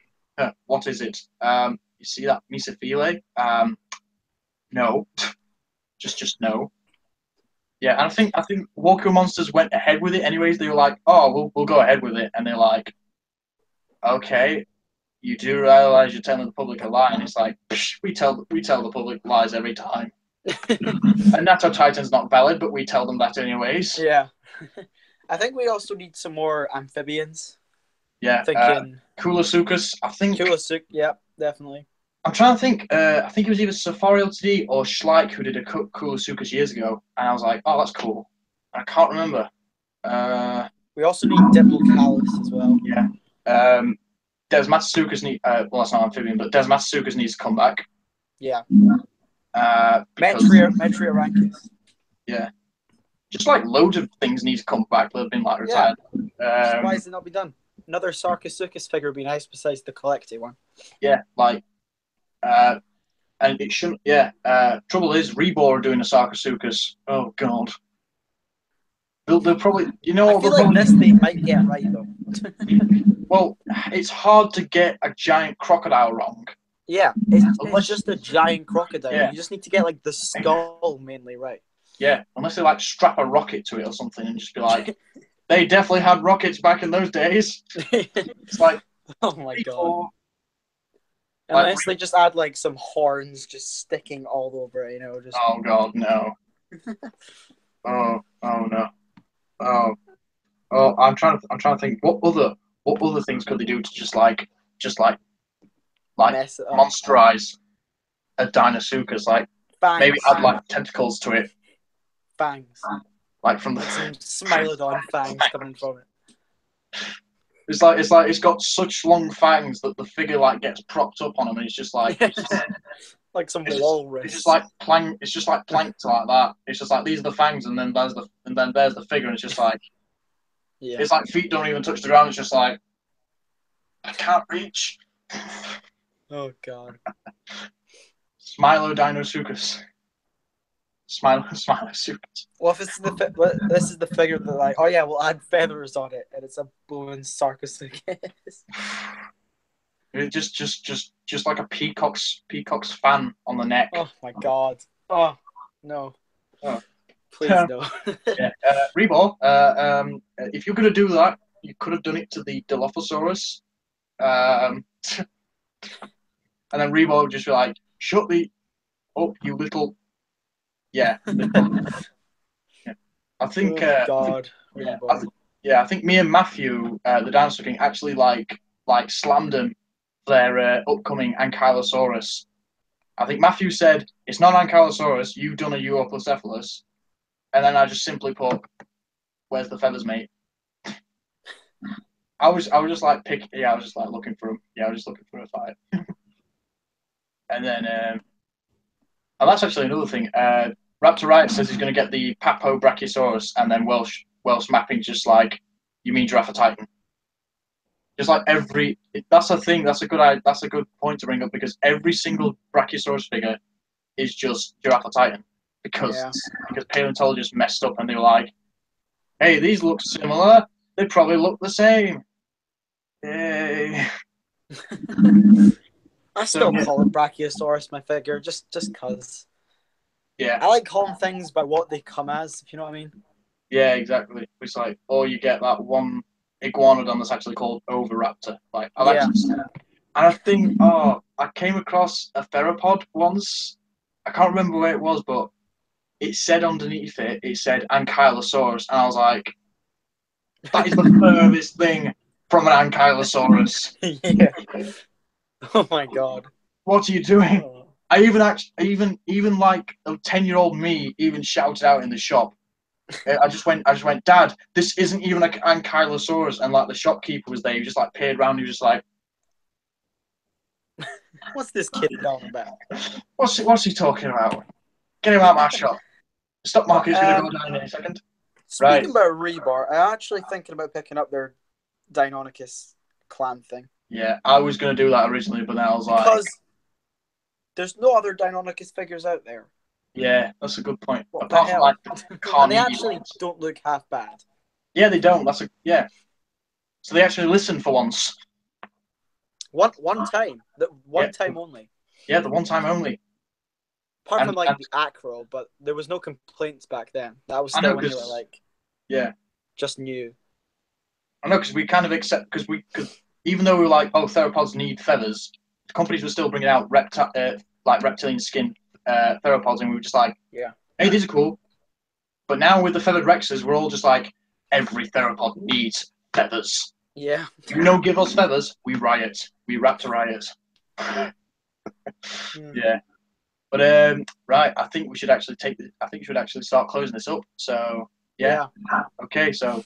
What is it? You see that mesophile? No. just no. Yeah, and I think Walker Monsters went ahead with it anyways. They were like, oh, we'll go ahead with it, and they're like, okay, you do realize you're telling the public a lie, and it's like, psh, we tell the public lies every time. And Nato Titan's not valid, but we tell them that anyways. Yeah. I think we also need some more amphibians. Yeah. Thinking Koolasuchus, I think. Yeah, definitely. I'm trying to think. I think it was either Safari Ltd or Schleich who did a Koolasuchus years ago, and I was like, "Oh, that's cool." And I can't remember. We also need Diplocalus as well. Yeah. Desmatsuchus well, that's not amphibian, but Desmatsuchus needs to come back. Yeah. Because, Metriorhynchus. Yeah. Just like loads of things need to come back that have been like retired. Yeah. Why has it not been done? Another Sarcosuchus figure would be nice besides the collected one. Yeah, like. And it shouldn't. Yeah. Trouble is, Rebor are doing a Sarcosuchus. Oh God. They'll probably. You know. I feel like this they might get right though. Well, it's hard to get a giant crocodile wrong. Yeah, it's just a giant crocodile. Yeah. You just need to get like the skull mainly right. Yeah, unless they like strap a rocket to it or something and just be like, they definitely had rockets back in those days. It's like, oh my God. Like, unless they just add like some horns just sticking all over it, you know. Just. Oh God, no. Oh no. Oh, I'm trying to think. What other things could they do to just like monsterize a Deinosuchus? Like fangs. Maybe add like tentacles to it. Fangs. Like from the some Smilodon fangs coming from it. It's like it's got such long fangs that the figure like gets propped up on them, and it's just like like some walrus. It's just like planked like that. It's just like these are the fangs, and then there's the figure, and it's just like it's like feet don't even touch the ground. It's just like I can't reach. Oh God. Smilodinosuchus. Smilosuchus. Well, if this is the figure that like, oh yeah, we'll add feathers on it, and it's a bone Sarcosuchus. Just like a peacock's fan on the neck. Oh my God. Oh no. Oh. Please no. Yeah. Rebor, if you're gonna do that, you could have done it to the Dilophosaurus. And then Rebor would just be like, shut the up, you little. Yeah. I think. God. I think me and Matthew, the Dinosaur King, actually like slammed them for their upcoming Ankylosaurus. I think Matthew said it's not Ankylosaurus. You've done a Euoplocephalus, and then I just simply put, "Where's the feathers, mate?" I was just like I was just like looking for him. Yeah, I was just looking for a fight. And then, and that's actually another thing. Raptor Riot says he's going to get the Papo Brachiosaurus, and then Welsh mapping just like, you mean Giraffe Titan? Just like that's a thing. That's a good point to bring up, because every single Brachiosaurus figure is just Giraffe Titan because paleontologists messed up and they were like, hey, these look similar. They probably look the same. Yay. I still call it Brachiosaurus, my figure, just cause. Yeah. I like calling things by what they come as, if you know what I mean. Yeah, exactly. It's like, or you get that one iguanodon that's actually called Oviraptor. Like, and I think, I came across a theropod once. I can't remember where it was, but it said underneath it said Ankylosaurus, and I was like, that is the furthest thing from an Ankylosaurus. Yeah. Oh my God. What are you doing? Oh. I even like a 10-year-old me even shouted out in the shop. I just went, Dad, this isn't even like Ankylosaurus, and like the shopkeeper was there. He just like peered around. He was just like, What's this kid going about? What's he talking about? Get him out of my shop. The stock market's going to go down in a second. Speaking about Rebar, I'm actually thinking about picking up their Deinonychus clan thing. Yeah, I was going to do that originally, but then I was like... Because there's no other Deinonychus figures out there. Yeah, that's a good point. What Apart the from, hell? like, And Carnegie they actually ones. don't look half bad. Yeah, they don't. Yeah. So they actually listen for once. One time. One time only. Yeah, the one time only. Apart from the acro, but there was no complaints back then. That was still when they were just new. I know, because we kind of accept, because even though we were like, oh, theropods need feathers, the companies were still bringing out reptilian skin theropods, and we were just like, hey, these are cool. But now with the feathered Rexes, we're all just like, every theropod needs feathers. Yeah. If you don't give us feathers, we riot. We raptor riot. Yeah. But right, I think we should actually start closing this up. So yeah. Okay, so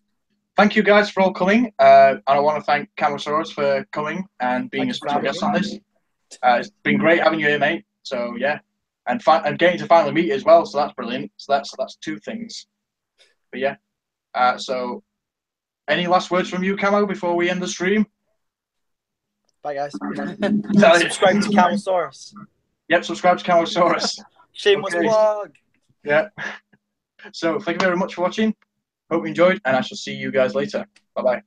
thank you guys for all coming. And I want to thank Camosaurus for coming and being a special guest on this. It's been great having you here, mate. So yeah, and getting to finally meet you as well. So that's brilliant. So that's two things. But yeah. So any last words from you, Camo, before we end the stream? Bye, guys. Subscribe to Camosaurus. Yep, subscribe to Camosaurus. Shameless plug. Yeah. So thank you very much for watching. Hope you enjoyed, and I shall see you guys later. Bye-bye.